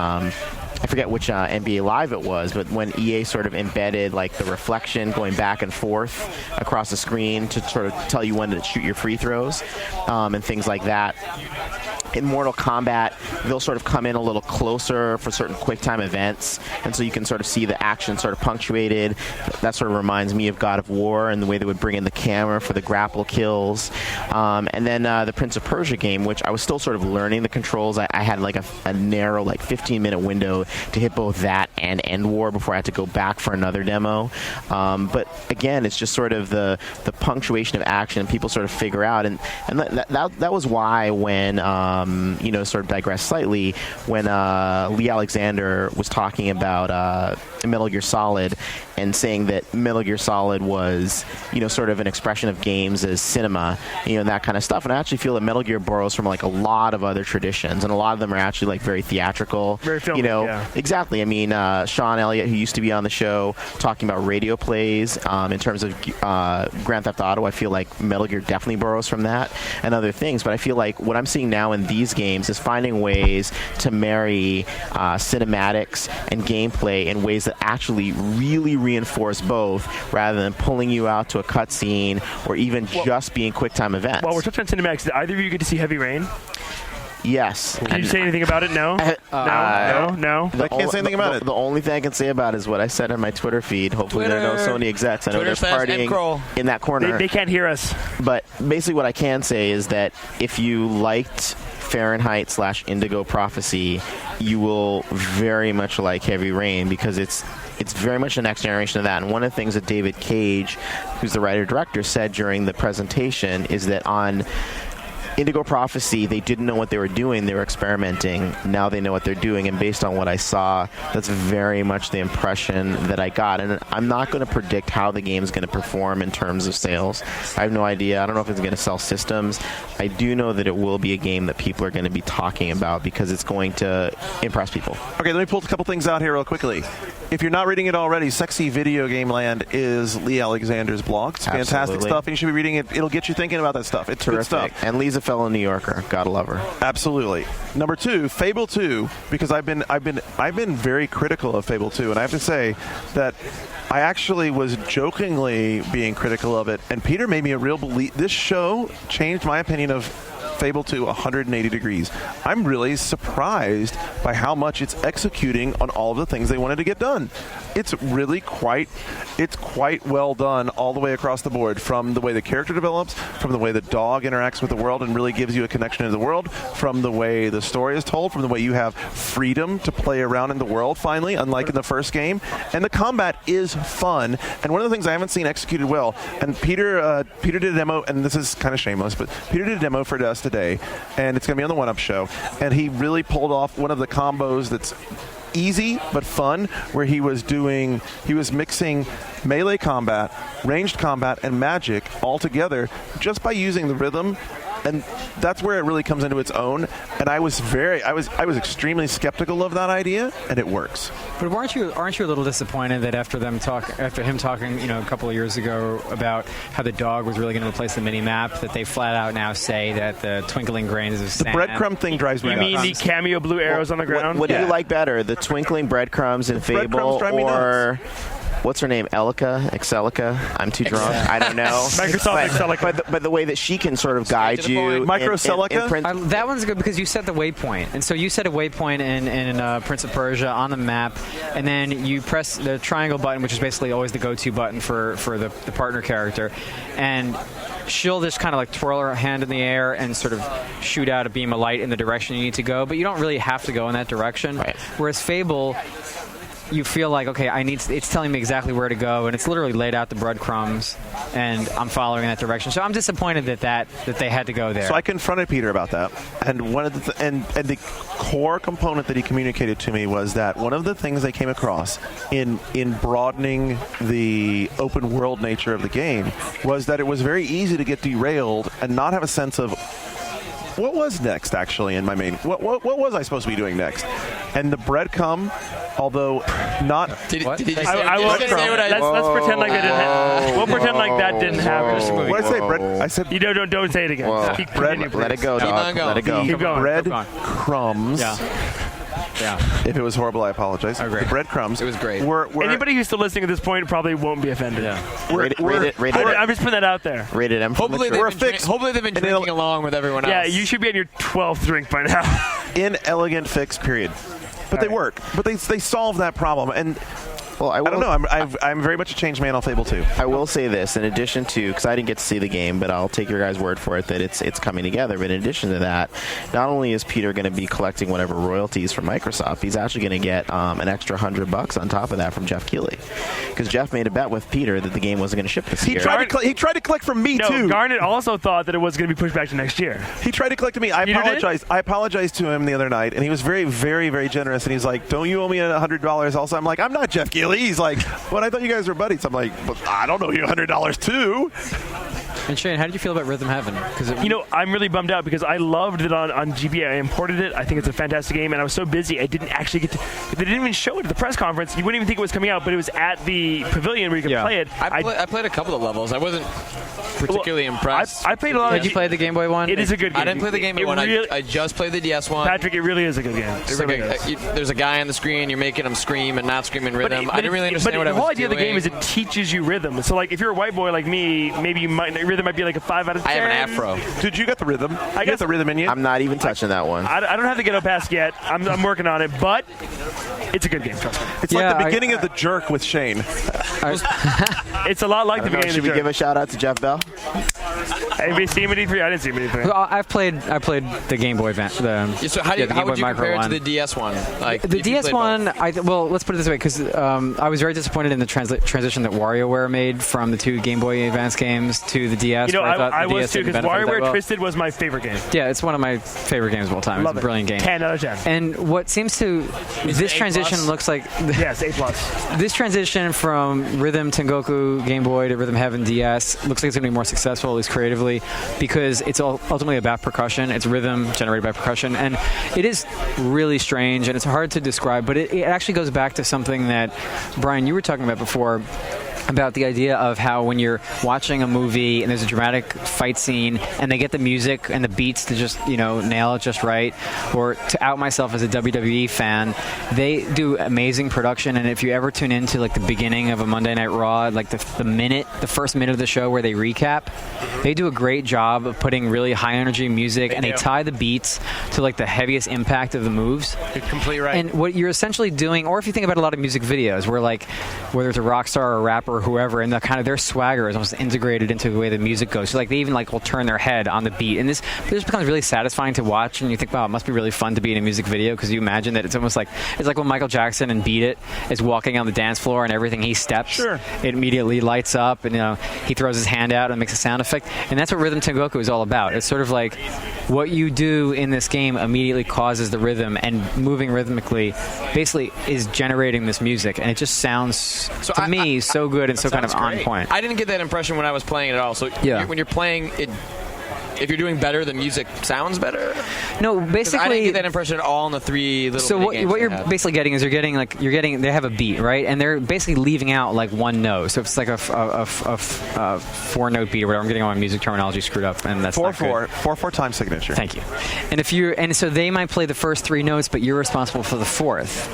I forget which NBA Live it was, but when EA sort of embedded like the reflection going back and forth across the screen to sort of tell you when to shoot your free throws and things like that. In Mortal Kombat, they'll sort of come in a little closer for certain quick-time events, and so you can sort of see the action sort of punctuated. That sort of reminds me of God of War and the way they would bring in the camera for the grapple kills. And then the Prince of Persia game, which I was still sort of learning the controls. I had like a narrow, like 15-minute window to hit both that and End War before I had to go back for another demo. But again, it's just sort of the punctuation of action people sort of figure out, and that was why when sort of digress slightly, when Lee Alexander was talking about Metal Gear Solid and saying that Metal Gear Solid was, sort of an expression of games as cinema, and that kind of stuff. And I actually feel that Metal Gear borrows from like a lot of other traditions, and a lot of them are actually like very theatrical. Very filmic, yeah. Exactly. I mean, Sean Elliott, who used to be on the show, talking about radio plays in terms of Grand Theft Auto, I feel like Metal Gear definitely borrows from that and other things. But I feel like what I'm seeing now in these games is finding ways to marry cinematics and gameplay in ways that actually really reinforce both, rather than pulling you out to a cutscene or even just being QuickTime events. Well, we're touching on cinematics. Did either of you get to see Heavy Rain? Yes. Can you say anything about it? No? No? I can't say anything about it. The only thing I can say about it is what I said on my Twitter feed. Hopefully there are no Sony execs. I know they're partying in that corner. They can't hear us. But basically what I can say is that if you liked Fahrenheit/Indigo Prophecy, you will very much like Heavy Rain, because it's very much the next generation of that. And one of the things that David Cage, who's the writer-director, said during the presentation is that on Indigo Prophecy, they didn't know what they were doing. They were experimenting. Now they know what they're doing. And based on what I saw, that's very much the impression that I got. And I'm not going to predict how the game is going to perform in terms of sales. I have no idea. I don't know if it's going to sell systems. I do know that it will be a game that people are going to be talking about because it's going to impress people. Okay, let me pull a couple things out here real quickly. If you're not reading it already, Sexy Video Game Land is Lee Alexander's blog. It's fantastic stuff, and you should be reading it. It'll get you thinking about that stuff. It's terrific. Good stuff. And Lee's a fellow New Yorker. Gotta love her. Absolutely. Number 2, Fable 2, because I've been very critical of Fable 2, and I have to say that I actually was jokingly being critical of it, and Peter made me a real belief. This show changed my opinion of Fable 2 180 degrees. I'm really surprised by how much it's executing on all of the things they wanted to get done. It's really quite well done all the way across the board, from the way the character develops, from the way the dog interacts with the world and really gives you a connection to the world, from the way the story is told, from the way you have freedom to play around in the world finally, unlike in the first game. And the combat is fun. And one of the things I haven't seen executed well, and Peter did a demo, and this is kind of shameless, but Peter did a demo for us today, and it's going to be on the One Up Show, and he really pulled off one of the combos that's easy but fun, where he was mixing melee combat, ranged combat, and magic all together just by using the rhythm. And that's where it really comes into its own. And I was extremely skeptical of that idea, and it works. But aren't you a little disappointed that after him talking, a couple of years ago about how the dog was really going to replace the mini map, that they flat out now say that the twinkling grains of sand. The breadcrumb thing drives me nuts. You mean the cameo blue arrows on the ground? What do you like better, the twinkling breadcrumbs in Fable, or what's her name? Excelica? I'm too drunk. I don't know. Microsoft Excelica. But the way that she can sort of guide you. Microcelica? That one's good because you set the waypoint. And so you set a waypoint in Prince of Persia on the map, and then you press the triangle button, which is basically always the go-to button for the partner character. And she'll just kind of like twirl her hand in the air and sort of shoot out a beam of light in the direction you need to go. But you don't really have to go in that direction. Right. Whereas Fable, you feel like, okay, it's telling me exactly where to go, and it's literally laid out the breadcrumbs, and I'm following that direction. So I'm disappointed that they had to go there. So I confronted Peter about that, and one of the and the core component that he communicated to me was that one of the things they came across in broadening the open world nature of the game was that it was very easy to get derailed and not have a sense of what was next, actually, in my main. What was I supposed to be doing next? And the breadcrumb, although not. Let's pretend like that didn't happen. We'll pretend like that didn't happen. What did I say? Bread. I said. You don't say it again. Let it go, dog. Let it go. Keep going. Bread crumbs If it was horrible, I apologize. The breadcrumbs. It was great. Anybody who's still listening at this point probably won't be offended. Rated I'm just putting that out there. Rated M. Hopefully they've been drinking along with everyone else. Yeah, you should be on your 12th drink by now. Inelegant fix, period. But they work. But they solve that problem. And well, I don't know. I'm very much a changed man on Fable 2. I will say this, in addition to, because I didn't get to see the game, but I'll take your guys' word for it that it's coming together. But in addition to that, not only is Peter going to be collecting whatever royalties from Microsoft, he's actually going to get an extra $100 on top of that from Jeff Keighley, because Jeff made a bet with Peter that the game wasn't going to ship this year. He tried to collect from me too. Garnet also thought that it was going to be pushed back to next year. He tried to collect to me. I apologized to him the other night, and he was very, very, very generous. And he's like, "Don't you owe me $100?" Also, I'm like, "I'm not Jeff Keighley." He's like, "But I thought you guys were buddies." I'm like, "But I don't owe you $100 too." And Shane, how did you feel about Rhythm Heaven? Because I'm really bummed out because I loved it on GBA. I imported it. I think it's a fantastic game, and I was so busy I didn't actually get to. If they didn't even show it at the press conference, you wouldn't even think it was coming out. But it was at the pavilion where you could play it. I played a couple of levels. I wasn't particularly impressed. I played a lot. Did you play the Game Boy one? It is a good game. I didn't play the Game Boy one. I just played the DS one. Patrick, it really is a good game. There's a guy on the screen. You're making him scream and not scream in rhythm. I didn't really understand what I was doing. The whole idea of the game is it teaches you rhythm. So, like, if you're a white boy like me, maybe rhythm might be like a 5 out of 10. I have an afro. Dude, you got the rhythm. I got the rhythm in you. I'm not even touching that one. I don't have the ghetto pass yet. I'm working on it, but it's a good game. Trust me. It's like the beginning of The Jerk with Shane. It's a lot like the beginning of The Jerk. Should we give a shout out to Jeff Bell? Have you seen E3? I didn't see E3. Well, I played the Game Boy event. So how would you compare it to the DS one? Like the DS one, let's put it this way, because I was very disappointed in the transition that WarioWare made from the 2 Game Boy Advance games to the DS. I was too, because WarioWare Twisted was my favorite game. Yeah, it's one of my favorite games of all time. It's a brilliant game. 10 out of 10. And what seems to this transition looks like yes, A+. This transition from Rhythm Tengoku Game Boy to Rhythm Heaven DS looks like it's going to be more successful, at least creatively, because it's ultimately about percussion. It's rhythm generated by percussion, and it is really strange and it's hard to describe, but it actually goes back to something that Brian, you were talking about before, about the idea of how when you're watching a movie and there's a dramatic fight scene and they get the music and the beats to just nail it just right, or to out myself as a WWE fan, they do amazing production. And if you ever tune into like the beginning of a Monday Night Raw, like the first minute of the show where they recap, they do a great job of putting really high energy music, and they tie the beats to like the heaviest impact of the moves. You're completely right. And what you're essentially doing, or if you think about a lot of music videos where like whether it's a rock star or a rapper or whoever, and their swagger is almost integrated into the way the music goes. So like they even will turn their head on the beat, and this becomes really satisfying to watch. And you think, wow, it must be really fun to be in a music video, because you imagine that it's almost like when Michael Jackson and Beat It is walking on the dance floor, and everything he steps, it immediately lights up, and he throws his hand out and makes a sound effect. And that's what Rhythm Tengoku is all about. It's sort of like what you do in this game immediately causes the rhythm, and moving rhythmically basically is generating this music, and it just sounds to me so good and so kind of on point. I didn't get that impression when I was playing it at all. So when you're playing it, if you're doing better, the music sounds better? No, basically I didn't get that impression at all in the 3 little. So what you're basically getting is they have a beat, right? And they're basically leaving out like one note. So if it's like a 4-note beat or whatever. I'm getting all my music terminology screwed up, and that's 4/4 time signature. Thank you. And so they might play the first 3 notes, but you're responsible for the 4th.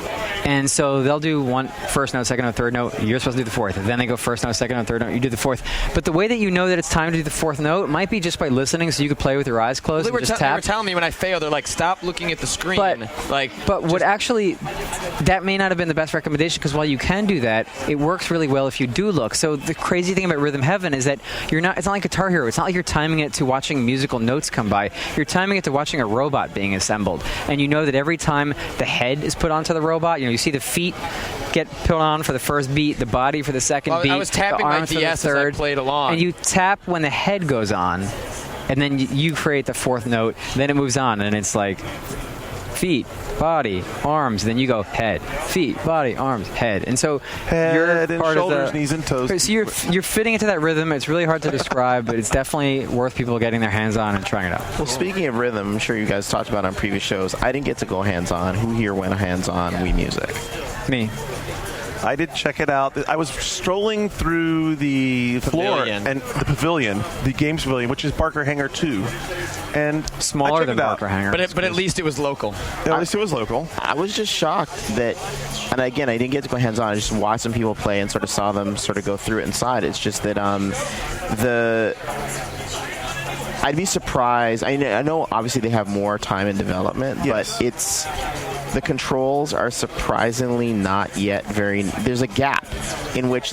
And so they'll do one first note, second note, third note. You're supposed to do the 4th. Then they go first note, second note, third note. You do the 4th. But the way that you know that it's time to do the 4th note might be just by listening, so you could play with your eyes closed and just tap. They were telling me when I failed, they're like, stop looking at the screen. But what actually, that may not have been the best recommendation, because while you can do that, it works really well if you do look. So the crazy thing about Rhythm Heaven is that it's not like Guitar Hero. It's not like you're timing it to watching musical notes come by. You're timing it to watching a robot being assembled. And you know that every time the head is put onto the robot, you see the feet get put on for the first beat, the body for the second beat, I was tapping the arms my DS for the third, as I played along. and you tap when the head goes on, and then you create the 4th note. Then it moves on, and it's like feet, body, arms. Then you go head, feet, body, arms, head, and so head you're and part shoulders, of the, knees and toes. So you're fitting into that rhythm. It's really hard to describe, but it's definitely worth people getting their hands on and trying it out. Well, speaking of rhythm, I'm sure you guys talked about it on previous shows. I didn't get to go hands on. Who here went hands on Wii Music? Me. I did check it out. I was strolling through the floor and the pavilion, the games pavilion, which is Barker Hangar 2, and smaller than Barker Hangar. But at least it was local. At least it was local. I was just shocked that, and again, I didn't get to go hands-on. I just watched some people play and sort of saw them sort of go through it inside. It's just that I'd be surprised. I know obviously they have more time in development, but the controls are surprisingly not yet very. There's a gap in which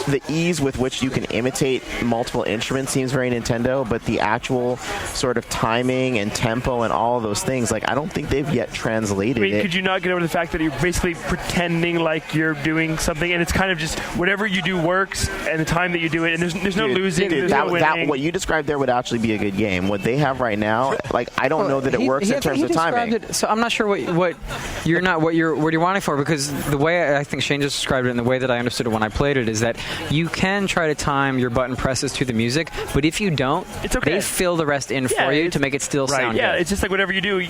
the ease with which you can imitate multiple instruments seems very Nintendo, but the actual sort of timing and tempo and all of those things, I don't think they've yet translated it. Could you not get over the fact that you're basically pretending like you're doing something, and it's kind of just whatever you do works, and the time that you do it, and there's no losing, there's no winning. What you described there would actually be a good game. What they have right now, I don't know that it works in terms of timing. So I'm not sure what you're wanting for, because the way I think Shane just described it and the way that I understood it when I played it is that you can try to time your button presses to the music, but if you don't, it's okay. They fill the rest in for you to make it still sound good. It's just like whatever you do,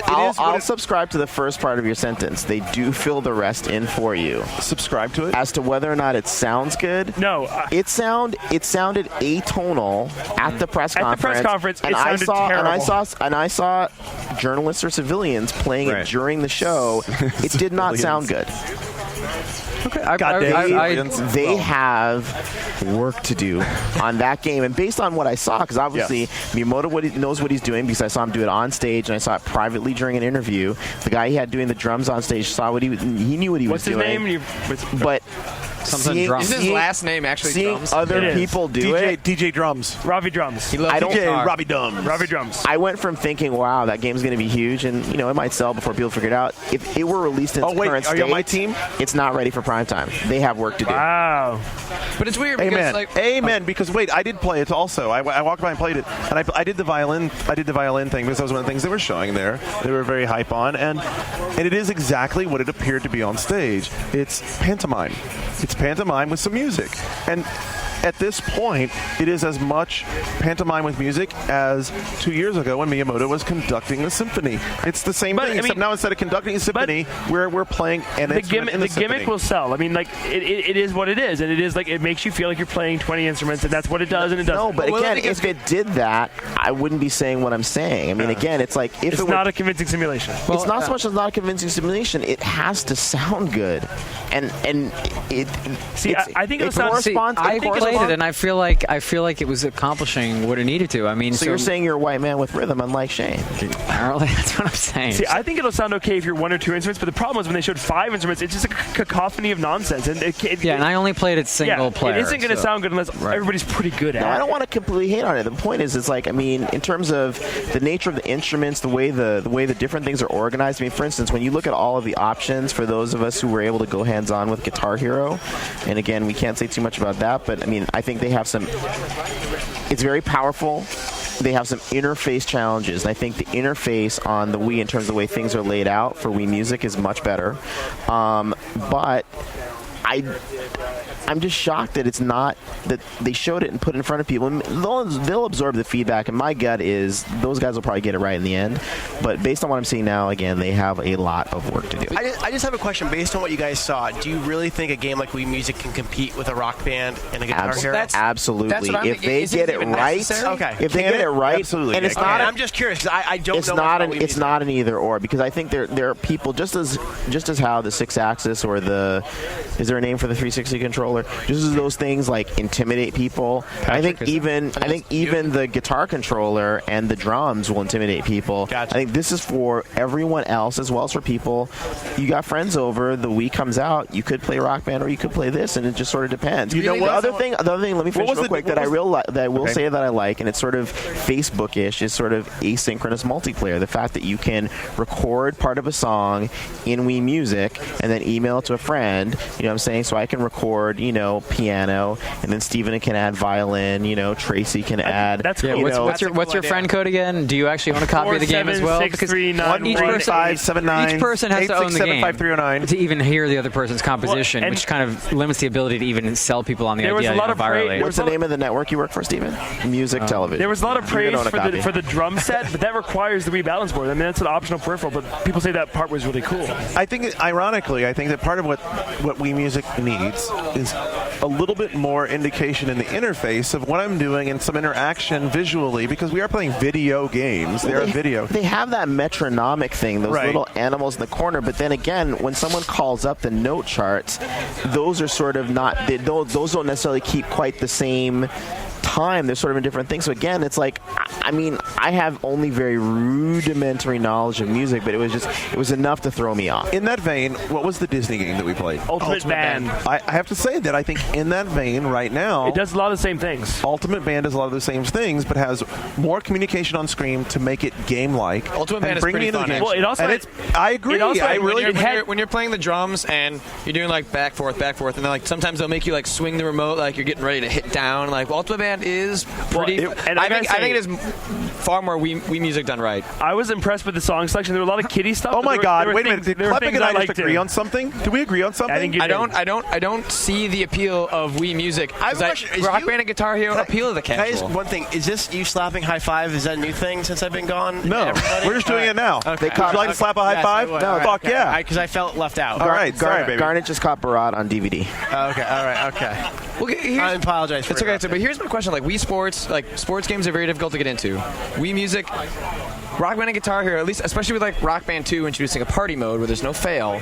I'll subscribe to the first part of your sentence. They do fill the rest in for you. Subscribe to it? As to whether or not it sounds good, no. It sounded atonal at the press conference. At the press conference, it sounded terrible. And I saw journalists or civilians playing it during the show. It did not sound good. Okay, they have work to do on that game, and based on what I saw, because obviously Miyamoto knows what he's doing, because I saw him do it on stage and I saw it privately during an interview. The guy he had doing the drums on stage saw what he knew what he was doing. What's his name? But is his last name actually Drums? Seeing other people do it. DJ Drums. Ravi Drums. He loves Robbie Drums. Ravi Drums. I went from thinking, wow, that game's going to be huge, and it might sell before people figure it out. If it were released in its current state, are you on my team? It's not ready for prime time. They have work to do. Wow. But it's weird because Amen. Because I did play it also. I walked by and played it, and I did the violin. I did the violin thing because that was one of the things they were showing there. They were very hype on, and it is exactly what it appeared to be on stage. It's pantomime. It's pantomime with some music, and at this point, it is as much pantomime with music as 2 years ago when Miyamoto was conducting the symphony. It's the same thing, except now instead of conducting a symphony, we're playing an instrument in the symphony. Gimmick will sell. I mean, it is what it is, and it is it makes you feel like you're playing 20 instruments, and that's what it does, and it does. No, but again, if it did that, I wouldn't be saying what I'm saying. I mean, again, it's like if it's not a convincing simulation. Well, it's not so much as not a convincing simulation. It has to sound good, and it. See, I think it corresponds. I played it, and I feel like it was accomplishing what it needed to. I mean, so you're saying you're a white man with rhythm, unlike Shane. Apparently, that's what I'm saying. See, I think it'll sound okay if you're one or two instruments, but the problem is when they showed 5 instruments, it's just a cacophony of nonsense. And and I only played it single player. It isn't going to sound good unless everybody's pretty good at it. I don't want to completely hate on it. The point is, in terms of the nature of the instruments, the way the different things are organized. I mean, for instance, when you look at all of the options for those of us who were able to go hands-on with Guitar Hero, and again, we can't say too much about that, but I mean, I think they have some. It's very powerful. They have some interface challenges, and I think the interface on the Wii, in terms of the way things are laid out for Wii Music, is much better. But I'm just shocked that it's not that they showed it and put it in front of people. And they'll absorb the feedback, and my gut is those guys will probably get it right in the end. But based on what I'm seeing now, again, they have a lot of work to do. I just have a question. Based on what you guys saw, do you really think a game like Wii Music can compete with a Rock Band and a Guitar Hero? Absolutely. If they get it right, if they get it right, absolutely. And it's not. I'm just curious because I don't know. It's not an either or, because I think there are people just as how the 6-axis or is there a name for the 360 controller? Just as those things intimidate people. I think even the guitar controller and the drums will intimidate people. Gotcha. I think this is for everyone else as well as for people. You got friends over, the Wii comes out, you could play Rock Band or you could play this, and it just sort of depends. You know what? The other thing, let me finish real quick, that I will say that I like, and it's sort of Facebook-ish, is sort of asynchronous multiplayer. The fact that you can record part of a song in Wii Music and then email it to a friend, you know what I'm saying? saying, so I can record, piano, and then Steven can add violin, Tracy can add. That's cool. What's your friend code again? Do you actually own a copy of the game as well? 1-3-9-1-5-7-9. Each person has to own the game 867-5309 to even hear the other person's composition, which kind of limits the ability to even sell people on the idea virally. What's the name of the network you work for, Steven? Music Television. There was a lot of praise for the drum set, but that requires the Wii balance board. I mean, that's an optional peripheral, but people say that part was really cool. I think, ironically, that part of what Wii Music needs is a little bit more indication in the interface of what I'm doing and some interaction visually, because we are playing video games. They're video. They have that metronomic thing, those little animals in the corner, but then again, when someone calls up the note charts, those are sort of not, those don't necessarily keep quite the same time. They're sort of in different things. So again, it's like, I have only very rudimentary knowledge of music, but it was enough to throw me off. In that vein, what was the Disney game that we played? Ultimate Band. I have to say that I think in that vein right now, it does a lot of the same things. Ultimate Band does a lot of the same things, but has more communication on screen to make it game-like. Ultimate Band is pretty fun. Well, it also I agree. When you're playing the drums and you're doing like back forth, and then like sometimes they'll make you like swing the remote like you're getting ready to hit down. Like Ultimate Band is pretty. I think it is far more Wii Music done right. I was impressed with the song selection. There were a lot of kiddie stuff. Oh my God! Wait a minute. Did Klepek and I just agree on something? Did we agree on something? I don't see the appeal of Wii Music. Rock Band and Guitar Hero appeal to the casual. One thing, is this you slapping high five? Is that a new thing since I've been gone? No, we're just doing it now. Okay. Would you like to slap a high five? No, fuck yeah. Because I felt left out. All right, sorry, baby. Garnet just caught Barat on DVD. Okay, all right, okay. Well, I apologize for it. It's okay, but here's my question. Like Wii Sports, sports games are very difficult to get into. Wii Music, Rock Band and Guitar Hero, at least, especially with like Rock Band 2 introducing a party mode where there's no fail.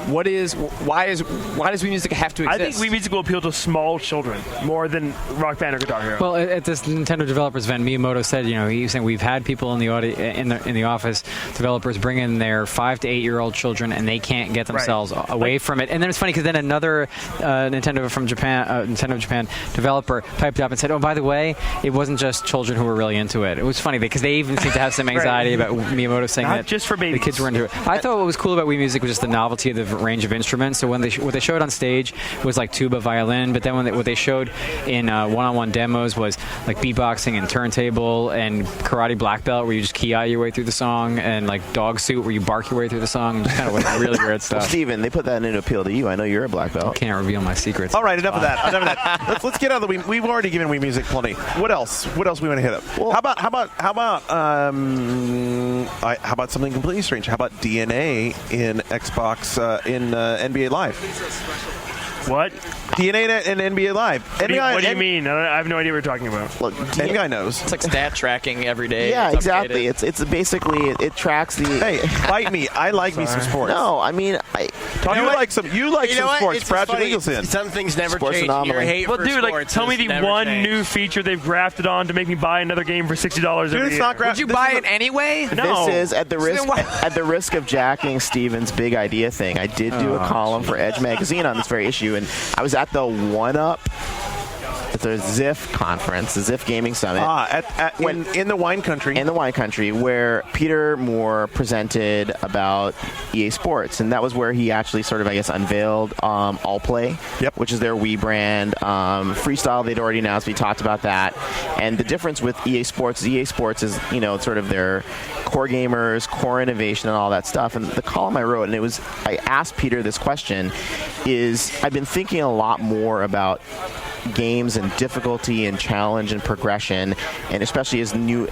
Why does Wii Music have to exist? I think Wii Music will appeal to small children more than Rock Band or Guitar Hero. Well, at this Nintendo developers event, Miyamoto said, he was saying we've had people in the office, developers bring in their 5 to 8 year old children, and they can't get themselves away from it. And then it's funny because then another Nintendo Japan developer typed up and said, "Oh, by the way, it wasn't just children who were really into it." It was funny because they even seemed to have some anxiety about Miyamoto saying Not that just for babies. the kids were into it. I thought what was cool about Wii Music was just the novelty of the range of instruments. So what they showed on stage was like tuba, violin, but then what they showed in one-on-one demos was like beatboxing and turntable and karate black belt where you just ki your way through the song, and like dog suit where you bark your way through the song, and just kind of like really weird stuff. Well, Steven, they put that into appeal to you. I know you're a black belt. I can't reveal my secrets. All right, enough of that. Let's get out of the Wii. We've already given Wii Music plenty. What else? We want to hit up? Well, how about something completely strange? How about DNA in Xbox in NBA Live? What? DNA and NBA Live. What do you mean? I have no idea what you're talking about. Look, guy knows. It's like stat tracking every day. Yeah, exactly. It's basically it tracks the. Hey, fight me. I like me some sports. No, I mean, you like some sports. Brad Nicholson. Some things never Sports change. anomaly. Your hate Well, for dude, sports tell me has the never one changed. new feature they've grafted on to make me buy another game for $60 every year. Not Would you buy it anyway? No. This is at the risk of jacking Steven's big idea thing. I did do a column for Edge Magazine on this very issue, and I was at the One-Up at the ZIF conference, the ZIF Gaming Summit. In the wine country. In the wine country, where Peter Moore presented about EA Sports. And that was where he actually sort of, I guess, unveiled Allplay, which is their Wii brand. Freestyle, they'd already announced. We talked about that. And the difference with EA Sports is, sort of their core gamers, core innovation, and all that stuff. And the column I wrote, and I asked Peter this question, is I've been thinking a lot more about games and difficulty and challenge and progression, and especially as new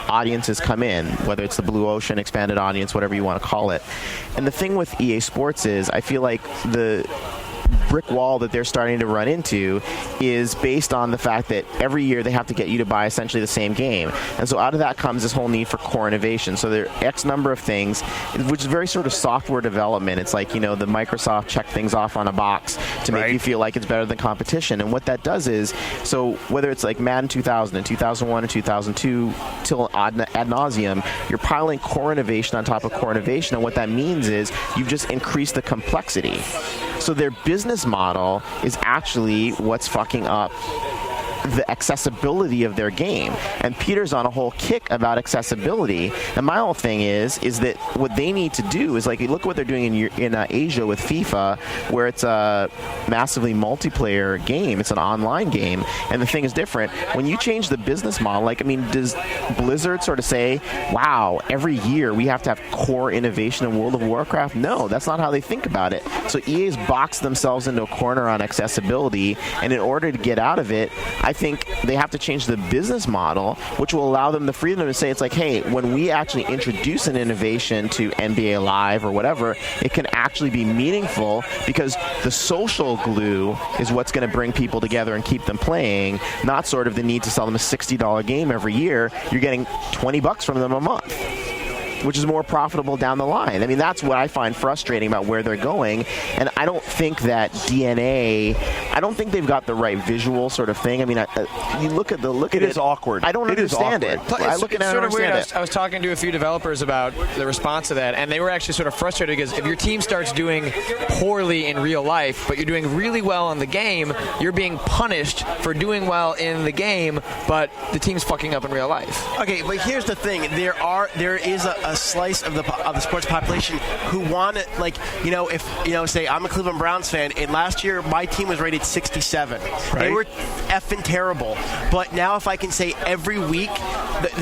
audiences come in, whether it's the Blue Ocean expanded audience, whatever you want to call it. And the thing with EA Sports is I feel like the brick wall that they're starting to run into is based on the fact that every year they have to get you to buy essentially the same game. And so out of that comes this whole need for core innovation. So there are X number of things, which is very sort of software development. It's like, the Microsoft check things off on a box to make you feel like it's better than competition. And what that does is, so whether it's like Madden 2000 and 2001 and 2002 till ad nauseum, you're piling core innovation on top of core innovation. And what that means is you've just increased the complexity. So their business model is actually what's fucking up the accessibility of their game. And Peter's on a whole kick about accessibility. And my whole thing is that what they need to do is, like, look at what they're doing in Asia with FIFA, where it's a massively multiplayer game. It's an online game, and the thing is different. When you change the business model, like, I mean, does Blizzard sort of say, wow, every year we have to have core innovation in World of Warcraft? No, that's not how they think about it. So EA's boxed themselves into a corner on accessibility, and in order to get out of it, I think they have to change the business model, which will allow them the freedom to say, it's like, hey, when we actually introduce an innovation to NBA Live or whatever, it can actually be meaningful, because the social glue is what's going to bring people together and keep them playing, not sort of the need to sell them a $60 game every year. You're getting $20 from them a month, which is more profitable down the line. I mean, that's what I find frustrating about where they're going. And I don't think that DNA, I don't think they've got the right visual sort of thing. I mean, you look at it. It is awkward. I don't understand it. I look at it, it's sort of weird. I was talking to a few developers about the response to that, and they were actually sort of frustrated because if your team starts doing poorly in real life, but you're doing really well in the game, you're being punished for doing well in the game, but the team's fucking up in real life. Okay, but here's the thing. There is a slice of the sports population who want it, like, you know, if, you know, say I'm a Cleveland Browns fan, and last year my team was rated 67. Right. They were effing terrible. But now if I can say every week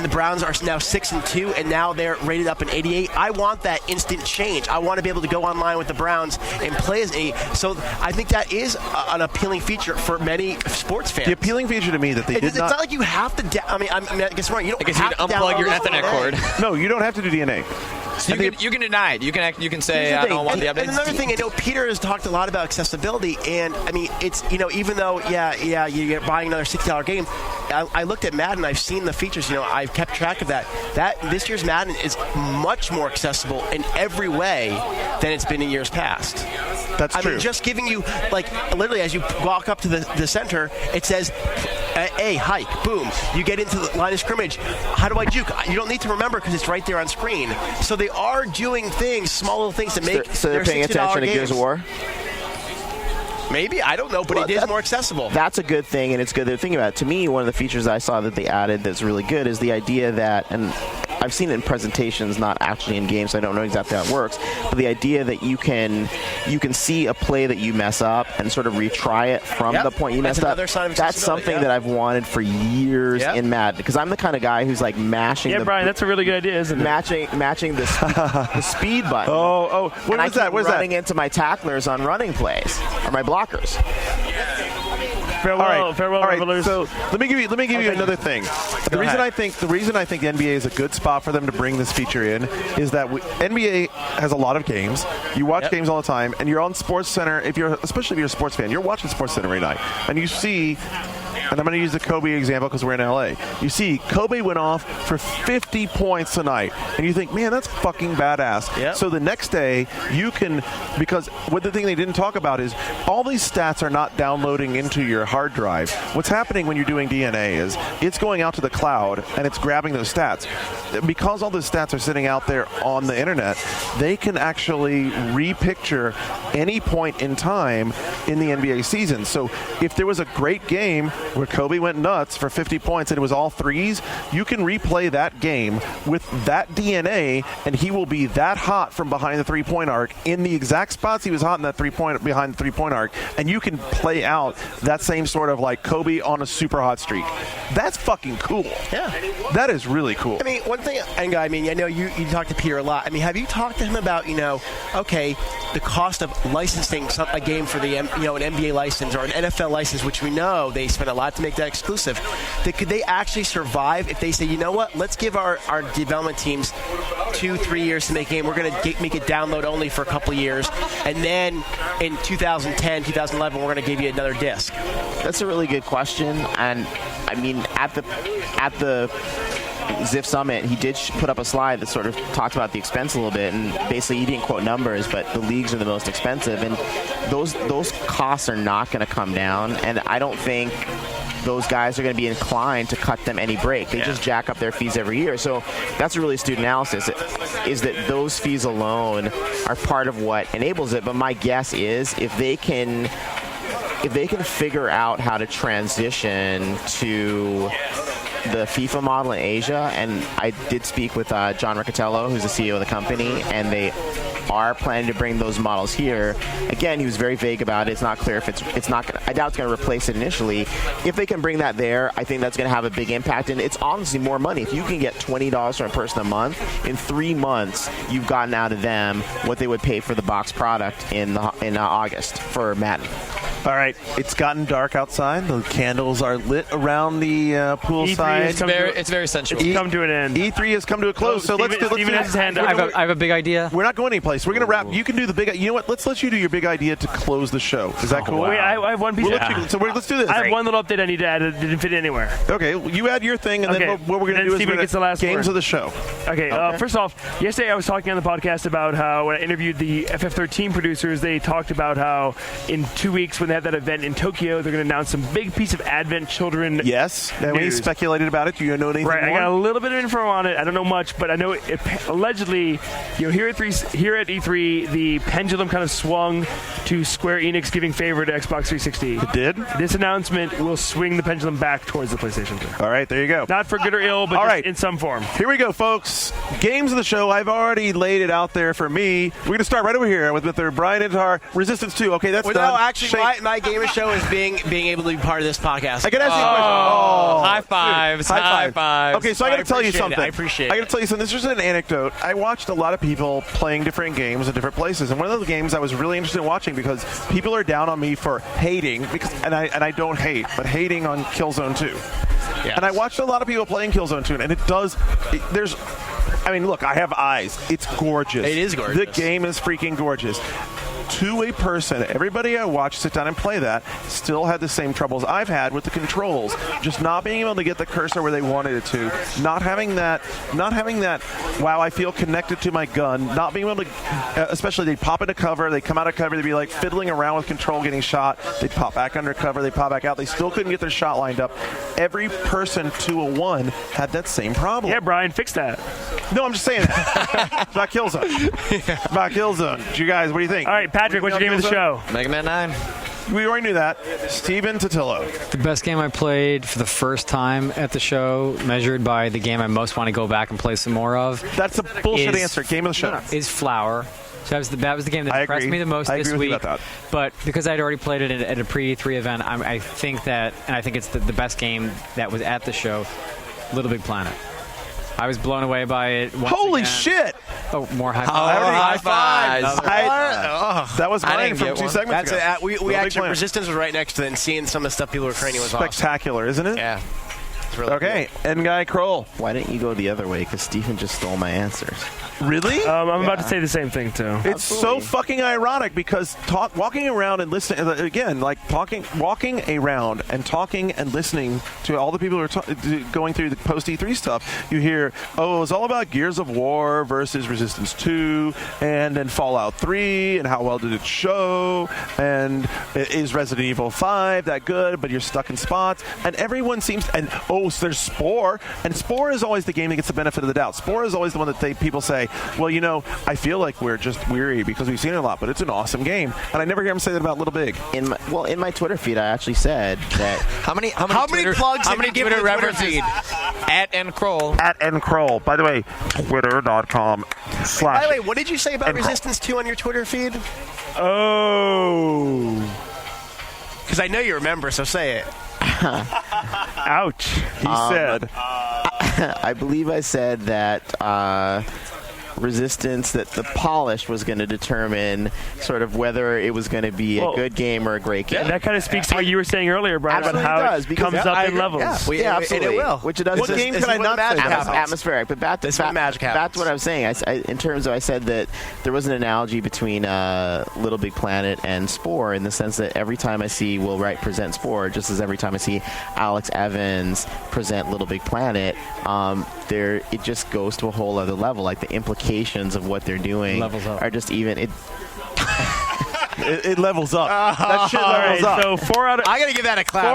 the Browns are now 6-2, and now they're rated up in 88, I want that instant change. I want to be able to go online with the Browns and play as a. So I think that is an appealing feature for many sports fans. The appealing feature to me that they it's not like you have to. I guess right. You don't have to unplug your Ethernet cord. No, you don't have to do DNA. So you can deny it. You can say I don't want the updates. And another thing, I know Peter has talked a lot about accessibility, and I mean, it's, you know, even though you're buying another $60 game, I looked at Madden. I've seen the features. You know, I've kept track of that. This year's Madden is much more accessible in every way than it's been in years past. That's true. I mean, just giving you, like, literally as you walk up to the center, it says A, hike, boom. You get into the line of scrimmage. How do I juke? You don't need to remember because it's right there on screen. So they are doing things, small little things to make so they're paying attention to Gears of War? Maybe, I don't know, but it is more accessible. That's a good thing, and it's good they're thinking about it. To me, one of the features I saw that they added that's really good is the idea that, and I've seen it in presentations, not actually in games, so I don't know exactly how it works, but the idea that you can see a play that you mess up and sort of retry it from the point you messed up. That's something that I've wanted for years in Madden, because I'm the kind of guy who's like mashing. Yeah, Brian, that's a really good idea, isn't it? Matching the speed button. Oh, what is that? What is that? Running into my tacklers on running plays or my blockers. Farewell, Revelers. So let me give you another thing. The reason I think the NBA is a good spot for them to bring this feature in is that NBA has a lot of games. You watch games all the time, and you're on SportsCenter. Especially if you're a sports fan, you're watching SportsCenter every night, and you see. And I'm going to use the Kobe example because we're in LA. You see, Kobe went off for 50 points tonight, and you think, man, that's fucking badass. Yep. So the next day, you can, because what the thing they didn't talk about is all these stats are not downloading into your hard drive. What's happening when you're doing DNA is it's going out to the cloud, and it's grabbing those stats. Because all those stats are sitting out there on the internet, they can actually repicture any point in time in the NBA season. So if there was a great game where Kobe went nuts for 50 points and it was all threes, you can replay that game with that DNA, and he will be that hot from behind the three-point arc in the exact spots he was hot in that behind the three-point arc, and you can play out that same sort of like Kobe on a super hot streak. That's fucking cool. Yeah. That is really cool. I mean, one thing, and I mean, I know you talk to Peter a lot. I mean, have you talked to him about, you know, okay, the cost of licensing a game for the, you know, an NBA license or an NFL license, which we know they spend a lot to make that exclusive. Could they actually survive if they say, you know what, let's give our development teams 2-3 years to make a game. We're going to make it download only for a couple of years, and then in 2010, 2011, we're going to give you another disc. That's a really good question, and I mean, at the Ziff Summit, he did put up a slide that sort of talked about the expense a little bit, and basically he didn't quote numbers, but the leagues are the most expensive, and those costs are not going to come down, and I don't think those guys are going to be inclined to cut them any break. They just jack up their fees every year. So that's a really astute analysis, is that those fees alone are part of what enables it. But my guess is if they can if they can figure out how to transition to the FIFA model in Asia, and I did speak with John Riccatello, who's the CEO of the company, and they are planning to bring those models here. Again, he was very vague about it. It's not clear if it's not gonna, I doubt it's going to replace it initially. If they can bring that there, I think that's going to have a big impact, and it's honestly more money. If you can get $20 from a person a month, in 3 months, you've gotten out of them what they would pay for the box product in August for Madden. All right, it's gotten dark outside. The candles are lit around the poolside. It's very sensual. It's come to an end. E3 has come to a close, so let's do his hand up. I have a big idea. We're not going anyplace. We're going to wrap. You can do the big. You know what? Let's let you do your big idea to close the show. Is that cool? Wait, I have one piece. Let's do this. I have one little update I need to add. It didn't fit anywhere. Okay, you add your thing, and then what we're going to do is Steven gets the last games word. of the show. Okay. First off, yesterday I was talking on the podcast about how when I interviewed the FF13 producers, they talked about how in 2 weeks when they have that event in Tokyo, they're going to announce some big piece of Advent Children. Yes, and we speculated about it. Do you know anything more? I got a little bit of info on it. I don't know much, but I know allegedly, here at E3, the pendulum kind of swung to Square Enix giving favor to Xbox 360. It did? This announcement will swing the pendulum back towards the PlayStation 2. All right, there you go. Not for good or ill, but just in some form. Here we go, folks. Games of the show. I've already laid it out there for me. We're going to start right over here with Mr. Brian Intar, Resistance 2. Okay, that's done. No, actually, my game of show is being able to be part of this podcast. I can ask you a question. High fives. Dude, high fives. Okay, so I got to tell you something. I appreciate it. I got to tell you something. This is just an anecdote. I watched a lot of people playing different games in different places, and one of the games I was really interested in watching because people are down on me for hating, and I don't hate, but hating on Killzone 2. Yes. And I watched a lot of people playing Killzone 2, and look, I have eyes. It's gorgeous. It is gorgeous. The game is freaking gorgeous. To a person, everybody I watched sit down and play that still had the same troubles I've had with the controls, just not being able to get the cursor where they wanted it to, not having that, wow, I feel connected to my gun, not being able to, especially they'd pop into cover, they'd come out of cover, they'd be like fiddling around with control, getting shot, they'd pop back under cover, they'd pop back out, they still couldn't get their shot lined up. Every person 201 had that same problem. Yeah, Brian, fix that. No, I'm just saying that. It's about Killzone. It's about Killzone. You guys, what do you think? All right, Patrick, what's your game of the show? Mega Man 9. We already knew that. Steven Totillo. The best game I played for the first time at the show, measured by the game I most want to go back and play some more of. That's a bullshit answer. Game of the show. Is Flower. So that was the game that impressed me the most this week. But because I'd already played it at a pre-E3 event, I think it's the best game that was at the show, Little Big Planet. I was blown away by it. Holy shit! Oh, more high fives. High fives. That was mine from 2 segments ago. We actually, Resistance was right next to it, and seeing some of the stuff people were training was spectacular, isn't it? Yeah. Really okay, N-Guy Kroll. Why didn't you go the other way? Because Stephen just stole my answers. Really? I'm about to say the same thing, too. It's so fucking ironic because walking around and listening, again, walking around and talking and listening to all the people who are going through the post-E3 stuff, you hear, it was all about Gears of War versus Resistance 2, and then Fallout 3, and how well did it show, and is Resident Evil 5 that good, but you're stuck in spots, and everyone seems, so there's Spore, and Spore is always the game that gets the benefit of the doubt. Spore is always the one that people say, well, I feel like we're just weary because we've seen it a lot, but it's an awesome game. And I never hear him say that about Little Big. In my Twitter feed, I actually said that. How many plugs? How many Twitter references? At @nkroll. At @nkroll. By the way, twitter.com/. By the way, what did you say about Resistance 2 on your Twitter feed? Oh. Because I know you remember, so say it. Ouch. He said. I believe I said that Resistance, that the polish was going to determine sort of whether it was going to be a good game or a great game. And that kind of speaks to what you were saying earlier, Brian, about how it comes up in levels. Yeah, absolutely. And it will. Which it does. What game can I not say that? Atmospheric. But back to what I was saying. In terms of, I said that there was an analogy between Little Big Planet and Spore in the sense that every time I see Will Wright present Spore, just as every time I see Alex Evans present Little Big Planet, it just goes to a whole other level. Like the implications of what they're doing are just even. It levels up. That shit levels up. So 4 out of I gotta give that a clap.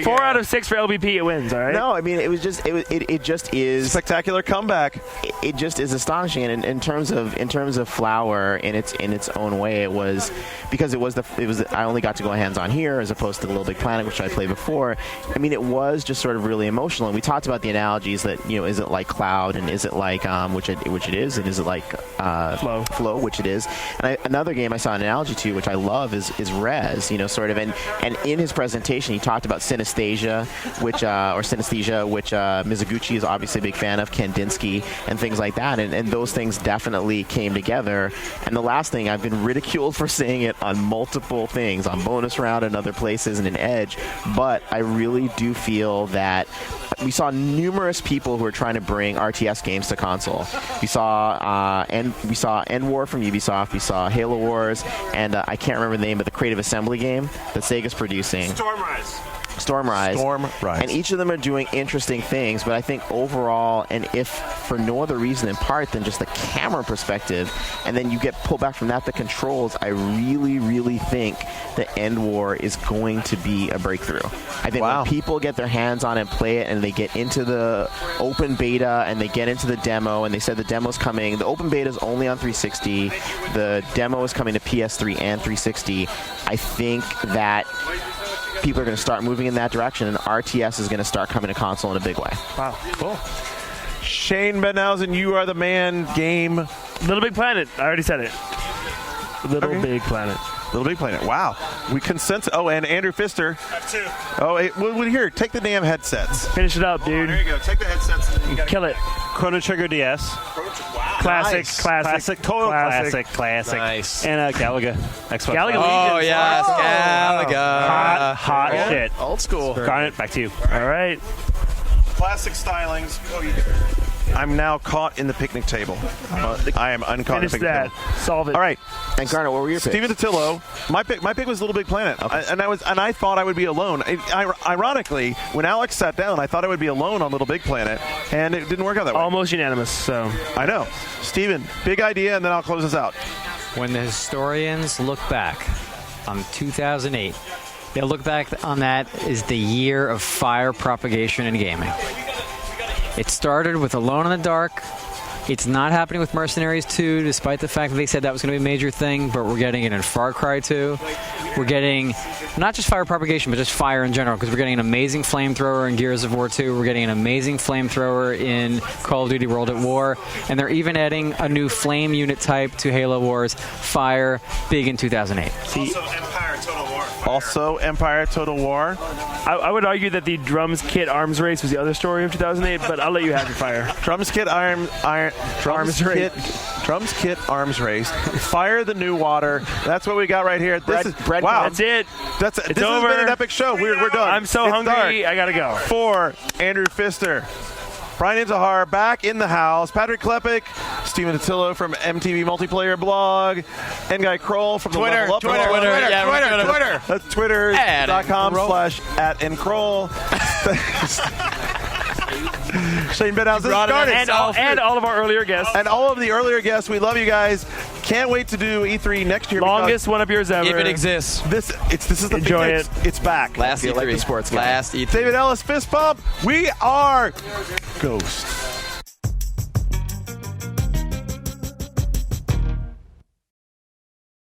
4 out of 6 for LBP. It wins. All right. No, I mean it just is spectacular comeback. It just is astonishing, and in terms of Flower in its own way, it was because it was I only got to go hands on here as opposed to the Little Big Planet, which I played before. I mean, it was just sort of really emotional, and we talked about the analogies that is it like Cloud, and is it like which it is, and is it like Flow, which it is. And another game I saw an analogy to, which I love, is Rez, sort of, and in his presentation he talked about synesthesia, which Mizuguchi is obviously a big fan of, Kandinsky, and things like that, and those things definitely came together. And the last thing, I've been ridiculed for saying it on multiple things, on Bonus Round and other places and in Edge, but I really do feel that we saw numerous people who are trying to bring RTS games to console. We saw End War from Ubisoft. We saw Halo Wars, and I can't remember the name, but the Creative Assembly game that Sega's producing. Stormrise. And each of them are doing interesting things, but I think overall, and if for no other reason in part than just the camera perspective, and then you get pulled back from that, the controls, I really, really think that End War is going to be a breakthrough. I think when people get their hands on it and play it, and they get into the open beta, and they get into the demo, and they said the demo's coming. The open beta is only on 360. The demo is coming to PS3 and 360. I think that people are going to start moving in that direction, and RTS is going to start coming to console in a big way. Wow, cool. Shane Bettenhausen, you are the man. Game Little Big Planet. I already said it. Little Big Planet. Little Big Planet. Wow. We consensus. Oh, and Andrew Pfister. Have two. Oh, hey, here, take the damn headsets. Finish it up, dude. There you go. Take the headsets. And Kill it. Chrono Trigger DS. Wow. Classic. Total classic. Nice. And Galaga. Xbox. Galaga. Oh, yes. Galaga. Hot shit. Old school. Garnet, back to you. All right. Classic stylings. I'm now caught in the picnic table. I am uncaught in the picnic table. Solve it. All right. And Garnet, what were your picks? Steven Totillo. My pick was Little Big Planet. Okay. And I thought I would be alone. Ironically, when Alex sat down, I thought I would be alone on Little Big Planet, and it didn't work out that way. Almost unanimous. So I know. Steven, big idea, and then I'll close us out. When the historians look back on 2008, they'll look back on that as the year of fire propagation in gaming. It started with Alone in the Dark. It's not happening with Mercenaries 2, despite the fact that they said that was going to be a major thing, but we're getting it in Far Cry 2. We're getting not just fire propagation, but just fire in general, because we're getting an amazing flamethrower in Gears of War 2. We're getting an amazing flamethrower in Call of Duty World at War. And they're even adding a new flame unit type to Halo Wars, Fire, big in 2008. Also Empire Total War. I would argue that the Drums Kit Arms Race was the other story of 2008, but I'll let you have your fire. Drums Kit Arms Race. Fire the New Water. That's what we got right here. Wow. That's it. This over. has been an epic show. We're done. I'm so hungry. I got to go. For Andrew Pfister, Brian Intihar back in the house, Patrick Klepek, Steven Totillo from MTV Multiplayer Blog, and Guy Kroll from the Level Up Blog. Twitter. That's twitter.com/@nkroll. Shane Bettenhausen, and all of our earlier guests. And all of the earlier guests. We love you guys. Can't wait to do E3 next year. Longest one of yours ever. If it exists. This is the Enjoy it. It's back. Last E3. Like the sports guy. Last E3. David Ellis, fist bump. We are Ghost.